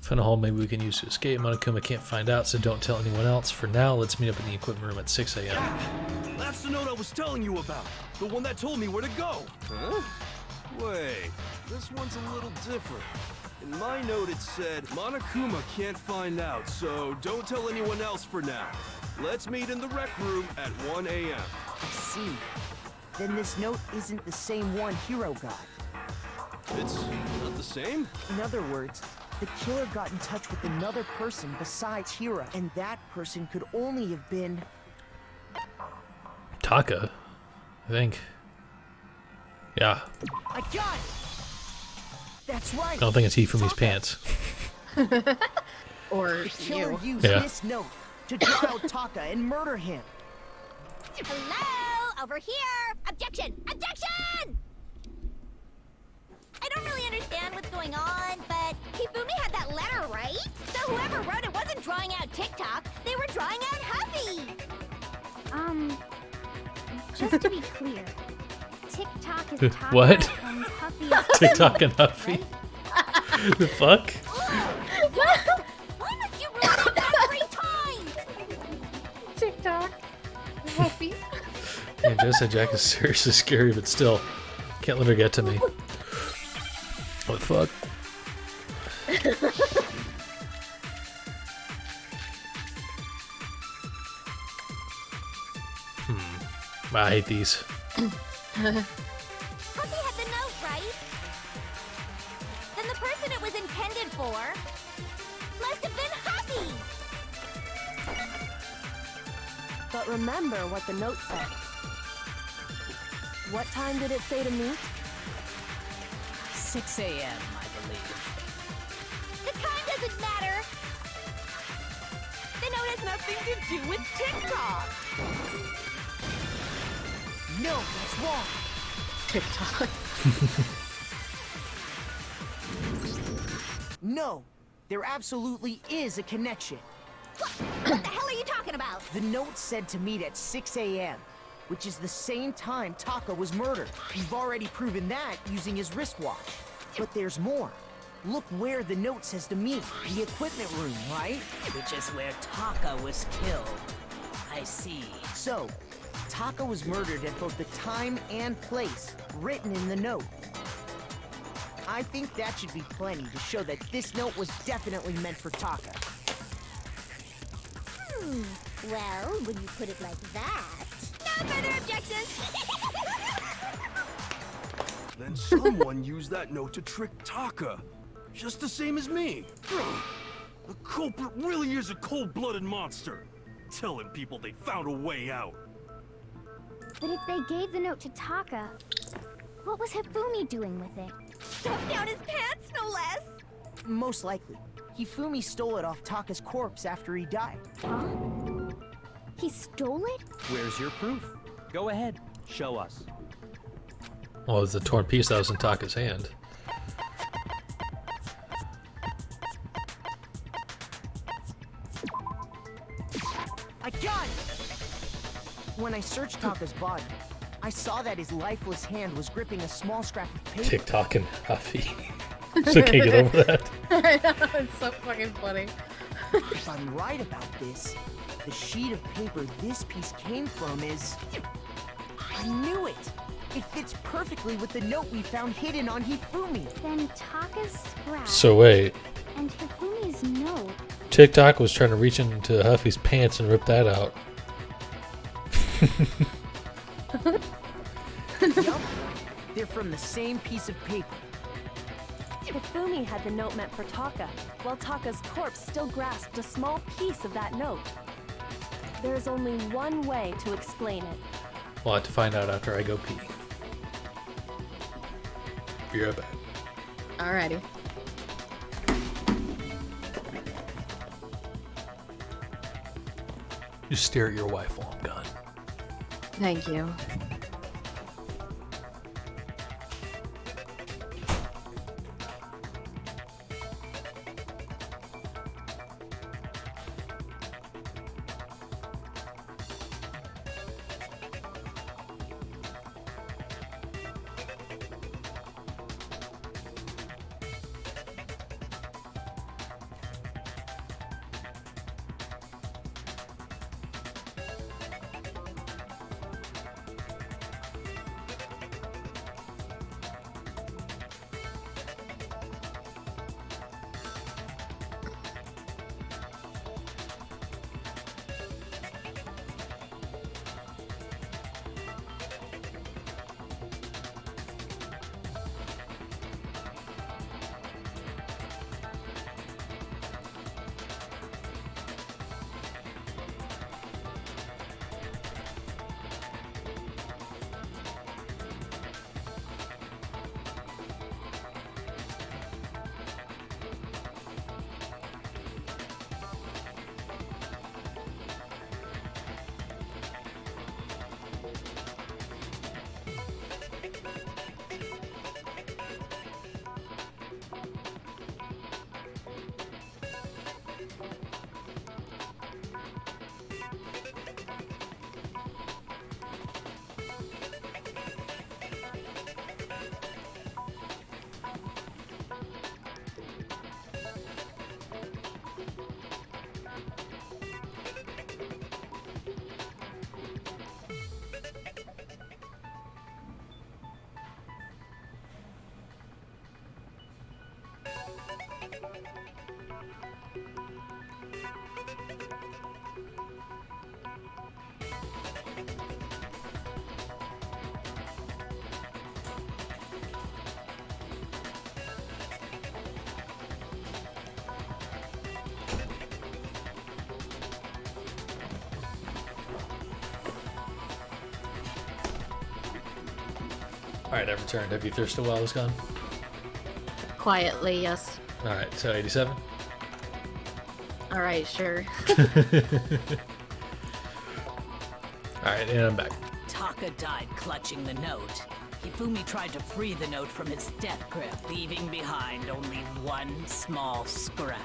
Find a hole maybe we can use to escape. Monokuma can't find out, so don't tell anyone else. For now, let's meet up in the equipment room at 6 a.m. That's the note I was telling you about. The one that told me where to go. Huh? Wait, this one's a little different. In my note it said, Monokuma can't find out, so don't tell anyone else for now. Let's meet in the rec room at 1 a.m. I see. Then this note isn't the same one Hiro got. It's not the same? In other words, the killer got in touch with another person besides Hiro, and that person could only have been... Taka, I think. Yeah. I got it! That's right! I don't think it's Hifumi's pants. Or the killer you. used Yeah. this note to draw out Taka and murder him. Hello? Over here! Objection! Objection! I don't really understand what's going on, but Hifumi had that letter, right? So whoever wrote it wasn't drawing out TikTok, they were drawing out Hughie! Just to be clear, TikTok is Taka What? and Huffy is TikTok and Huffy. The fuck? Why must you ruin it every time? TikTok. Huffy. Yeah, Jessa Jack is seriously scary, but still, can't let her get to me. What the fuck? I hate these. Huffy had the note, right? Then the person it was intended for must have been Huffy! But remember what the note said. What time did it say to meet? 6 a.m., I believe. The time doesn't matter! The note has nothing to do with TikTok! No, that's wrong. TikTok. no! There absolutely is a connection. What the hell are you talking about? The note said to meet at 6 a.m., which is the same time Taka was murdered. We've already proven that using his wristwatch. But there's more. Look where the note says to meet. The equipment room, right? Which is where Taka was killed. I see. So, Taka was murdered at both the time and place written in the note. I think that should be plenty to show that this note was definitely meant for Taka. Well, when you put it like that... No further objections! Then someone used that note to trick Taka. Just the same as me. The culprit really is a cold-blooded monster. Telling people they found a way out. But if they gave the note to Taka, what was Hifumi doing with it? Stuffed down his pants, no less! Most likely. Hifumi stole it off Taka's corpse after he died. Huh? He stole it? Where's your proof? Go ahead, show us. Well, it was the torn piece that was in Taka's hand. I got it! When I searched Taka's body, I saw that his lifeless hand was gripping a small scrap of paper. TikTok and Huffy. So can't get over that. I know, it's so fucking funny. If I'm right about this, the sheet of paper this piece came from is... I knew it! It fits perfectly with the note we found hidden on Hifumi. Then Taka's scrap So wait, and Hifumi's note. TikTok was trying to reach into Huffy's pants and rip that out. Yup, they're from the same piece of paper. Hifumi had the note meant for Taka, while Taka's corpse still grasped a small piece of that note. There's only one way to explain it. We'll have to find out after I go pee. Be right back. Alrighty. Just stare at your wife while I'm gone. Thank you. Alright, I've returned. Have you thirsted while I was gone? Quietly, yes. Alright, so 87? Alright, sure. Alright, and I'm back. Taka died clutching the note. Hifumi tried to free the note from its death grip, leaving behind only one small scrap.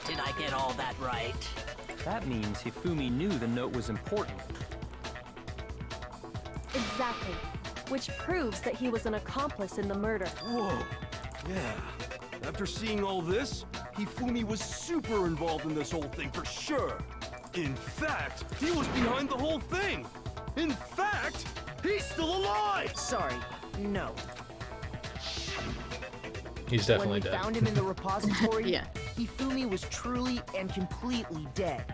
Did I get all that right? That means Hifumi knew the note was important. Exactly. Which proves that he was an accomplice in the murder. Whoa. Yeah. After seeing all this, Hifumi was super involved in this whole thing for sure. In fact, he was behind the whole thing. In fact, he's still alive! Sorry, no. He's definitely when we dead. found him in the repository, Yeah. Hifumi was truly and completely dead.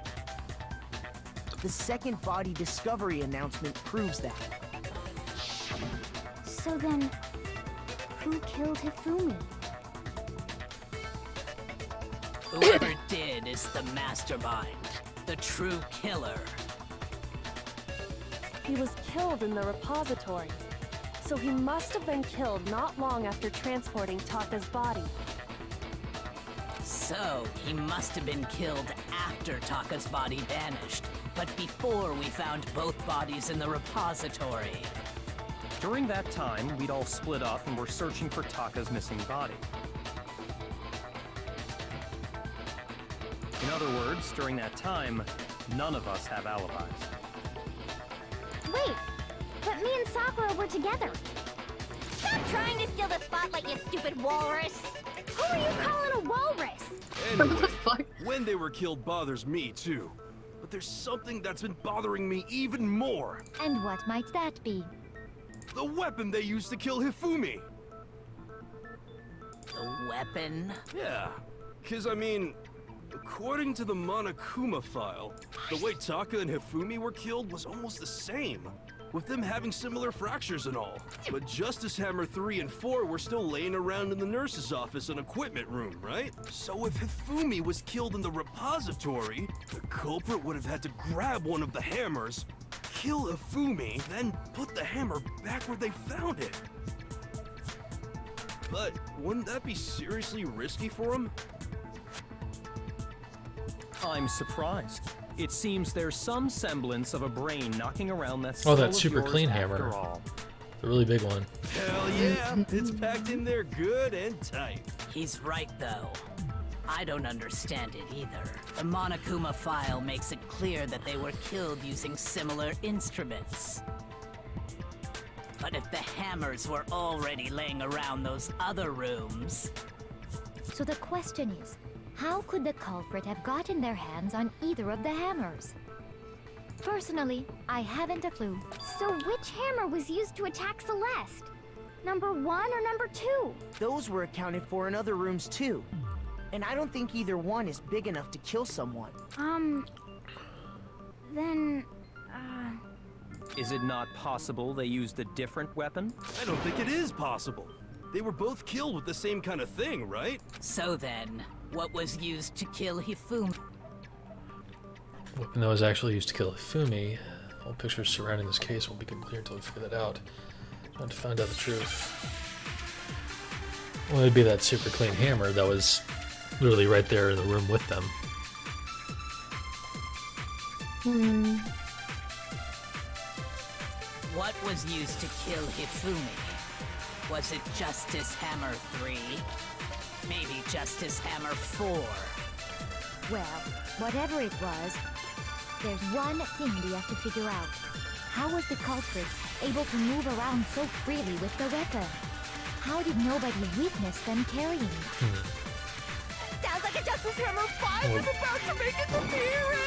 The second body discovery announcement proves that. So then, who killed Hifumi? Whoever did is the mastermind, the true killer. He was killed in the repository. So he must have been killed not long after transporting Taka's body. So, he must have been killed after Taka's body vanished, but before we found both bodies in the repository. During that time, we'd all split up and were searching for Taka's missing body. In other words, during that time, none of us have alibis. Wait, but me and Sakura were together. Stop trying to steal the spotlight, you stupid walrus! Who are you calling a walrus? Anyway, when they were killed bothers me too. But there's something that's been bothering me even more. And what might that be? The weapon they used to kill Hifumi. The weapon? Yeah, because I mean, according to the Monokuma file, the way Taka and Hifumi were killed was almost the same, with them having similar fractures and all. But Justice Hammer 3 and 4 were still laying around in the nurse's office and equipment room, right? So if Hifumi was killed in the repository, the culprit would have had to grab one of the hammers, kill Hifumi, then put the hammer back where they found it. But wouldn't that be seriously risky for him? I'm surprised. It seems there's some semblance of a brain knocking around that Oh, skull that of super yours clean after hammer. all. The really big one. Hell yeah, it's packed in there good and tight. He's right, though. I don't understand it either. The Monokuma file makes it clear that they were killed using similar instruments. But if the hammers were already laying around those other rooms... So the question is, how could the culprit have gotten their hands on either of the hammers? Personally, I haven't a clue. So which hammer was used to attack Celeste? Number 1 or number 2? Those were accounted for in other rooms too. And I don't think either one is big enough to kill someone. Then, Is it not possible they used a different weapon? I don't think it is possible. They were both killed with the same kind of thing, right? So then, what was used to kill Hifumi? Weapon that was actually used to kill Hifumi. All pictures surrounding this case won't become clear until we figure that out. Trying to find out the truth. Well, it'd be that super clean hammer that was literally right there in the room with them. What was used to kill Hifumi? Was it Justice Hammer 3? Maybe Justice Hammer 4? Well, whatever it was, there's one thing we have to figure out. How was the culprit able to move around so freely with the weapon? How did nobody witness them carrying it? Sounds like a Justice Hammer 5 is about to make its appearance!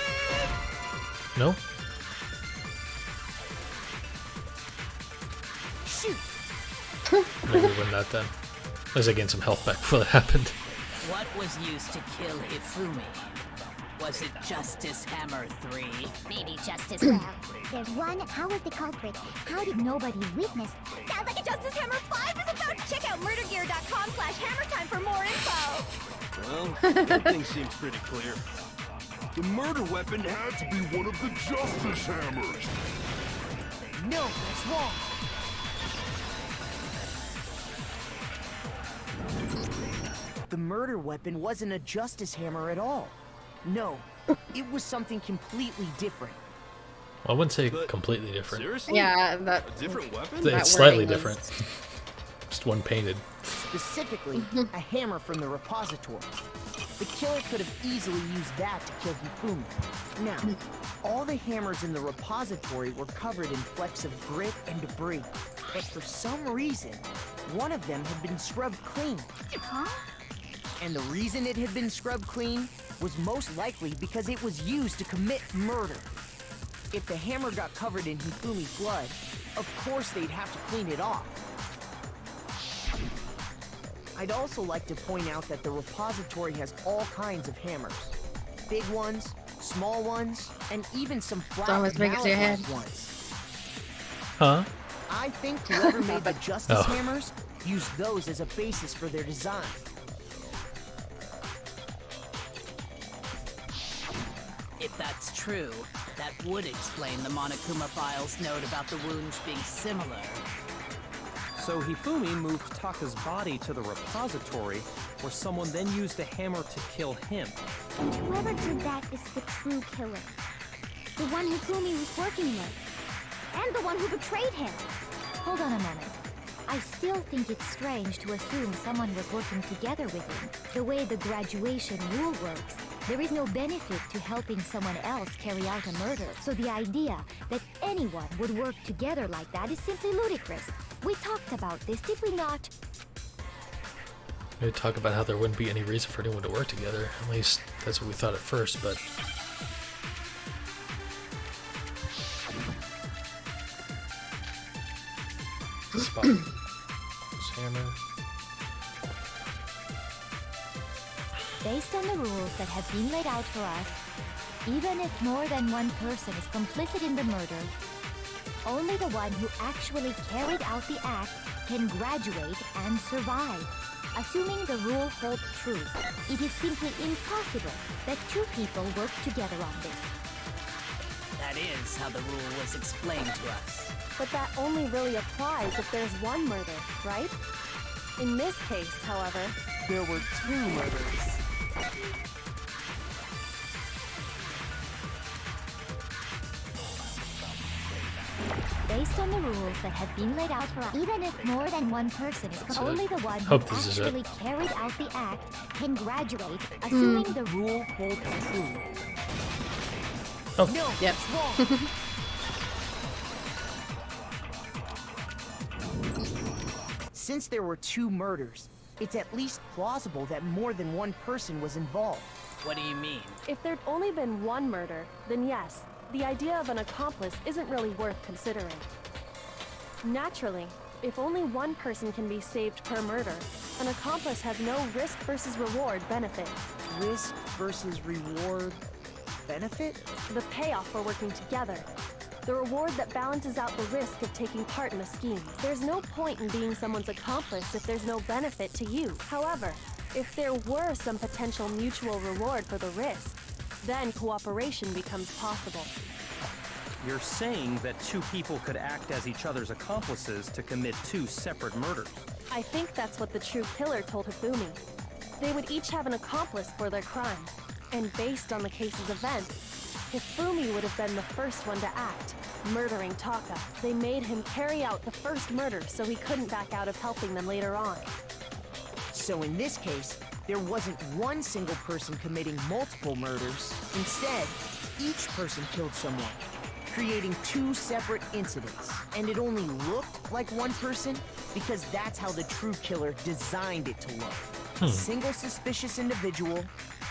No? Shoot! Maybe we wouldn't that then. At least I gained some health back before that happened. What was used to kill Hifumi? Was it Justice Hammer 3? Maybe Justice well, there's one. How was the culprit? How did Nobody witnessed. Sounds like a Justice Hammer 5 is about to check out murdergear.com/hammertime for more info! Well, one thing seems pretty clear. The murder weapon had to be one of the Justice Hammers! No, that's wrong. The murder weapon wasn't a Justice Hammer at all. No, it was something completely different. Well, I wouldn't say But completely different. Seriously? Yeah, that. A different weapon? That It's slightly wording different. was- Just one painted. Specifically, a hammer from the repository. The killer could have easily used that to kill Hifumi. Now, all the hammers in the repository were covered in flecks of grit and debris, but for some reason, one of them had been scrubbed clean. Huh? And the reason it had been scrubbed clean was most likely because it was used to commit murder. If the hammer got covered in Hifumi's blood, of course they'd have to clean it off. I'd also like to point out that the repository has all kinds of hammers. Big ones, small ones, and even some flat almost big as your head. mallet-like ones. Huh? I think whoever made the Justice Oh. hammers used those as a basis for their design. If that's true, that would explain the Monokuma file's note about the wounds being similar. So Hifumi moved Taka's body to the repository, where someone then used a hammer to kill him. And whoever did that is the true killer. The one Hifumi was working with. And the one who betrayed him. Hold on a moment. I still think it's strange to assume someone was working together with him. The way the graduation rule works, there is no benefit to helping someone else carry out a murder. So the idea that anyone would work together like that is simply ludicrous. We talked about this, did we not? We talk about how there wouldn't be any reason for anyone to work together. At least that's what we thought at first, but spot this hammer. Based on the rules that have been laid out for us, even if more than one person is complicit in the murder, only the one who actually carried out the act can graduate and survive. Assuming the rule holds true, it is simply impossible that two people work together on this. That is how the rule was explained to us. But that only really applies if there's one murder, right? In this case, however, There were two murders. Based on the rules that have been laid out for us, even if more than one person is That's only it. the one who Hope this is it. actually carried out the act can graduate, assuming the rule holds true. Oh. No, Yep. it's wrong. Since there were two murders, it's at least plausible that more than one person was involved. What do you mean? if there'd only been one murder, then yes, the idea of an accomplice isn't really worth considering. Naturally, if only one person can be saved per murder, an accomplice has no risk versus reward benefit. Risk versus reward benefit? The payoff for working together. The reward that balances out the risk of taking part in a scheme. There's no point in being someone's accomplice if there's no benefit to you. However, if there were some potential mutual reward for the risk, then cooperation becomes possible. You're saying that two people could act as each other's accomplices to commit two separate murders. I think that's what the true killer told Hifumi. They would each have an accomplice for their crime. And based on the case's events, Hifumi would have been the first one to act, murdering Taka. They made him carry out the first murder so he couldn't back out of helping them later on. So in this case, there wasn't one single person committing multiple murders. Instead, each person killed someone, creating two separate incidents. And it only looked like one person because that's how the true killer designed it to look. A single suspicious individual,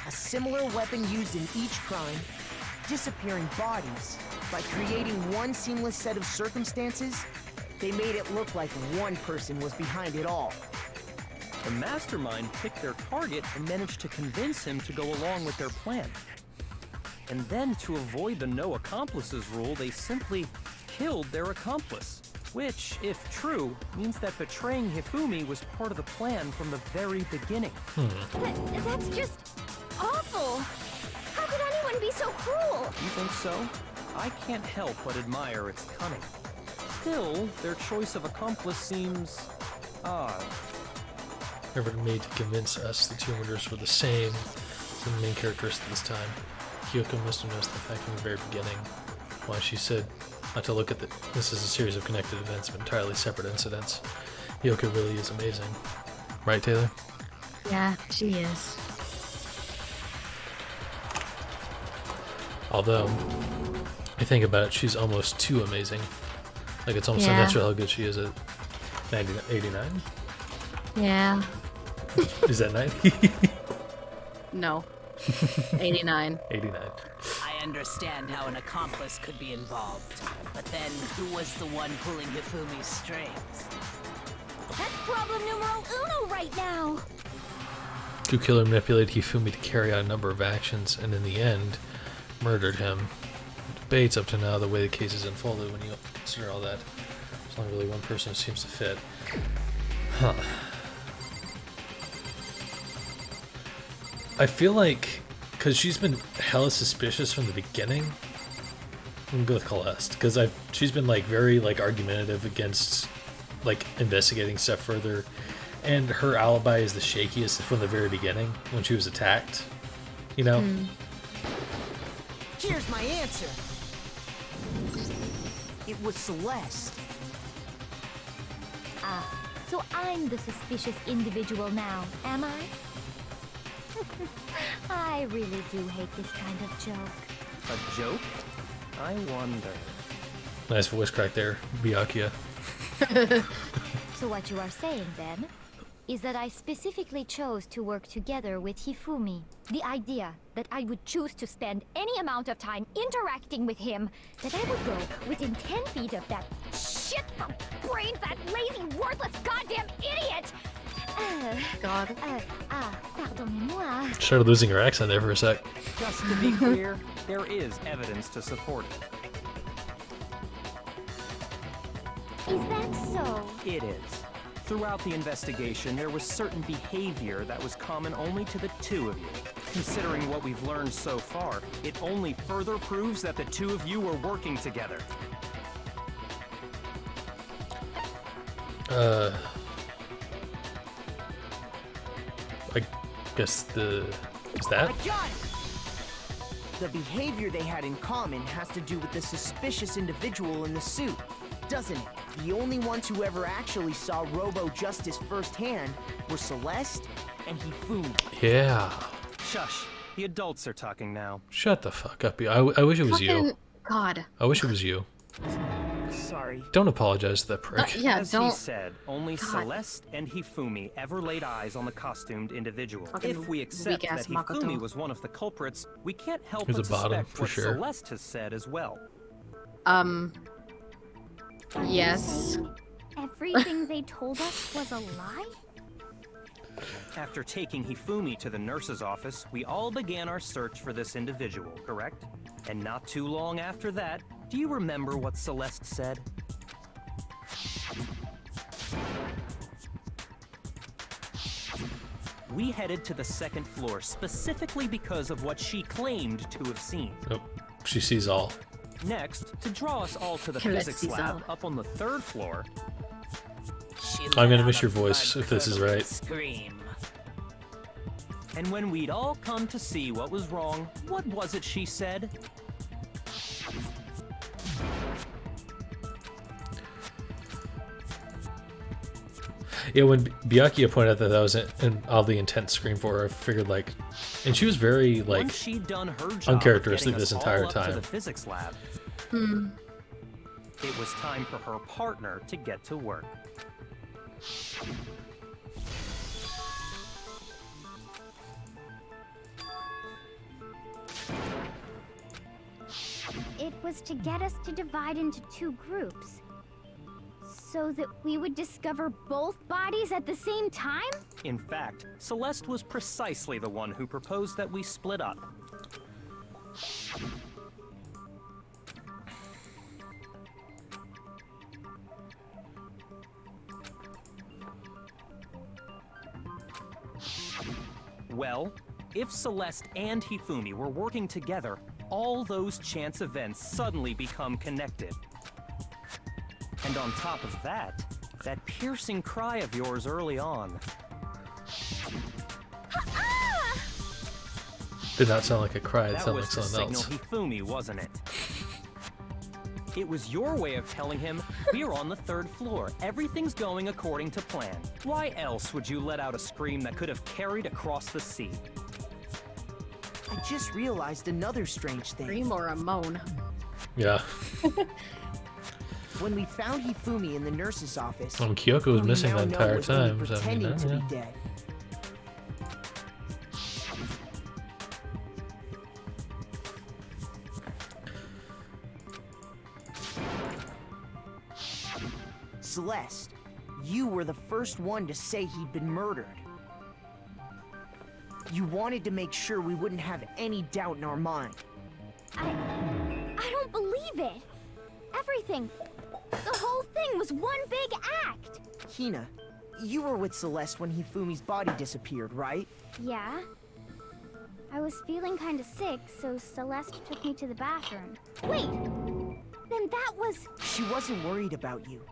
a similar weapon used in each crime, disappearing bodies. By creating one seamless set of circumstances, they made it look like one person was behind it all. The mastermind picked their target and managed to convince him to go along with their plan. And then, to avoid the no accomplices rule, they simply killed their accomplice. Which, if true, means that betraying Hifumi was part of the plan from the very beginning. That's just awful. How could anyone be so cruel? You think so? I can't help but admire its cunning. Still, their choice of accomplice seems odd. Never made to convince us the two murders were the same. The main characteristic this time. Kyoko must have noticed the fact from the very beginning. why she said not to look at this as a series of connected events, but entirely separate incidents. Yoko really is amazing. Right, Taylor? Yeah, she is. Although, I think about it, she's almost too amazing. Like, it's almost Yeah. unnatural how good she is at 89? Yeah. Is that 90? No. 89. 89. I understand how an accomplice could be involved, but then who was the one pulling Hifumi's strings? That's problem numero uno right now. Two Killer manipulated Hifumi to carry out a number of actions, and in the end, murdered him. Debates up to now the way the case is unfolded when you consider all that. There's only really one person who seems to fit. Huh. I feel like, because she's been hella suspicious from the beginning, I'm gonna go with Celeste, because she's been like very like argumentative against like investigating stuff further, and her alibi is the shakiest from the very beginning when she was attacked, you know? Here's my answer. It was Celeste. Ah, so I'm the suspicious individual now, am I? I really do hate this kind of joke. A joke? I wonder. Nice voice crack there, Byakuya. So what you are saying then is that I specifically chose to work together with Hifumi. The idea that I would choose to spend any amount of time interacting with him, that I would go within 10 feet of that shit brains, that lazy, worthless goddamn idiot! God. Pardonnez-moi. Started losing her accent there for a sec. Just to be clear, there is evidence to support it. Is that so? It is. Throughout the investigation, there was certain behavior that was common only to the two of you. Considering what we've learned so far, it only further proves that the two of you were working together. I guess is that? I got it! The behavior they had in common has to do with the suspicious individual in the suit, doesn't it? The only ones who ever actually saw Robo-Justice firsthand were Celeste and Hifumi. Yeah. Shush. The adults are talking now. Shut the fuck up. I wish it was you. God. I wish it was you. Sorry. Don't apologize to that prick. Yeah, As don't. he said, only God. Celeste and Hifumi ever laid eyes on the costumed individual. Fucking If we accept that weak-ass Hifumi Makoto. was one of the culprits, we can't help He's but a bottom, suspect for what sure. Celeste has said as well. Yes. Everything they told us was a lie? After taking Hifumi to the nurse's office, we all began our search for this individual, correct? And not too long after that, do you remember what Celeste said? We headed to the second floor specifically because of what she claimed to have seen. Oh, she sees all. Next, to draw us all to the Celeste physics sees lab all. up on the third floor, I'm gonna miss your voice if this is right. Scream. and when we'd all come to see what was wrong, what was it she said? Yeah, when Byakuya pointed out that was an oddly intense scream for her, I figured like, and she was very like Once she'd done her job uncharacteristic getting this us entire all up to time. the physics lab, it was time for her partner to get to work. It was to get us to divide into two groups. So that we would discover both bodies at the same time? In fact, Celeste was precisely the one who proposed that we split up. Well, if Celeste and Hifumi were working together, all those chance events suddenly become connected. And on top of that, that piercing cry of yours early on. Did not sound like a cry. It That sounded was like to something signal else. Hifumi, wasn't it? It was your way of telling him, we're on the 3rd floor. Everything's going according to plan. Why else would you let out a scream that could have carried across the sea? I just realized another strange thing. Scream or a moan? Yeah. When we found Hifumi in the nurse's office, Kyoko was we missing now the know entire was only time. So, pretending to yeah. be dead. Celeste, you were the first one to say he'd been murdered. You wanted to make sure we wouldn't have any doubt in our mind. I don't believe it. Everything, the whole thing was one big act. Hina, you were with Celeste when Hifumi's body disappeared, right? Yeah. I was feeling kind of sick, so Celeste took me to the bathroom. Wait! Then that was... She wasn't worried about you.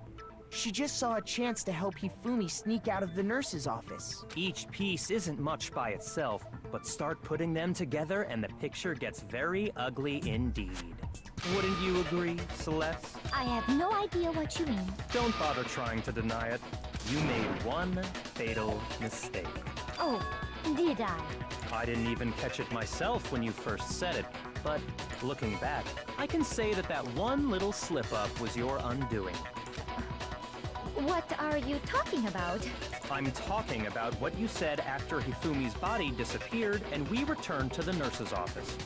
She just saw a chance to help Hifumi sneak out of the nurse's office. Each piece isn't much by itself, but start putting them together and the picture gets very ugly indeed. Wouldn't you agree, Celeste? I have no idea what you mean. Don't bother trying to deny it. You made one fatal mistake. Oh, did I? I didn't even catch it myself when you first said it, but looking back, I can say that that one little slip-up was your undoing. What are you talking about? I'm talking about what you said after Hifumi's body disappeared and we returned to the nurse's office.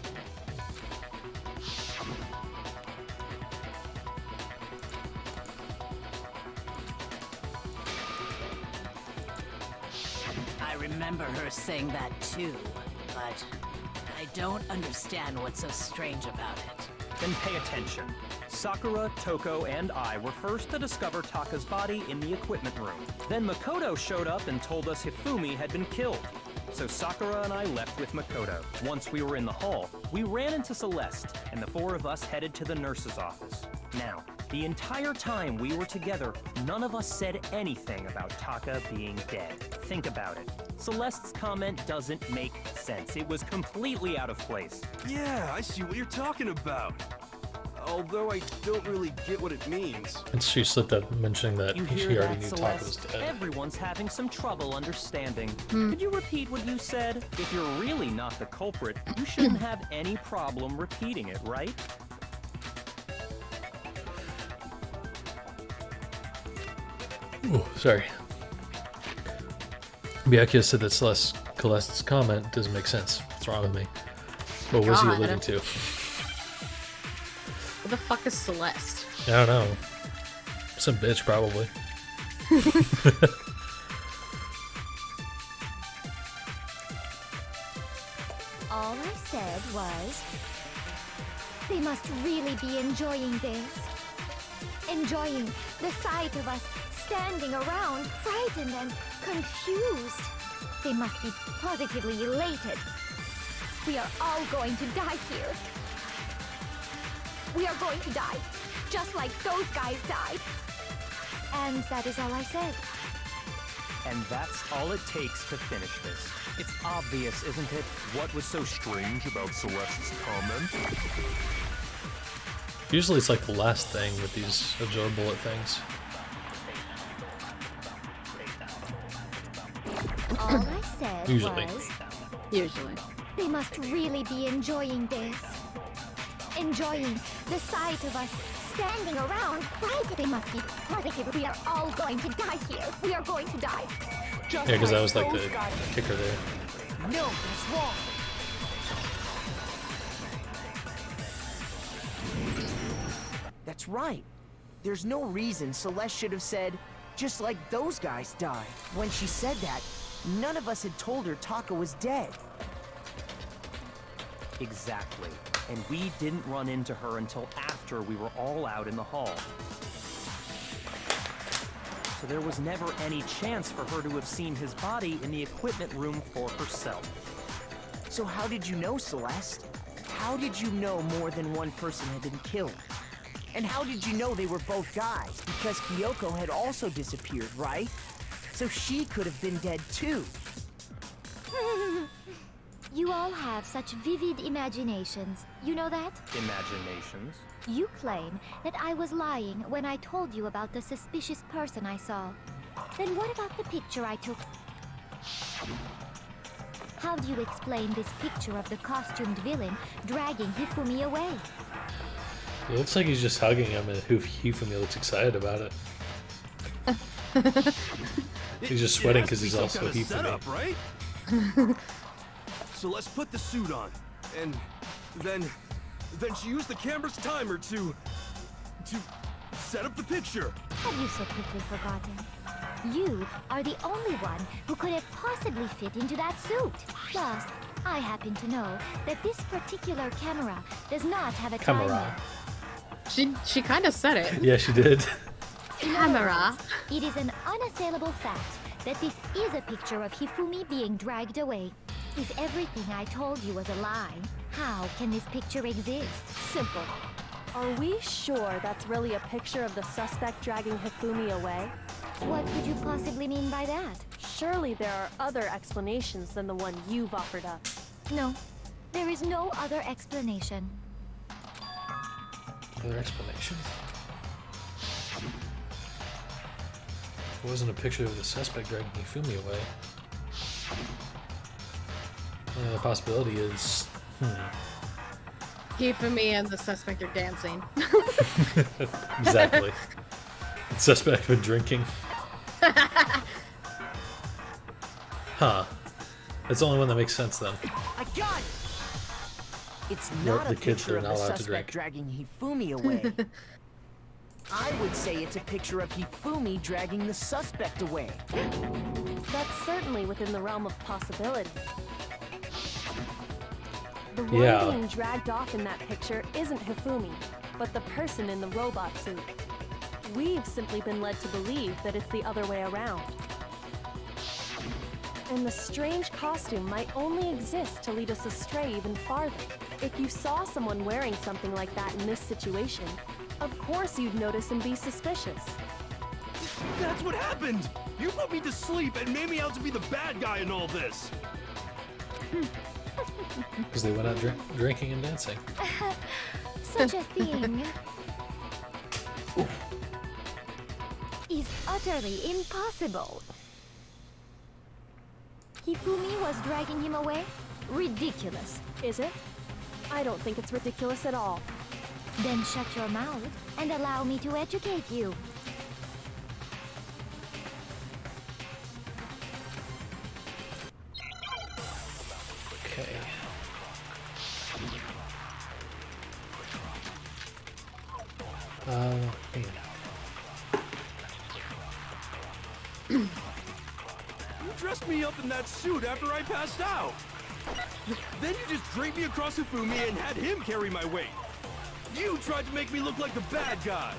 I remember her saying that too, but I don't understand what's so strange about it. Then pay attention. Sakura, Toko, and I were first to discover Taka's body in the equipment room. Then Makoto showed up and told us Hifumi had been killed. So Sakura and I left with Makoto. Once we were in the hall, we ran into Celeste, and the 4 of us headed to the nurse's office. Now, the entire time we were together, none of us said anything about Taka being dead. Think about it. Celeste's comment doesn't make sense. It was completely out of place. Yeah, I see what you're talking about. Although I don't really get what it means. And she slipped up mentioning that You she hear already that, knew Taka was Celeste? dead. Everyone's having some trouble understanding. Could you repeat what you said? If you're really not the culprit, you shouldn't have any problem repeating it, right? Ooh, sorry. Byakuya said that Celeste's comment doesn't make sense. What's wrong with me? What was he God. alluding to? What the fuck is Celeste? I don't know. Some bitch, probably. All I said was... They must really be enjoying this. Enjoying the sight of us standing around, frightened and confused. They must be positively elated. We are all going to die here. We are going to die, just like those guys died. And that is all I said. And that's all it takes to finish this. It's obvious, isn't it? What was so strange about Celeste's comment? Usually it's like the last thing with these absorb bullet things. All I said Usually. was... Usually. They must really be enjoying this. Enjoying the sight of us standing around, frightened. They must be positive. We are all going to die here. We are going to die. Yeah, because that was like the kicker there. No, that's wrong. That's right. There's no reason Celeste should have said, just like those guys died. When she said that, none of us had told her Taka was dead. Exactly. And we didn't run into her until after we were all out in the hall. So there was never any chance for her to have seen his body in the equipment room for herself. So how did you know, Celeste? How did you know more than one person had been killed? And how did you know they were both guys? Because Kyoko had also disappeared, right? So she could have been dead too. You all have such vivid imaginations. You know that? Imaginations. You claim that I was lying when I told you about the suspicious person I saw. Then what about the picture I took? How do you explain this picture of the costumed villain dragging Hifumi away? It looks like he's just hugging him, and Hifumi looks excited about it. He's just sweating because he's also Hifumi. Setup, right? So let's put the suit on, and then she used the camera's timer to set up the picture. Have you so quickly forgotten? You are the only one who could have possibly fit into that suit. Plus, I happen to know that this particular camera does not have a timer. She kind of said it. Yeah, she did. Camera. It is an unassailable fact that this is a picture of Hifumi being dragged away. If everything I told you was a lie, how can this picture exist? Simple. Are we sure that's really a picture of the suspect dragging Hifumi away? What could you possibly mean by that? Surely there are other explanations than the one you've offered up. No, there is no other explanation. Other explanations? It wasn't a picture of the suspect dragging Hifumi away. The possibility is... Hifumi and the suspect are dancing. Exactly. The suspect been drinking. Huh. That's the only one that makes sense then. I got it! It's not the a kids picture are of not the allowed to drink. suspect dragging Hifumi away. I would say it's a picture of Hifumi dragging the suspect away. That's certainly within the realm of possibility. The one Yeah. being dragged off in that picture isn't Hifumi, but the person in the robot suit. We've simply been led to believe that it's the other way around. And the strange costume might only exist to lead us astray even farther. If you saw someone wearing something like that in this situation, of course you'd notice and be suspicious. That's what happened! You put me to sleep and made me out to be the bad guy in all this! Because they went out drinking and dancing. Such a thing is utterly impossible. Hifumi was dragging him away? Ridiculous. Is it? I don't think it's ridiculous at all. Then shut your mouth and allow me to educate you. Okay. You dressed me up in that suit after I passed out! Then you just draped me across Hifumi and had him carry my weight! You tried to make me look like the bad guy!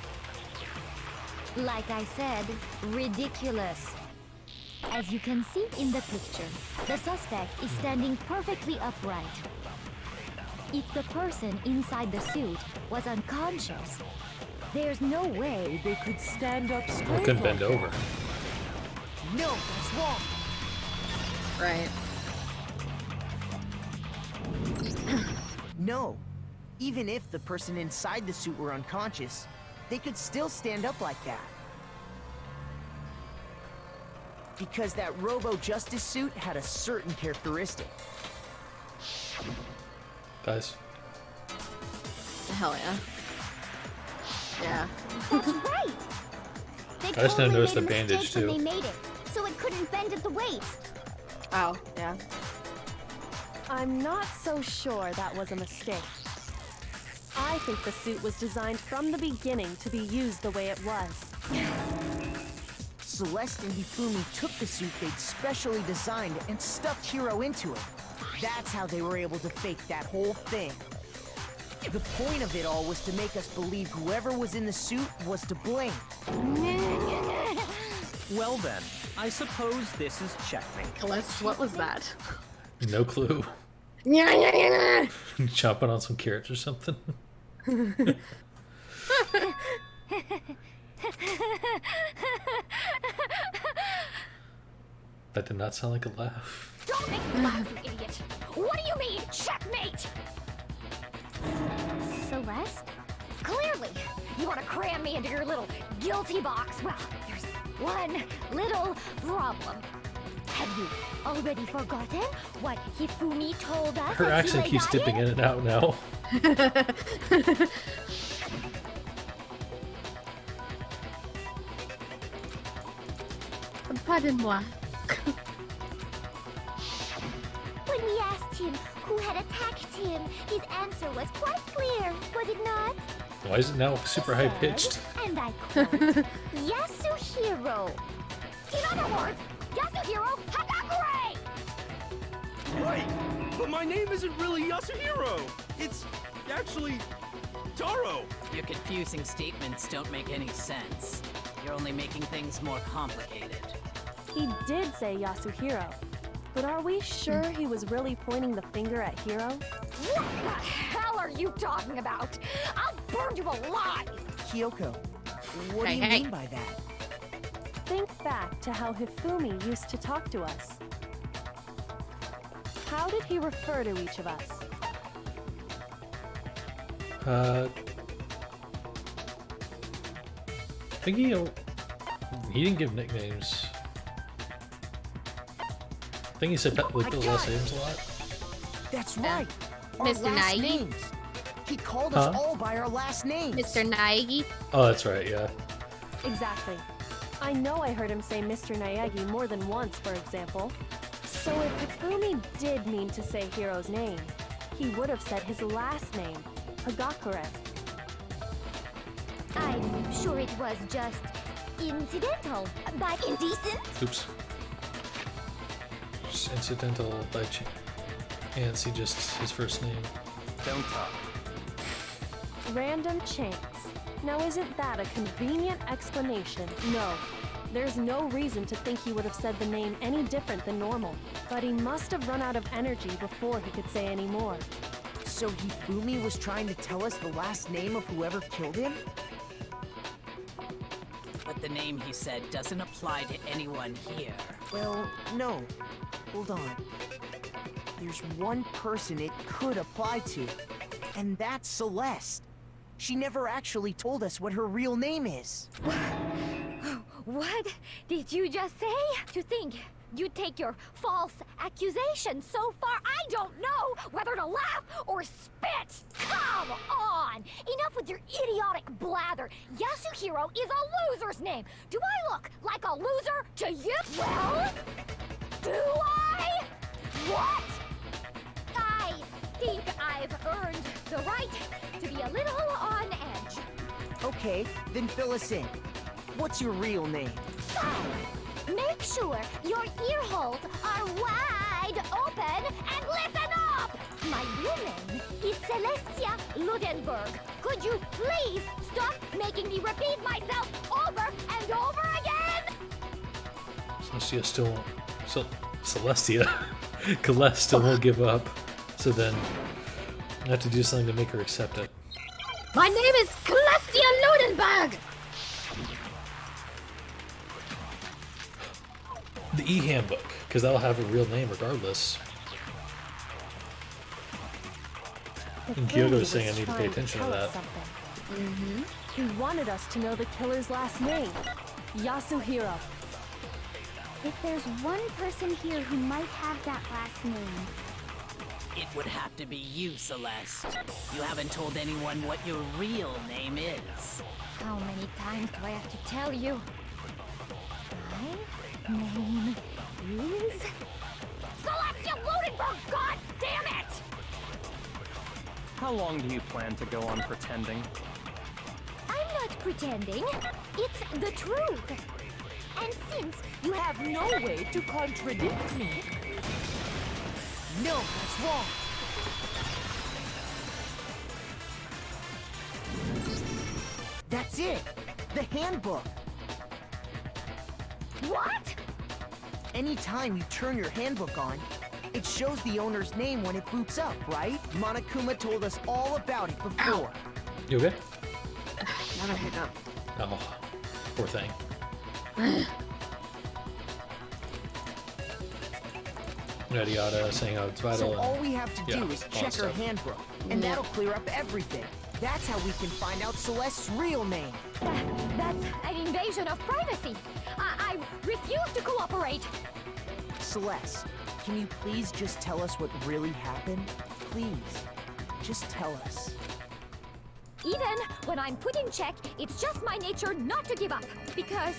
Like I said, ridiculous. As you can see in the picture, the suspect is standing perfectly upright. If the person inside the suit was unconscious, there's no way they could stand up straight. They couldn't bend over. No, that's wrong. Right. No. Even if the person inside the suit were unconscious, they could still stand up like that. Because that Robo-Justice suit had a certain characteristic. Guys. Hell yeah. Yeah. That's right. They I just now totally noticed made the a bandage, mistake when too. they made it, so it couldn't bend at the waist. Oh, yeah. I'm not so sure that was a mistake. I think the suit was designed from the beginning to be used the way it was. Celeste and Hifumi took the suit they'd specially designed and stuffed Hiro into it. That's how they were able to fake that whole thing. The point of it all was to make us believe whoever was in the suit was to blame. Well then, I suppose this is checkmate. Celeste, what was that? No clue. Yeah, yeah, yeah. Chopping on some carrots or something. That did not sound like a laugh. Don't make me laugh, you idiot! What do you mean, checkmate? Celeste? Clearly want to cram me into your little guilty box. Well, there's one little problem. Have you already forgotten what Hifumi told us? Her accent keeps dipping in and out now. Pardon-moi. When we asked him who had attacked him, his answer was quite clear, was it not? Why is it now super high pitched? And I quote, Yasuhiro. In other words, Yasuhiro Hagakure! Right! But my name isn't really Yasuhiro! It's actually Taro! Your confusing statements don't make any sense. You're only making things more complicated. He did say Yasuhiro, but are we sure he was really pointing the finger at Hiro? What the hell are you talking about? I'll burn you alive! Kyoko, what do you mean by that? Think back to how Hifumi used to talk to us. How did he refer to each of us? I think he didn't give nicknames. I think he said like the last names a lot. That's right. Our Mr. last Naegi? names. He called us all by our last names. Mr. Naegi? Oh, that's right, yeah. Exactly. I know I heard him say Mr. Naegi more than once, for example. So if Hifumi did mean to say Hiro's name, he would have said his last name, Hagakure. I'm sure it was just incidental, but indecent? Oops. Just incidental by chance, he just his first name. Don't talk. Random chance. Now isn't that a convenient explanation? No. There's no reason to think he would have said the name any different than normal. But he must have run out of energy before he could say any more. So Hifumi was trying to tell us the last name of whoever killed him? But the name he said doesn't apply to anyone here. Well, no. Hold on. There's one person it could apply to, and that's Celeste. She never actually told us what her real name is. What did you just say? To think you take your false accusation so far, I don't know whether to laugh or spit. Come on! Enough with your idiotic blather. Yasuhiro is a loser's name. Do I look like a loser to you? Well, do I? What? I think I've earned the right to be a little on edge. Okay, then fill us in. What's your real name? So, make sure your ear holes are wide open and listen up! My real name is Celestia Ludenberg. Could you please stop making me repeat myself over and over again? Celestia still won't. Celestia. Celeste still won't give up. So then I have to do something to make her accept it. My name is Celestia Ludenberg! The e-handbook, because that'll have a real name regardless. And Kyogo's saying I need to pay attention to that. He wanted us to know the killer's last name, Yasuhiro. If there's one person here who might have that last name, It would have to be you, Celeste. You haven't told anyone what your real name is. how many times do I have to tell you? My name is Celestia Ludenberg! God damn it! How long do you plan to go on pretending? I'm not pretending. It's the truth. And since you have no way to contradict me, No, that's wrong. That's it. The handbook. what? Anytime you turn your handbook on, it shows the owner's name when it boots up, right? Monokuma told us all about it before. You okay? Another hiccup. Oh, poor thing. Yada yada, saying how it's vital. So all we have to do yeah, is all that check our stuff. handbook, and that'll clear up everything. That's how we can find out Celeste's real name. That's an invasion of privacy. I refuse to cooperate. Celeste, can you please just tell us what really happened? Please, just tell us. Even when I'm put in check, it's just my nature not to give up. Because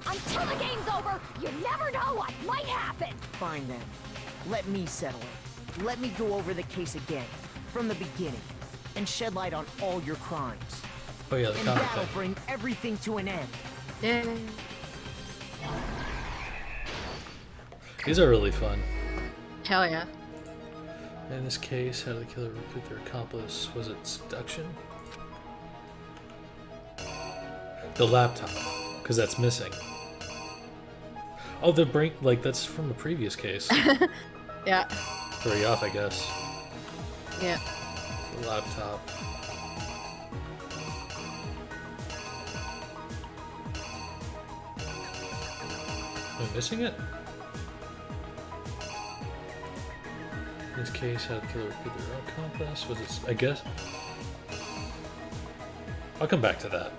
until the game's over, you never know what might happen. Fine then. Let me settle it. Let me go over the case again, from the beginning, and shed light on all your crimes. Oh yeah, the and comic that'll thing. bring everything to an end. Yay. These are really fun. Hell yeah. In this case, how did the killer recruit their accomplice? Was it seduction? The laptop, because that's missing. Oh, the brain, like that's from the previous case. Yeah. Throw you off, I guess. Yeah. The laptop. Am I missing it? In this case, how did the killer recruit their own accomplice? Was it, I guess? I'll come back to that.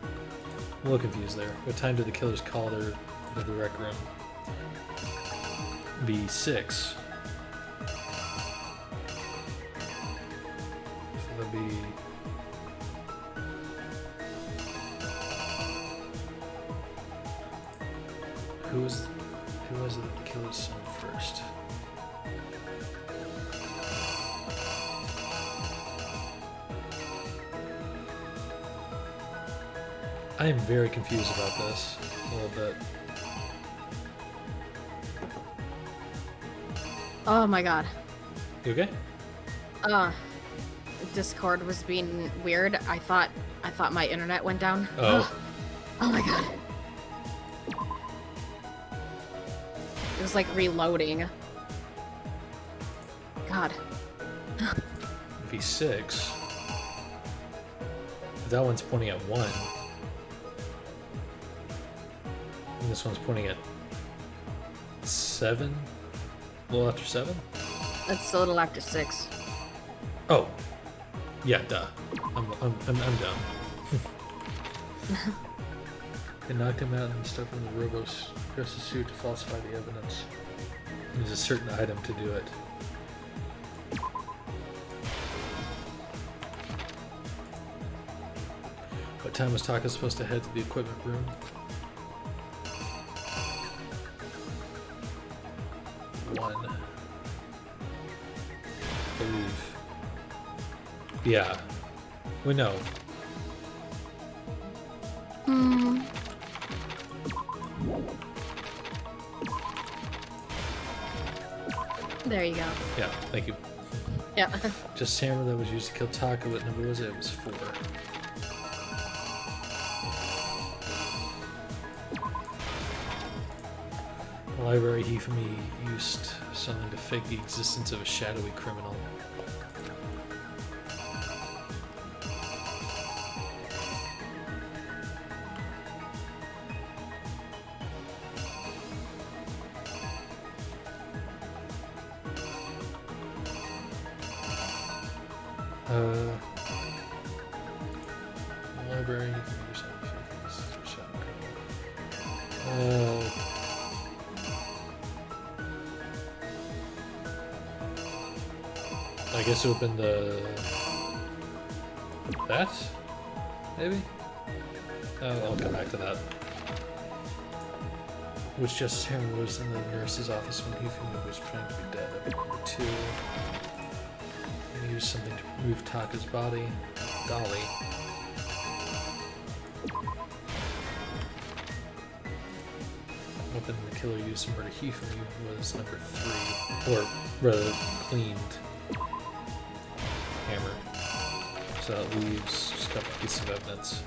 I'm a little confused there. What time did the killers call their the rec room? Be 6. So that'll be... Who was it that the killers summoned first? I am very confused about this a little bit. Oh my god. You okay? Discord was being weird. I thought my internet went down. Oh. Oh my god. It was like reloading. God. V6. That one's pointing at 1. And this one's pointing at 7? A little after 7? It's a little after 6. Oh. Yeah, duh. I'm done. They knocked him out and stuff in the Robo's dress a suit to falsify the evidence. There's a certain item to do it. What time was Taka supposed to head to the equipment room? One. I believe. Yeah. We know. There you go. Yeah, thank you. Yeah. Just hammer that was used to kill Taka. What number was it? It was 4. The library Hifumi used something to fake the existence of a shadowy criminal. Library Hifumi used something to fake the existence of a shadowy criminal. I guess it would have been that? Maybe? I'll come back to that. Which Justice Hammer was in the nurse's office when Hifumi was trying to be dead. Number 2. And he used something to remove Taka's body. Dolly. Weapon the killer used to murder Hifumi was number 3. Or rather, cleaned. Hammer. So that leaves just a couple pieces of evidence.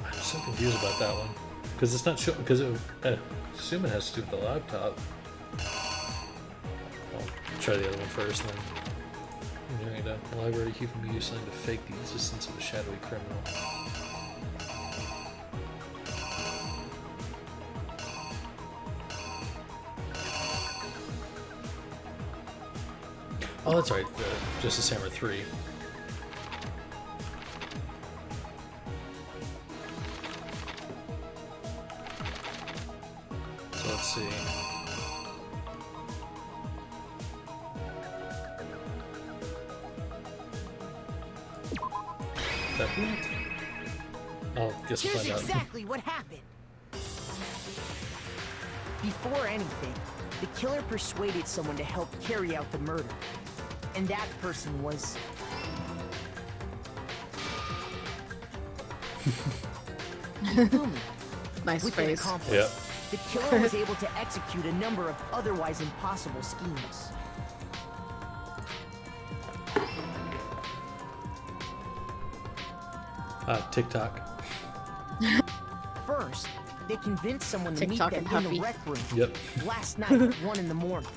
I'm so confused about that one. Because it's not showing, because I assume it has to do with the laptop. I'll try the other one first, then. Right, the library keep from using to fake the existence of a shadowy criminal. Oh, that's right, Justice Hammer 3. So let's see. I'll guess we'll Here's find out. exactly what happened. Before anything, the killer persuaded someone to help carry out the murder. And that person was... Hifumi. Nice With an phrase. accomplice, the killer was able to execute a number of otherwise impossible schemes. TikTok. First, they convinced someone to TikTok meet and them in Huffy. the rec room Yep. last night at 1 in the morning.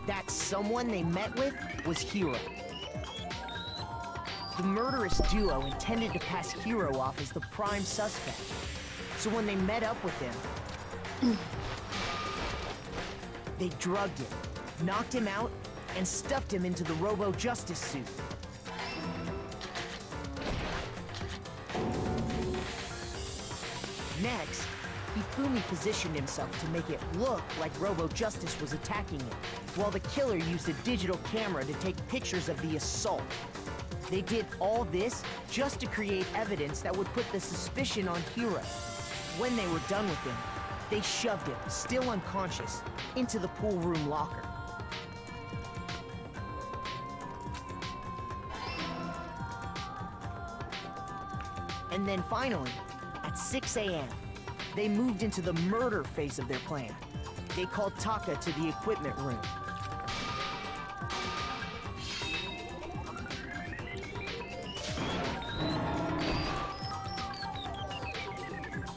That someone they met with was Hiro. The murderous duo intended to pass Hiro off as the prime suspect. So when they met up with him, they drugged him, knocked him out, and stuffed him into the Robo-Justice suit. Next, Hifumi positioned himself to make it look like Robo-Justice was attacking him, while the killer used a digital camera to take pictures of the assault. They did all this just to create evidence that would put the suspicion on Hiro. When they were done with him, they shoved him, still unconscious, into the pool room locker. And then finally, at 6 a.m., they moved into the murder phase of their plan. They called Taka to the equipment room.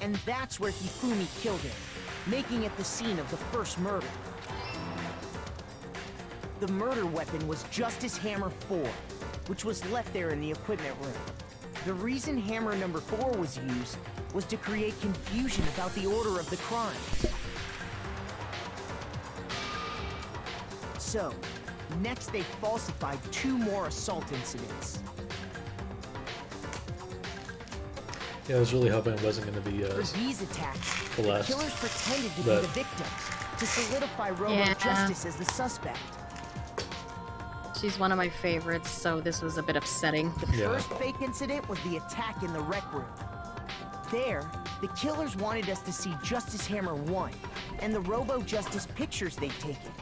And that's where Hifumi killed him, making it the scene of the first murder. The murder weapon was Justice Hammer 4, which was left there in the equipment room. The reason Hammer number 4 was used was to create confusion about the order of the crimes. So, next they falsified 2 more assault incidents. Yeah, I was really hoping it wasn't going to be For these attacks, the the last. killers pretended to be but- the victims to solidify Robo-Justice as the suspect. She's one of my favorites, so this was a bit upsetting. The first fake incident was the attack in the rec room. There, the killers wanted us to see Justice Hammer 1 and the Robo-Justice pictures they'd taken.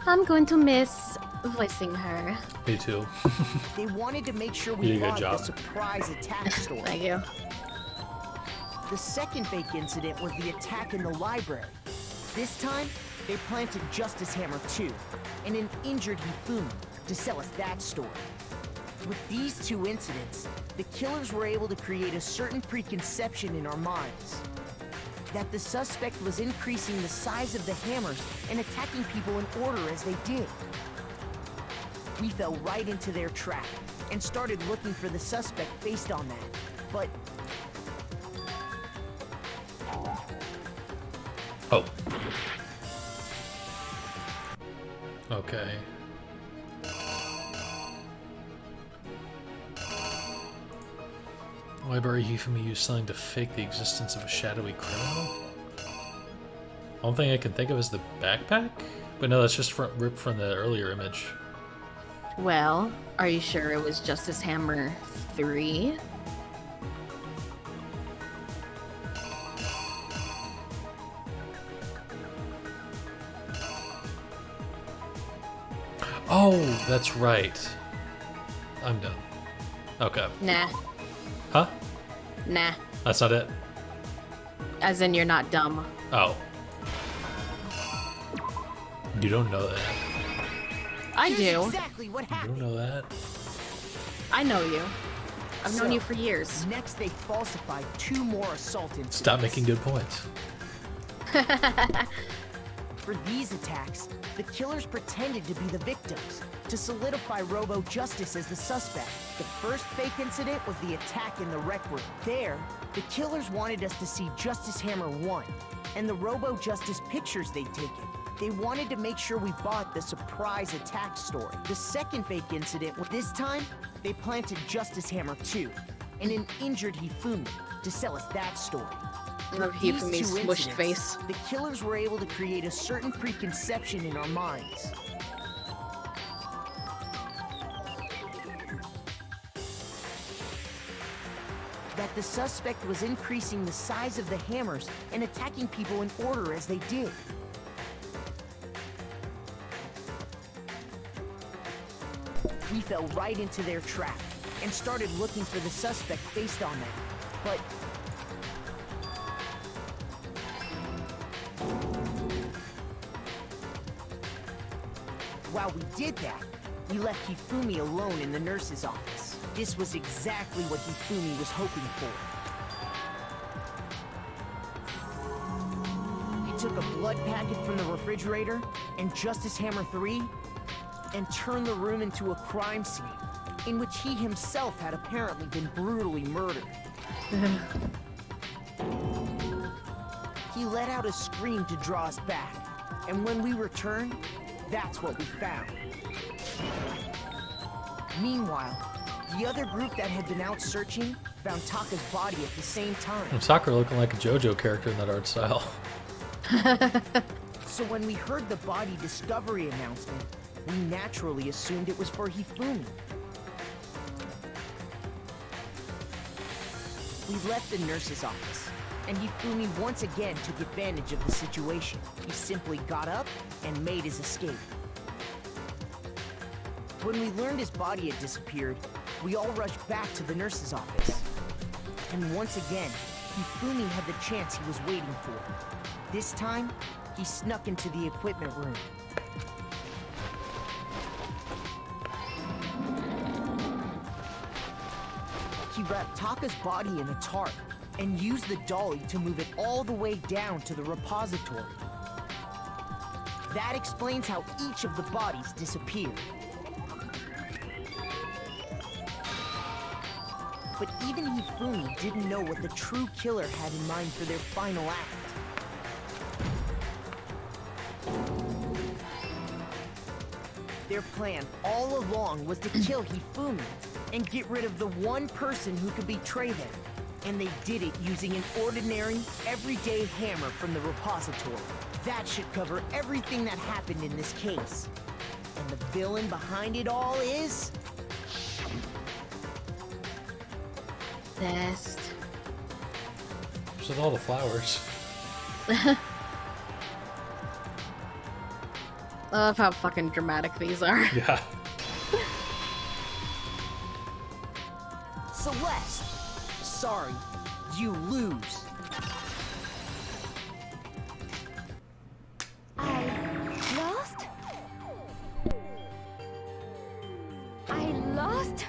I'm going to miss voicing her. Me too. They wanted to make sure You we did a good logged job. the surprise attack story. Thank you. The second fake incident was the attack in the library. This time, they planted Justice Hammer 2 and an injured Hifumi to sell us that story. With these 2 incidents, the killers were able to create a certain preconception in our minds. That the suspect was increasing the size of the hammers and attacking people in order as they did. We fell right into their trap and started looking for the suspect based on that. But Oh. Okay. Library Hifumi used something to fake the existence of a shadowy criminal? One thing I can think of is the backpack? But no, that's just ripped from the earlier image. Well, are you sure it was Justice Hammer 3? Oh, that's right. I'm done. Okay. Nah. Huh? Nah. That's not it? As in, you're not dumb. Oh. You don't know that. I do. exactly what You don't know that? I know you. I've known you for years. Next, they falsified 2 more assault incidents. Stop making good points. For these attacks, the killers pretended to be the victims to solidify Robo Justice as the suspect. The first fake incident was the attack in the rec room. There, the killers wanted us to see Justice Hammer 1 and the Robo Justice pictures they'd taken. They wanted to make sure we bought the surprise attack story. The second fake incident, this time, they planted Justice Hammer 2 and an injured Hifumi to sell us that story. I love These Hifumi's two smushed incidents, face. the killers were able to create a certain preconception in our minds. That the suspect was increasing the size of the hammers and attacking people in order as they did. We fell right into their trap and started looking for the suspect based on that. But while we did that, we left Hifumi alone in the nurse's office. This was exactly what Hifumi was hoping for. He took a blood packet from the refrigerator and Justice Hammer 3 and turned the room into a crime scene in which he himself had apparently been brutally murdered. He let out a scream to draw us back, and when we returned, that's what we found. Meanwhile, the other group that had been out searching found Taka's body at the same time. And Sakura looking like a JoJo character in that art style. So when we heard the body discovery announcement, we naturally assumed it was for Hifumi. We left the nurse's office, and Hifumi once again took advantage of the situation. He simply got up and made his escape. When we learned his body had disappeared, we all rushed back to the nurse's office. And once again, Hifumi had the chance he was waiting for. This time, he snuck into the equipment room. He wrapped Taka's body in a tarp and used the dolly to move it all the way down to the repository. That explains how each of the bodies disappeared. But even Hifumi didn't know what the true killer had in mind for their final act. Their plan all along was to kill Hifumi and get rid of the one person who could betray them. And they did it using an ordinary, everyday hammer from the repository. That should cover everything that happened in this case. And the villain behind it all is... Best. Just with all the flowers. Love how fucking dramatic these are. Yeah. Celeste! Sorry, you lose. Lost? I lost?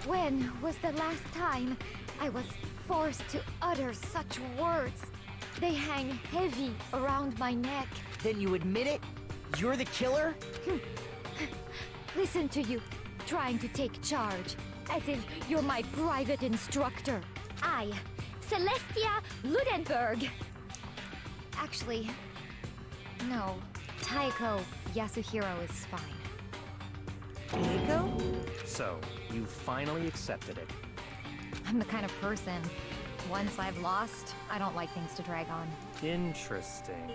When was the last time I was forced to utter such words? They hang heavy around my neck. Then you admit it? You're the killer? Listen to you, trying to take charge, as if you're my private instructor. I, Celestia Ludenberg. Actually, no. Taiko Yasuhiro is fine. Taiko? So, you finally accepted it. I'm the kind of person, once I've lost, I don't like things to drag on. Interesting.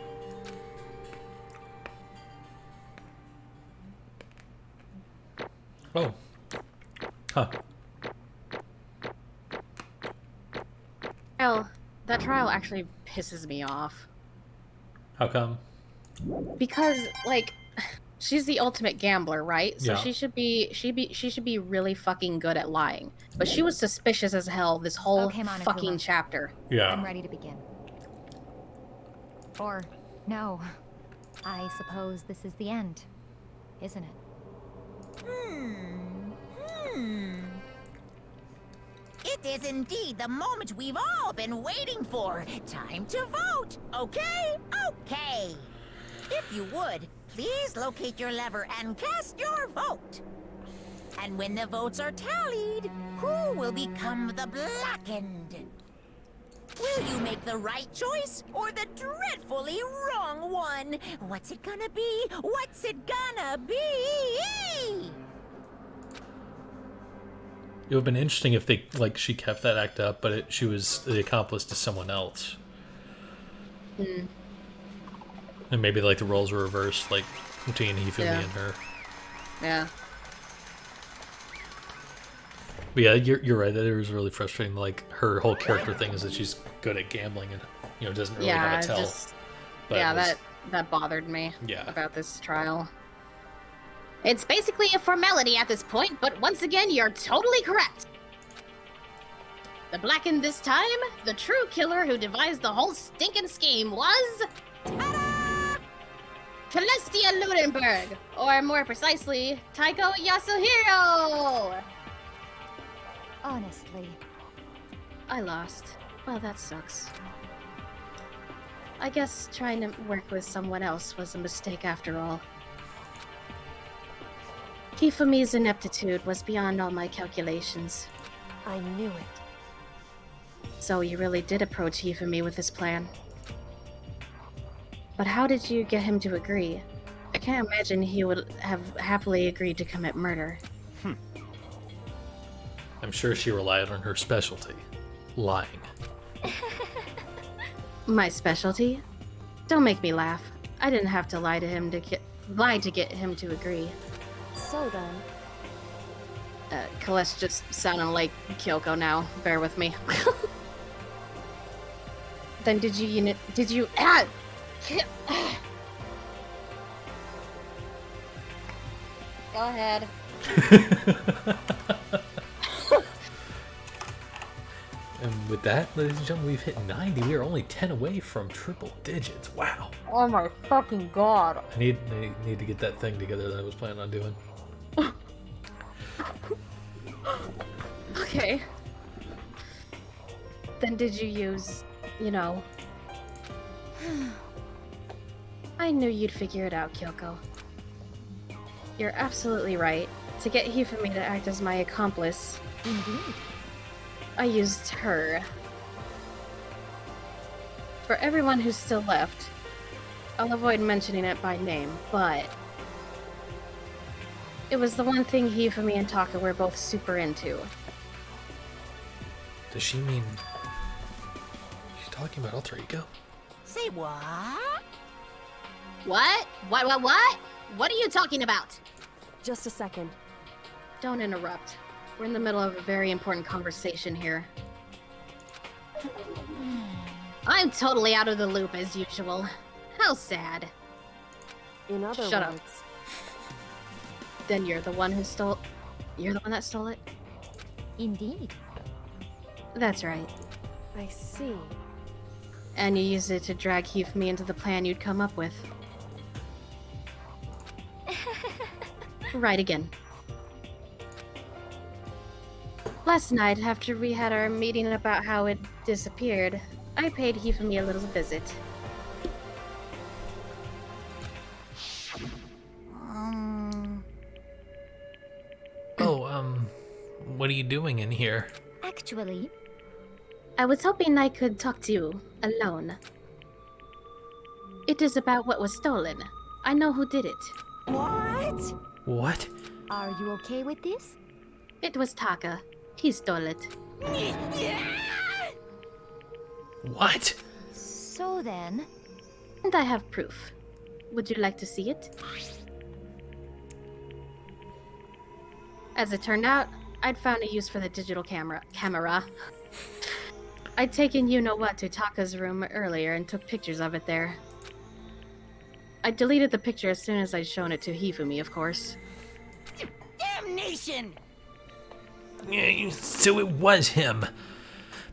Oh. Huh. Well, that trial actually pisses me off. How come? Because, like, she's the ultimate gambler, right? So Yeah. she should be really fucking good at lying. But she was suspicious as hell this whole Okay, Monokuma. fucking chapter. Yeah. I'm ready to begin. Or, no. I suppose this is the end. isn't it? It is indeed the moment we've all been waiting for. Time to vote. Okay? Okay. If you would, please locate your lever and cast your vote. And when the votes are tallied, who will become the blackened? Will you make the right choice or the dreadfully wrong one? What's it gonna be? What's it gonna be? It would have been interesting if they, like, she kept that act up, but she was the accomplice to someone else. Hmm. And maybe, like, the roles were reversed, like, between Hifumi and her. Yeah. But yeah, you're right, that it was really frustrating. Like, her whole character thing is that she's good at gambling and, you know, doesn't really have a tell. But that bothered me Yeah. about this trial. It's basically a formality at this point, but once again, you're totally correct. The blackened this time, the true killer who devised the whole stinking scheme was... Ta-da! Celestia Ludenberg, or more precisely, Taiko Yasuhiro! Honestly. I lost. Well, that sucks. I guess trying to work with someone else was a mistake after all. Hifumi's ineptitude was beyond all my calculations. I knew it. So you really did approach Hifumi with this plan. But how did you get him to agree? I can't imagine he would have happily agreed to commit murder. I'm sure she relied on her specialty. Lying. My specialty? Don't make me laugh. I didn't have to lie to get him to agree. So then... Celeste just sounding like Kyoko now. Bear with me. Then did you Go ahead. And with that, ladies and gentlemen, we've hit 90. We are only 10 away from triple digits. Wow. Oh my fucking god. I need to get that thing together that I was planning on doing. Okay. Then did you use, you know... I knew you'd figure it out, Kyoko. You're absolutely right. To get Hifumi to act as my accomplice... Indeed. I used her. For everyone who's still left, I'll avoid mentioning it by name, but... It was the one thing Hifumi and Taka were both super into. Does she mean... She's talking about alter ego? Say what? What? What? What are you talking about? Just a second. Don't interrupt. We're in the middle of a very important conversation here. I'm totally out of the loop as usual. How sad. In other Shut words... up. Then you're the one who stole... You're the one that stole it? Indeed. That's right. I see. And you used it to drag Hifumi into the plan you'd come up with. Right again. Last night, after we had our meeting about how it disappeared, I paid Hifumi a little visit. What are you doing in here? Actually... I was hoping I could talk to you, alone. It is about what was stolen. I know who did it. What? What? Are you okay with this? It was Taka. He stole it. What? So then... And I have proof. Would you like to see it? As it turned out, I'd found a use for the digital camera. I'd taken you-know-what to Taka's room earlier and took pictures of it there. I deleted the picture as soon as I'd shown it to Hifumi, of course. Damnation! So it was him.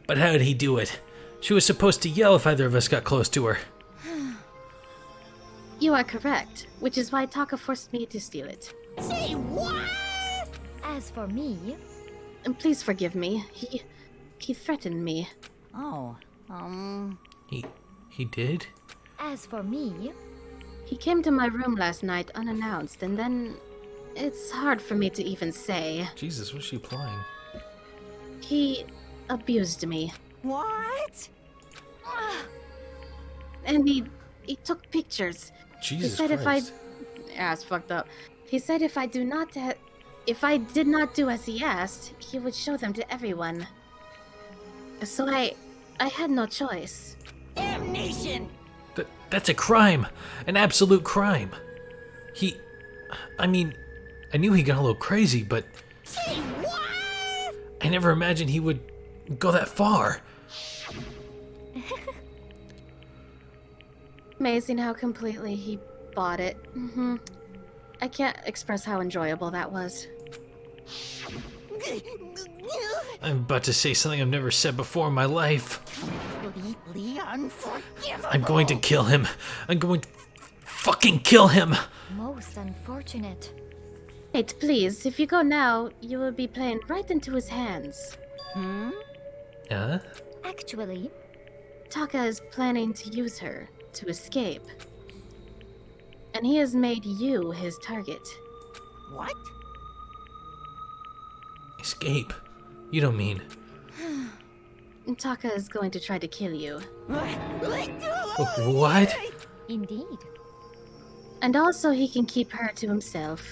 But how did he do it? She was supposed to yell if either of us got close to her. You are correct, which is why Taka forced me to steal it. Say what? As for me, And please forgive me. He threatened me. Oh, He did? as for me, He came to my room last night unannounced, and then it's hard for me to even say. Jesus, what's she implying? He abused me. what? And he took pictures. Jesus he said Christ. it's fucked up. He said if I did not do as he asked, he would show them to everyone. So I had no choice. Damnation! That's a crime. An absolute crime. I mean, I knew he got a little crazy, but Say what? I never imagined he would go that far. Amazing how completely he bought it. I can't express how enjoyable that was. I'm about to say something I've never said before in my life. Completely unforgivable. I'm going to kill him. I'm going to fucking kill him. most unfortunate. Wait, please, if you go now, you will be playing right into his hands. Huh? Actually, Taka is planning to use her to escape. And he has made you his target. What? Escape? You don't mean... Taka is going to try to kill you. What? indeed. And also he can keep her to himself.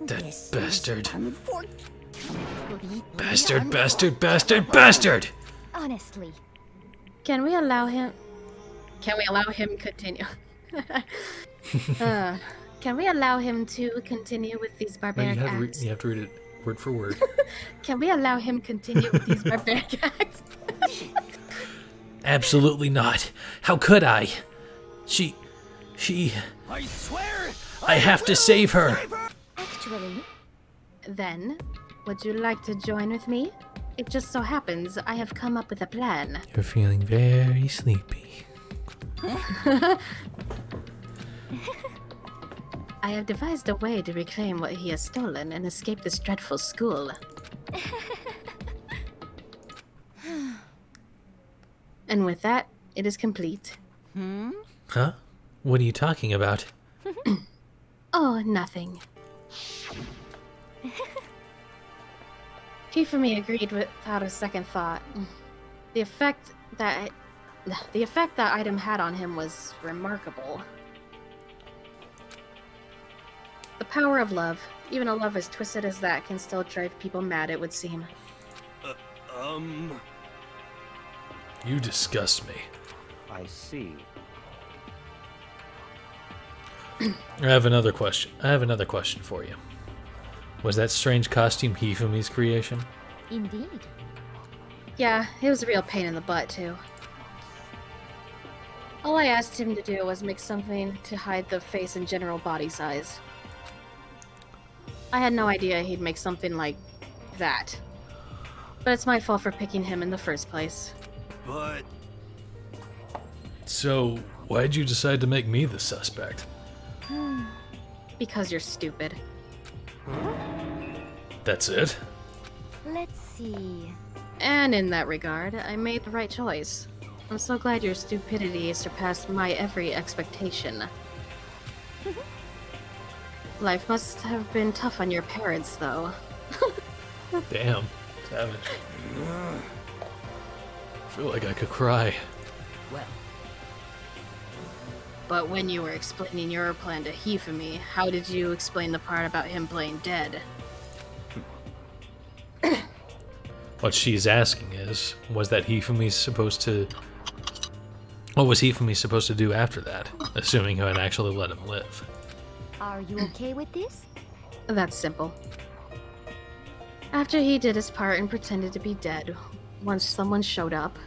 That bastard. Bastard, Bastard! Honestly, Can we allow him continue? Can we allow him to continue with these No, barbaric acts? you have to read it word for word. Can we allow him continue with these barbaric acts? Absolutely not. How could I? She... I swear! I have to save her! actually, Then, would you like to join with me? It just so happens I have come up with a plan. You're feeling very sleepy. I have devised a way to reclaim what he has stolen and escape this dreadful school. And with that, it is complete. Huh? What are you talking about? Oh, nothing. Hifumi agreed without a second thought. The effect that item had on him was remarkable. The power of love. Even a love as twisted as that can still drive people mad, it would seem. You disgust me. I see. I have another question for you. Was that strange costume Hifumi's creation? indeed. Yeah, it was a real pain in the butt, too. All I asked him to do was make something to hide the face and general body size. I had no idea he'd make something like that. But it's my fault for picking him in the first place. But So, why'd you decide to make me the suspect? Because you're stupid. That's it? Let's see. And in that regard, I made the right choice. I'm so glad your stupidity surpassed my every expectation. Life must have been tough on your parents, though. Damn. Savage. I feel like I could cry. Well, But when you were explaining your plan to Hifumi, how did you explain the part about him playing dead? What she's asking is, was that Hifumi supposed to... What was Hifumi supposed to do after that? Assuming I had actually let him live. Are you okay with this? That's simple. After he did his part and pretended to be dead, once someone showed up,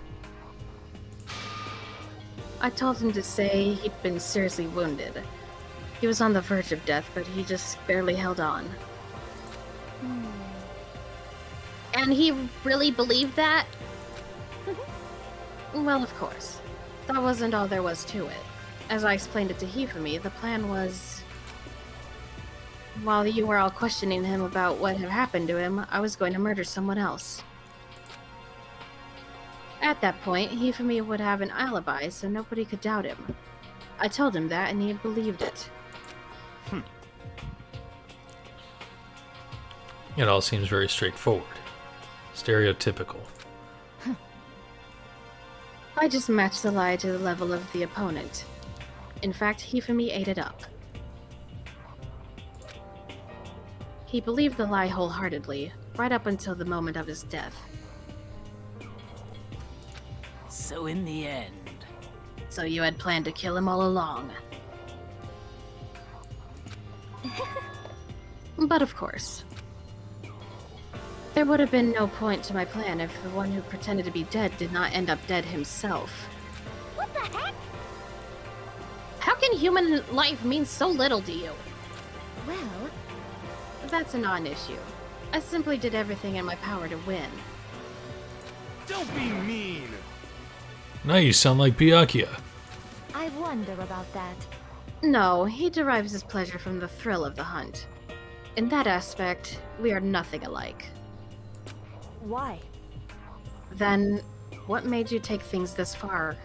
I told him to say he'd been seriously wounded. He was on the verge of death, but he just barely held on. And he really believed that? Well, of course. That wasn't all there was to it. As I explained it to Hifumi, the plan was... While you were all questioning him about what had happened to him, I was going to murder someone else. At that point, Hifumi would have an alibi, so nobody could doubt him. I told him that, and he believed it. It all seems very straightforward. Stereotypical. I just matched the lie to the level of the opponent. In fact, Hifumi ate it up. He believed the lie wholeheartedly, right up until the moment of his death. So in the end... So you had planned to kill him all along. But of course. There would have been no point to my plan if the one who pretended to be dead did not end up dead himself. What the heck? How can human life mean so little to you? Well... That's a non-issue. I simply did everything in my power to win. Don't be mean! Now you sound like Byakuya. I wonder about that. No, he derives his pleasure from the thrill of the hunt. In that aspect, we are nothing alike. Why? Then, what made you take things this far?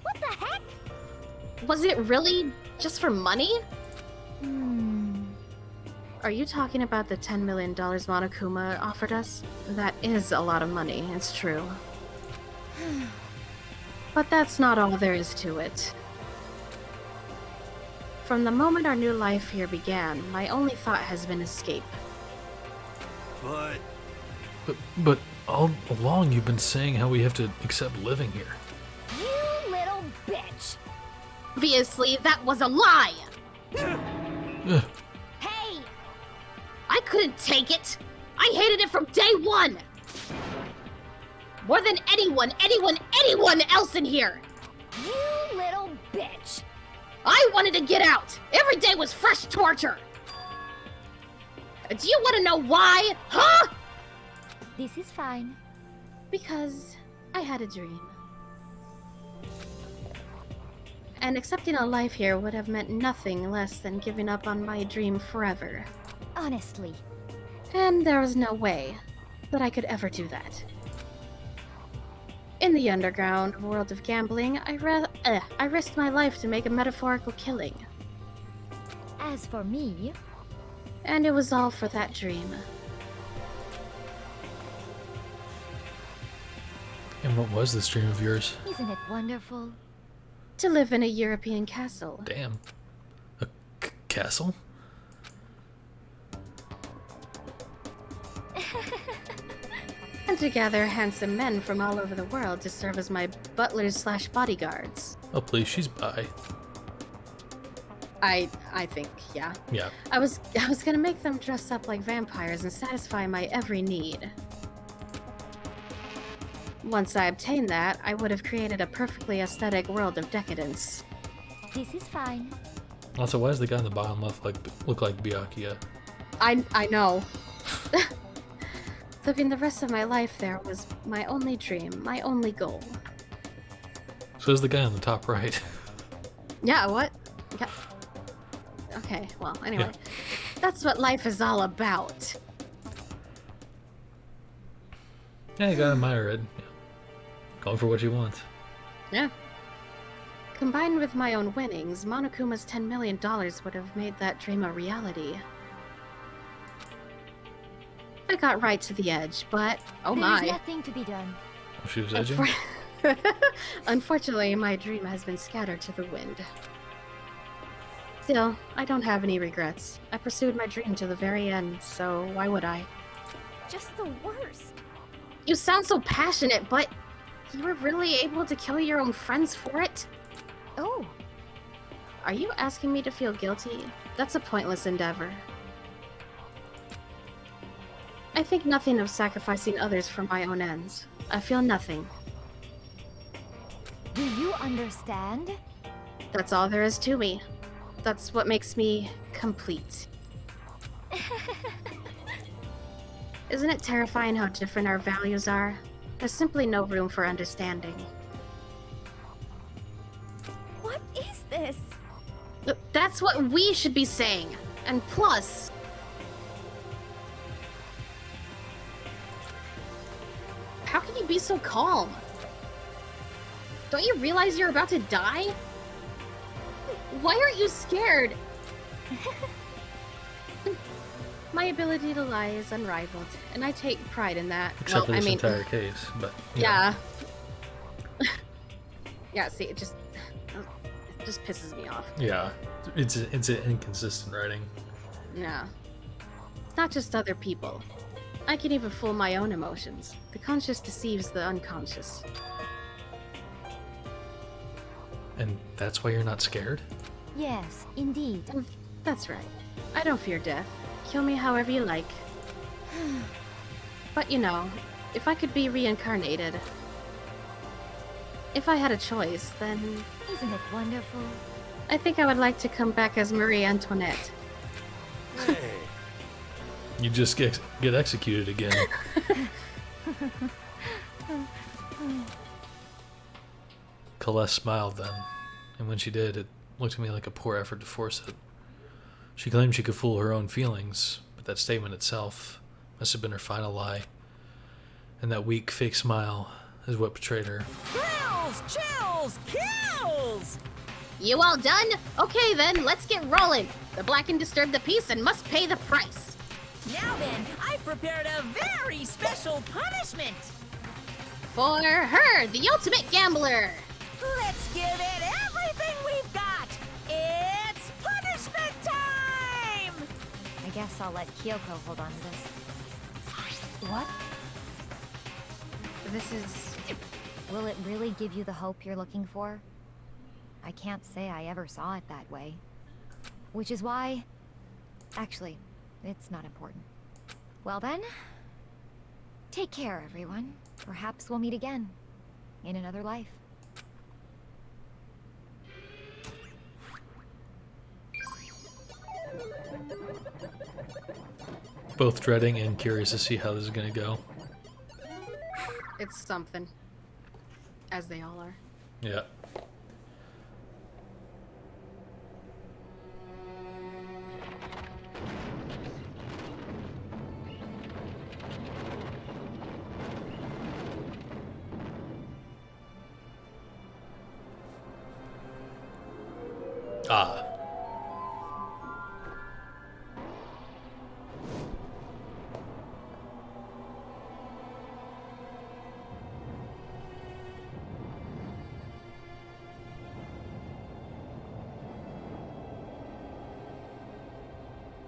What the heck? Was it really just for money? Hmm... Are you talking about the $10 million Monokuma offered us? That is a lot of money, it's true. But that's not all there is to it. From the moment our new life here began, my only thought has been escape. But all along you've been saying how we have to accept living here. You little bitch! Obviously, that was a lie! Hey! I couldn't take it! I hated it from day one! More than anyone else in here! You little bitch! I wanted to get out! Every day was fresh torture! Do you want to know why? Huh? This is fine. Because I had a dream. And accepting a life here would have meant nothing less than giving up on my dream forever. Honestly. And there was no way that I could ever do that. In the underground world of gambling, I risked my life to make a metaphorical killing. As for me... And it was all for that dream. And what was this dream of yours? Isn't it wonderful? To live in a European castle. Damn. A castle? And to gather handsome men from all over the world to serve as my butlers/bodyguards. Oh please, she's bi. I think, yeah. Yeah. I was gonna make them dress up like vampires and satisfy my every need. Once I obtained that, I would have created a perfectly aesthetic world of decadence. This is fine. Also, why does the guy in the bottom left look like Byakuya? I know. Living the rest of my life there was my only dream, my only goal. So is the guy on the top right. Yeah, what? Yeah. Okay, well, anyway. Yeah. That's what life is all about. Yeah, you gotta admire it. Yeah. Going for what you want. Yeah. Combined with my own winnings, Monokuma's $10 million would have made that dream a reality. I got right to the edge, but oh my. There's nothing to be done. Oh, she was edging? Unfortunately, my dream has been scattered to the wind. Still, I don't have any regrets. I pursued my dream to the very end, so why would I? Just the worst. You sound so passionate, but you were really able to kill your own friends for it? Oh. Are you asking me to feel guilty? That's a pointless endeavor. I think nothing of sacrificing others for my own ends. I feel nothing. Do you understand? That's all there is to me. That's what makes me complete. Isn't it terrifying how different our values are? There's simply no room for understanding. What is this? That's what we should be saying. And plus... How can you be so calm? Don't you realize you're about to die? Why aren't you scared? My ability to lie is unrivaled, and I take pride in that. Except for this entire case, but... Yeah. Yeah, see, it just pisses me off. Yeah, it's an inconsistent writing. Yeah. It's not just other people. I can even fool my own emotions. The conscious deceives the unconscious. And that's why you're not scared? Yes, indeed. That's right. I don't fear death. Kill me however you like. But you know, if I could be reincarnated, if I had a choice, then... Isn't it wonderful? I think I would like to come back as Marie Antoinette. Hey. You just get executed again. Celeste smiled then, and when she did, it looked to me like a poor effort to force it. She claimed she could fool her own feelings, but that statement itself must have been her final lie. And that weak, fake smile is what betrayed her. Thrills, chills, kills! You all done? Okay then, let's get rolling. The black and disturb the peace and must pay the price. Now then, I've prepared a very special punishment. For her, the ultimate gambler. Let's give it everything we've got. It's punishment time! I guess I'll let Kyoko hold on to this. What? This is... Will it really give you the hope you're looking for? I can't say I ever saw it that way. Which is why... Actually, it's not important. Well then... Take care, everyone. Perhaps we'll meet again. In another life. Both dreading and curious to see how this is gonna go. It's something. As they all are. Yeah. Ah.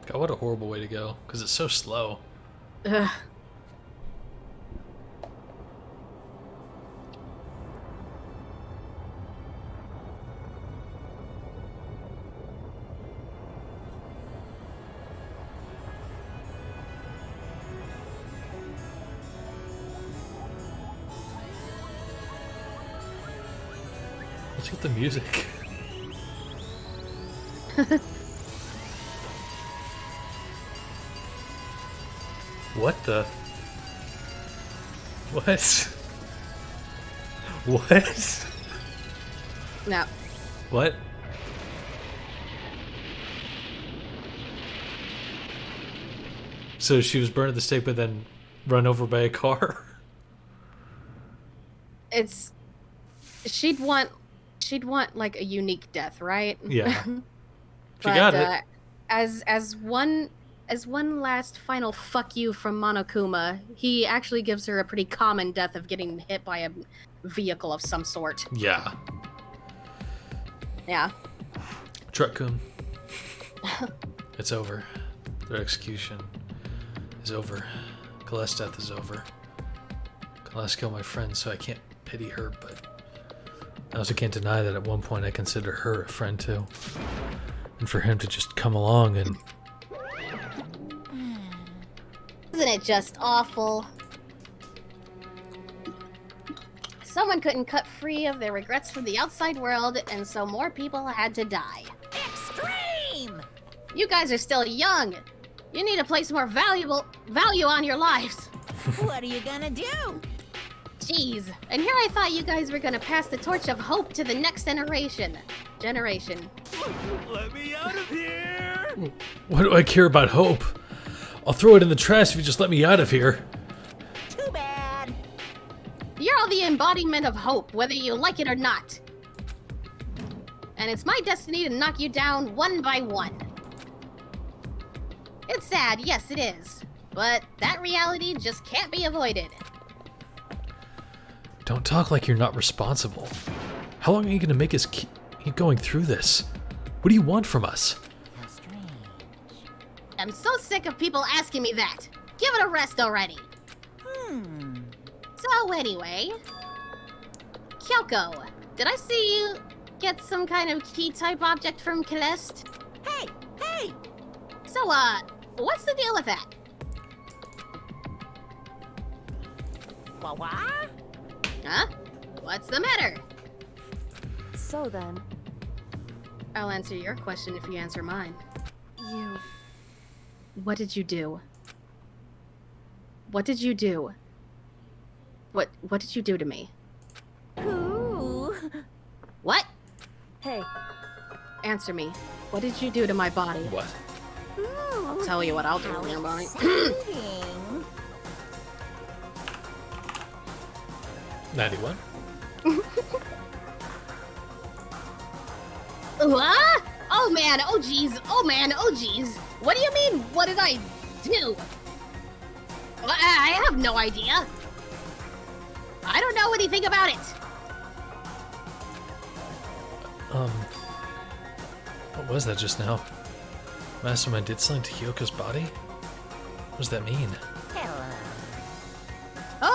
God, what a horrible way to go, because it's so slow. Ugh. What's with the music? What the? What? What? No. What? So she was burned at the stake, but then run over by a car? It's... She'd want like a unique death, right? Yeah. She But, got it. As one last final fuck you from Monokuma, he actually gives her a pretty common death of getting hit by a vehicle of some sort. Yeah. Yeah. Truck-kun. It's over. Their execution is over. Celeste's death is over. Celeste killed my friend, so I can't pity her, but I also can't deny that at one point I considered her a friend too. And for him to just come along and... Isn't it just awful? Someone couldn't cut free of their regrets from the outside world, and so more people had to die. Extreme! You guys are still young. You need to place more value on your lives. What are you gonna do? Jeez, and here I thought you guys were gonna pass the torch of hope to the next generation. generation. Let me out of here! What do I care about hope? I'll throw it in the trash if you just let me out of here. Too bad. You're all the embodiment of hope, whether you like it or not. And it's my destiny to knock you down one by one. It's sad, yes it is. But that reality just can't be avoided. Don't talk like you're not responsible. How long are you going to make us keep going through this? What do you want from us? How strange. I'm so sick of people asking me that. Give it a rest already. So anyway, Kyoko, did I see you get some kind of key-type object from Celeste? Hey! Hey! So, what's the deal with that? What? Huh? What's the matter? So then, I'll answer your question if you answer mine. you... What did you do? What did you do? What did you do to me? Ooh. What? Hey, Answer me. What did you do to my body? What? I'll tell you what I'll do How to your body. exciting. 91? What? Oh man, oh geez, oh man, oh geez. What do you mean, what did I do? I have no idea. I don't know anything about it. What was that just now? Mastermind did something to Kyoko's body? What does that mean? Hello.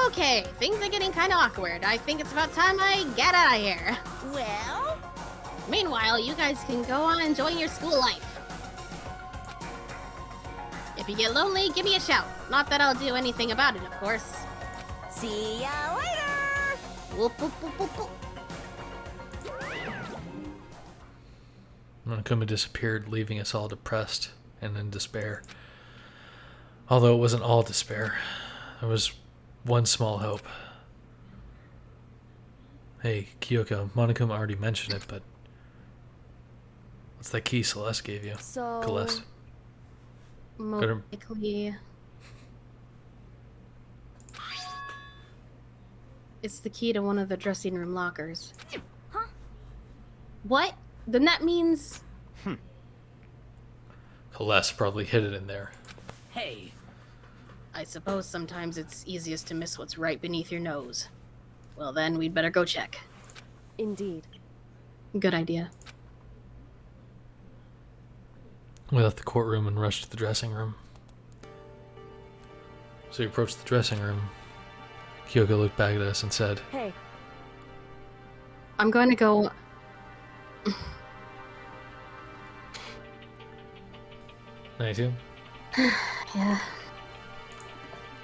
Okay, things are getting kind of awkward. I think it's about time I get out of here. Well, Meanwhile, you guys can go on enjoying your school life. If you get lonely, give me a shout. Not that I'll do anything about it, of course. see ya later. Whoop, whoop, whoop, whoop, whoop. Monokuma disappeared, leaving us all depressed and in despair. Although it wasn't all despair, there was one small hope. Hey, Kyoko, Monokuma already mentioned it, but what's that key Celeste gave you? so... Celeste. Most likely... It's the key to one of the dressing room lockers. Huh? What? Then that means... Celeste probably hid it in there. Hey, I suppose sometimes it's easiest to miss what's right beneath your nose. Well then, we'd better go check. Indeed. Good idea. We left the courtroom and rushed to the dressing room. So we approached the dressing room. Kyoko looked back at us and said, Hey, I'm going to go... 92? Yeah.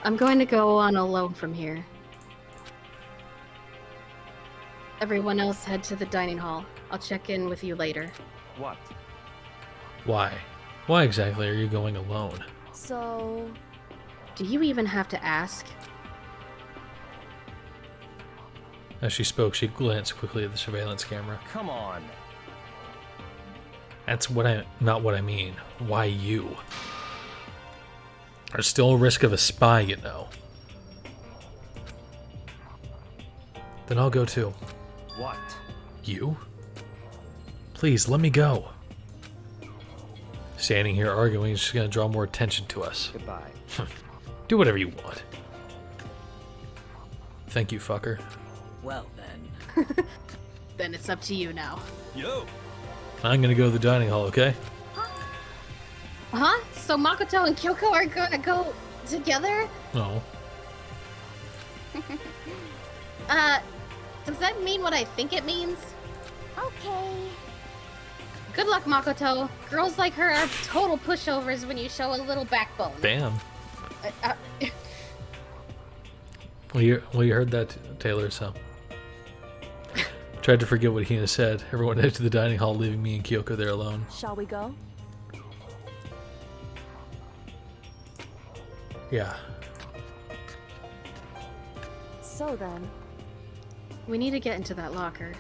I'm going to go on alone from here. Everyone else head to the dining hall. I'll check in with you later. What? Why? Why exactly are you going alone? so... Do you even have to ask? As she spoke, she glanced quickly at the surveillance camera. Come on. That's not what I mean. Why you? There's still a risk of a spy, you know. Then I'll go too. What? You? Please, let me go. Standing here arguing is just gonna draw more attention to us. Goodbye. Do whatever you want. Thank you, fucker. well then. Then it's up to you now. Yo! I'm gonna go to the dining hall, okay? Huh? So Makoto and Kyoko are gonna go together? No. Does that mean what I think it means? Okay. Good luck, Makoto. Girls like her are total pushovers when you show a little backbone. Damn. Uh, Well, you heard that, Taylor, so. Tried to forget what Hina said. Everyone headed to the dining hall, leaving me and Kyoko there alone. Shall we go? Yeah. So then, we need to get into that locker.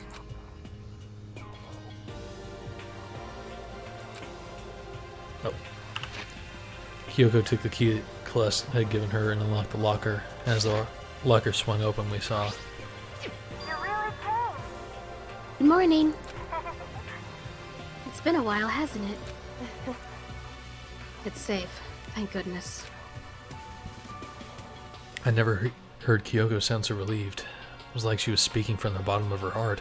Kyoko took the key that Celeste had given her and unlocked the locker. As the locker swung open, we saw. Good morning. It's been a while, hasn't it? It's safe, thank goodness. I never heard Kyoko sound so relieved. It was like she was speaking from the bottom of her heart.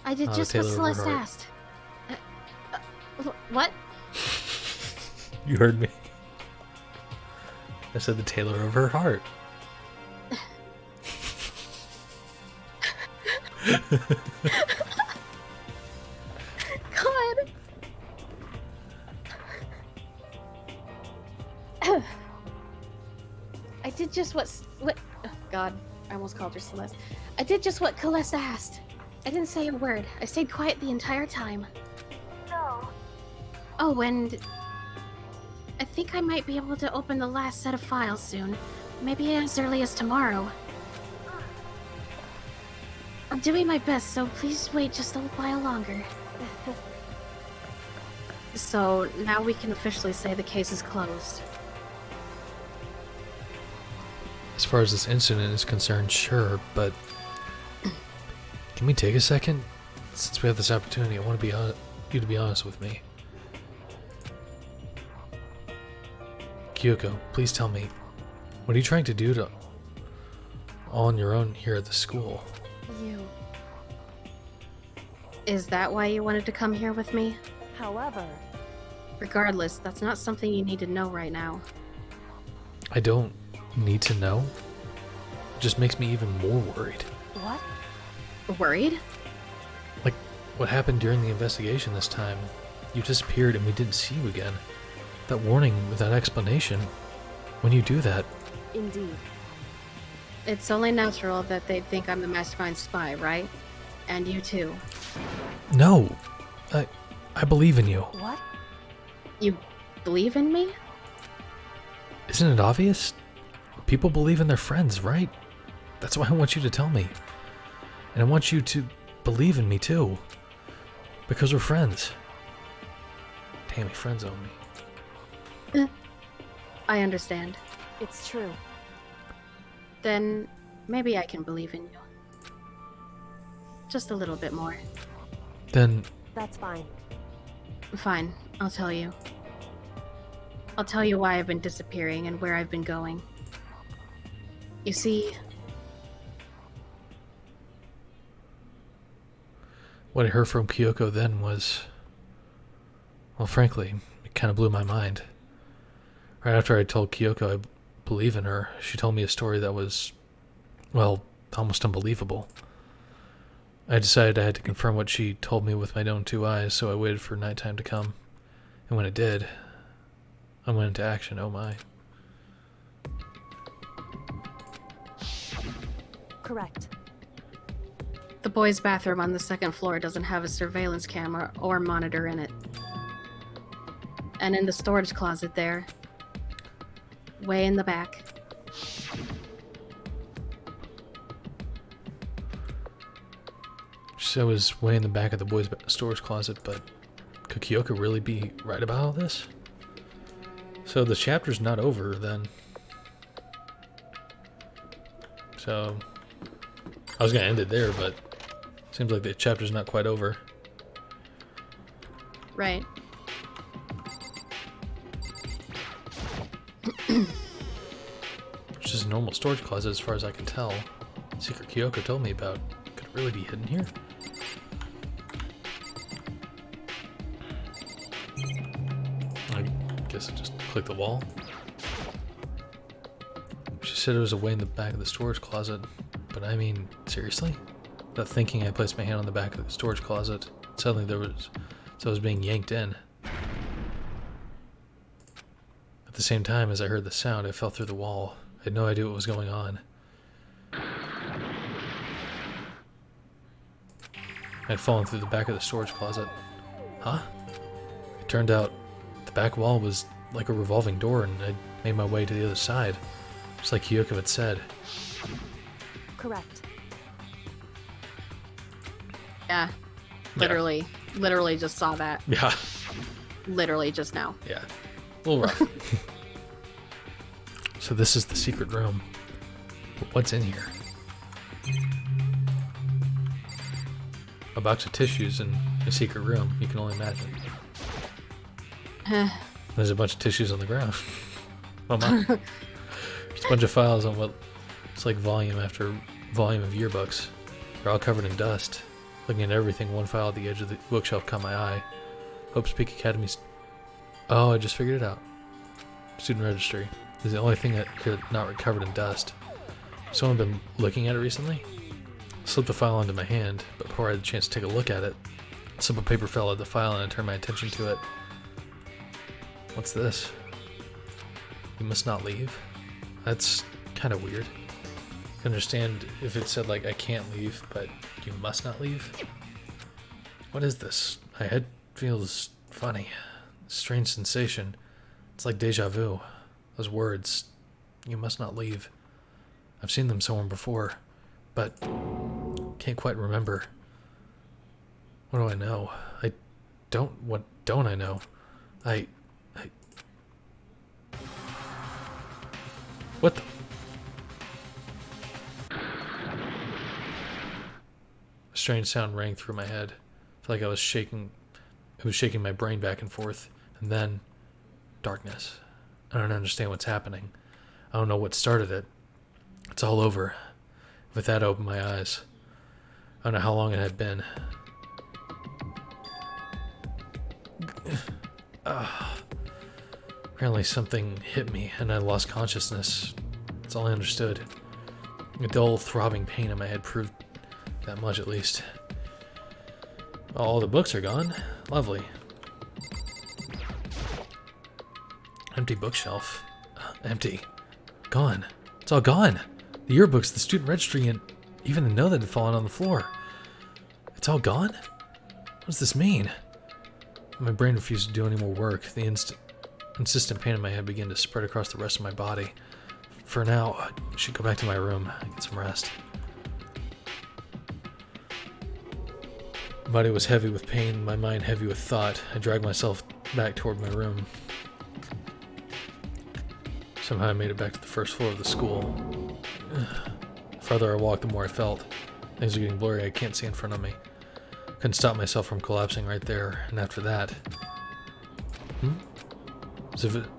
I did just what Celeste asked. What? You heard me. I said the tailor of her heart. God. I did just what. Oh, God, I almost called her Celeste. I did just what Celeste asked. I didn't say a word. I stayed quiet the entire time. No. Oh, and I think I might be able to open the last set of files soon. Maybe as early as tomorrow. I'm doing my best, so please wait just a while longer. So, now we can officially say the case is closed. As far as this incident is concerned, sure, but can we take a second? Since we have this opportunity, I want you to be honest with me. Kyoko, please tell me, what are you trying to do all on your own here at the school? Is that why you wanted to come here with me? However... Regardless, that's not something you need to know right now. I don't need to know. It just makes me even more worried. What? Worried? Like, what happened during the investigation this time? You disappeared and we didn't see you again. That warning without explanation. When you do that... Indeed. It's only natural that they'd think I'm the mastermind spy, right? And you too. No! I believe in you. What? You believe in me? Isn't it obvious? People believe in their friends, right? That's why I want you to tell me. And I want you to believe in me too. Because we're friends. Damn, friends own me. I understand. It's true. Then maybe I can believe in you. Just a little bit more. Then... That's fine. Fine, I'll tell you. I'll tell you why I've been disappearing and where I've been going. You see... What I heard from Kyoko then was... Well, frankly, it kind of blew my mind. Right after I told Kyoko I believe in her, she told me a story that was, well, almost unbelievable. I decided I had to confirm what she told me with my own two eyes, so I waited for nighttime to come. And when it did, I went into action, oh my. Correct. The boys' bathroom on the second floor doesn't have a surveillance camera or monitor in it. And in the storage closet there, way in the back, So it was way in the back of the boys' storage closet, but could Kyoko really be right about all this? So the chapter's not over then. So I was gonna end it there, but seems like the chapter's not quite over. right? It's just a normal storage closet as far as I can tell. Secret Kyoko told me about. Could it really be hidden here? I guess I just clicked the wall. She said it was away in the back of the storage closet, but I mean, seriously? Without thinking, I placed my hand on the back of the storage closet. Suddenly I was being yanked in. At the same time as I heard the sound, I fell through the wall. I had no idea what was going on. I had fallen through the back of the storage closet. Huh? It turned out the back wall was like a revolving door, and I made my way to the other side, just like Kyoko had said. Correct. Yeah. Literally just saw that. Yeah. Literally just now. Yeah. A little rough. So this is the secret room. What's in here? A box of tissues in a secret room. You can only imagine. There's a bunch of tissues on the ground. Oh my. There's a bunch of files on what it's like volume after volume of yearbooks. They're all covered in dust. Looking at everything, one file at the edge of the bookshelf caught my eye. Hope's Peak Academy's... Oh, I just figured it out. Student registry is the only thing that could not covered in dust. Someone been looking at it recently? Slipped the file onto my hand, but before I had the chance to take a look at it, a simple paper fell out of the file and I turned my attention to it. What's this? You must not leave? That's kind of weird. I can understand if it said like I can't leave, but you must not leave? What is this? My head feels funny. Strange sensation. It's like deja vu. Those words, you must not leave. I've seen them somewhere before, but can't quite remember. What do I know? What don't I know? What the? A strange sound rang through my head. I felt like I was shaking. It was shaking my brain back and forth. And then, darkness. I don't understand what's happening. I don't know what started it. It's all over. With that, I opened my eyes. I don't know how long it had been. Apparently something hit me and I lost consciousness. That's all I understood. A dull, throbbing pain in my head proved that much at least. All the books are gone. Lovely. Empty bookshelf. Empty. Gone. It's all gone. The yearbooks, the student registry, and even the note that had fallen on the floor. It's all gone? What does this mean? My brain refused to do any more work. The insistent pain in my head began to spread across the rest of my body. For now, I should go back to my room and get some rest. My body was heavy with pain, my mind heavy with thought. I dragged myself back toward my room. Somehow I made it back to the first floor of the school. The farther I walked, the more I felt. Things are getting blurry, I can't see in front of me. Couldn't stop myself from collapsing right there, and after that...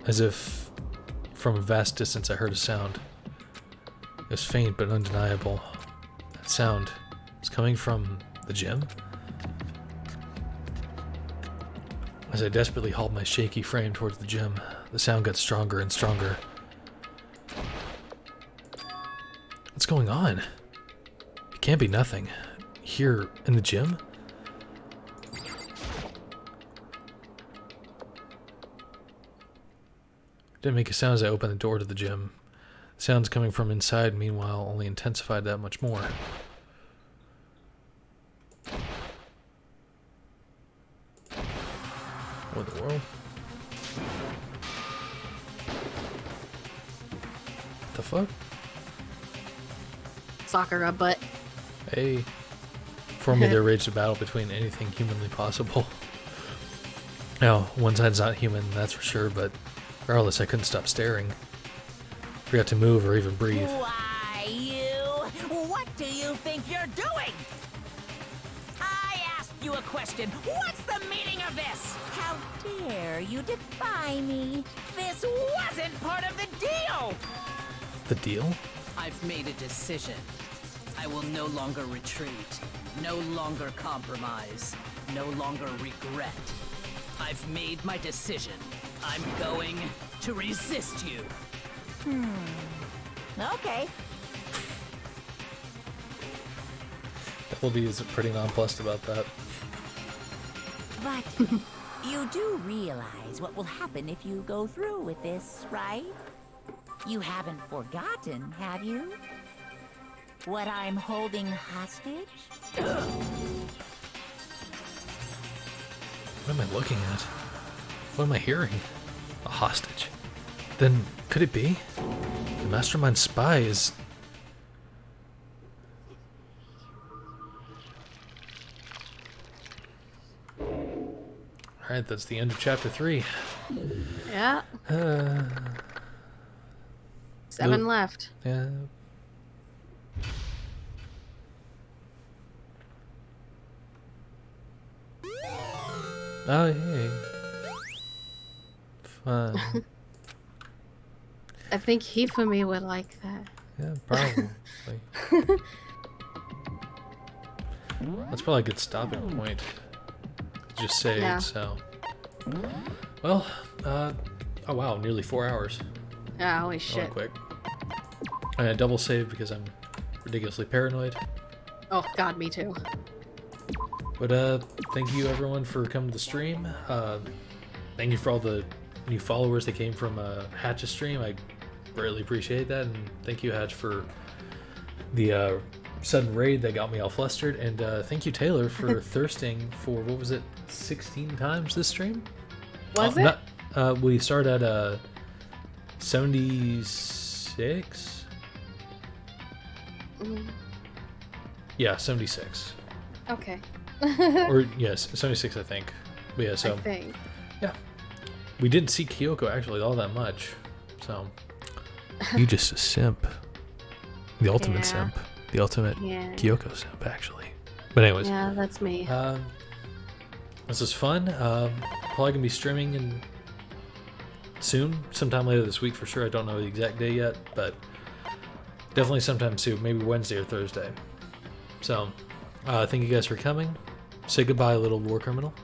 As if from a vast distance I heard a sound. It was faint but undeniable. That sound was coming from the gym? As I desperately hauled my shaky frame towards the gym, the sound got stronger and stronger. What's going on? It can't be nothing. Here in the gym? Didn't make a sound as I opened the door to the gym. The sounds coming from inside, meanwhile, only intensified that much more. What in the world? What the fuck? Sakura butt. Hey. For me, there raged a battle between anything humanly possible. Now, one side's not human, that's for sure, but regardless, I couldn't stop staring. Forgot to move or even breathe. Why, what do you think you're doing? I asked you a question. What's the meaning of this? How dare you defy me? This wasn't part of the deal! The deal? I've made a decision. I will no longer retreat, no longer compromise, no longer regret. I've made my decision. I'm going to resist you. Okay. Appleby is pretty nonplussed about that. But you do realize what will happen if you go through with this, right? You haven't forgotten, have you? What I'm holding hostage? What am I looking at? What am I hearing? A hostage? Then, could it be? The mastermind spy is... Alright Alright, that's the end of chapter 3. Yeah. 7 Nope. left. Yeah. Oh, hey. Fun. I think Hifumi would like that. Yeah, probably. That's probably a good stopping point. Just saved, Yeah. so. Well, oh wow, nearly 4 hours. Yeah, holy That shit. went quick. I double saved because I'm ridiculously paranoid. Oh god, me too. But thank you everyone for coming to the stream. Thank you for all the new followers that came from Hatch's stream. I greatly appreciate that, and thank you Hatch for the sudden raid that got me all flustered. And thank you Taylor for thirsting for, what was it, 16 times this stream? Was it? We started at 76. Yeah, 76. Okay. Or yes, 76 I think. But yeah, so I think. yeah, we didn't see Kyoko actually all that much, so you just a simp, the ultimate simp, the ultimate Kyoko simp actually. But anyways, yeah, that's me. this is fun. Probably gonna be streaming in soon, sometime later this week for sure. I don't know the exact day yet, but definitely sometime soon, maybe Wednesday or Thursday. So thank you guys for coming. Say goodbye, little war criminal.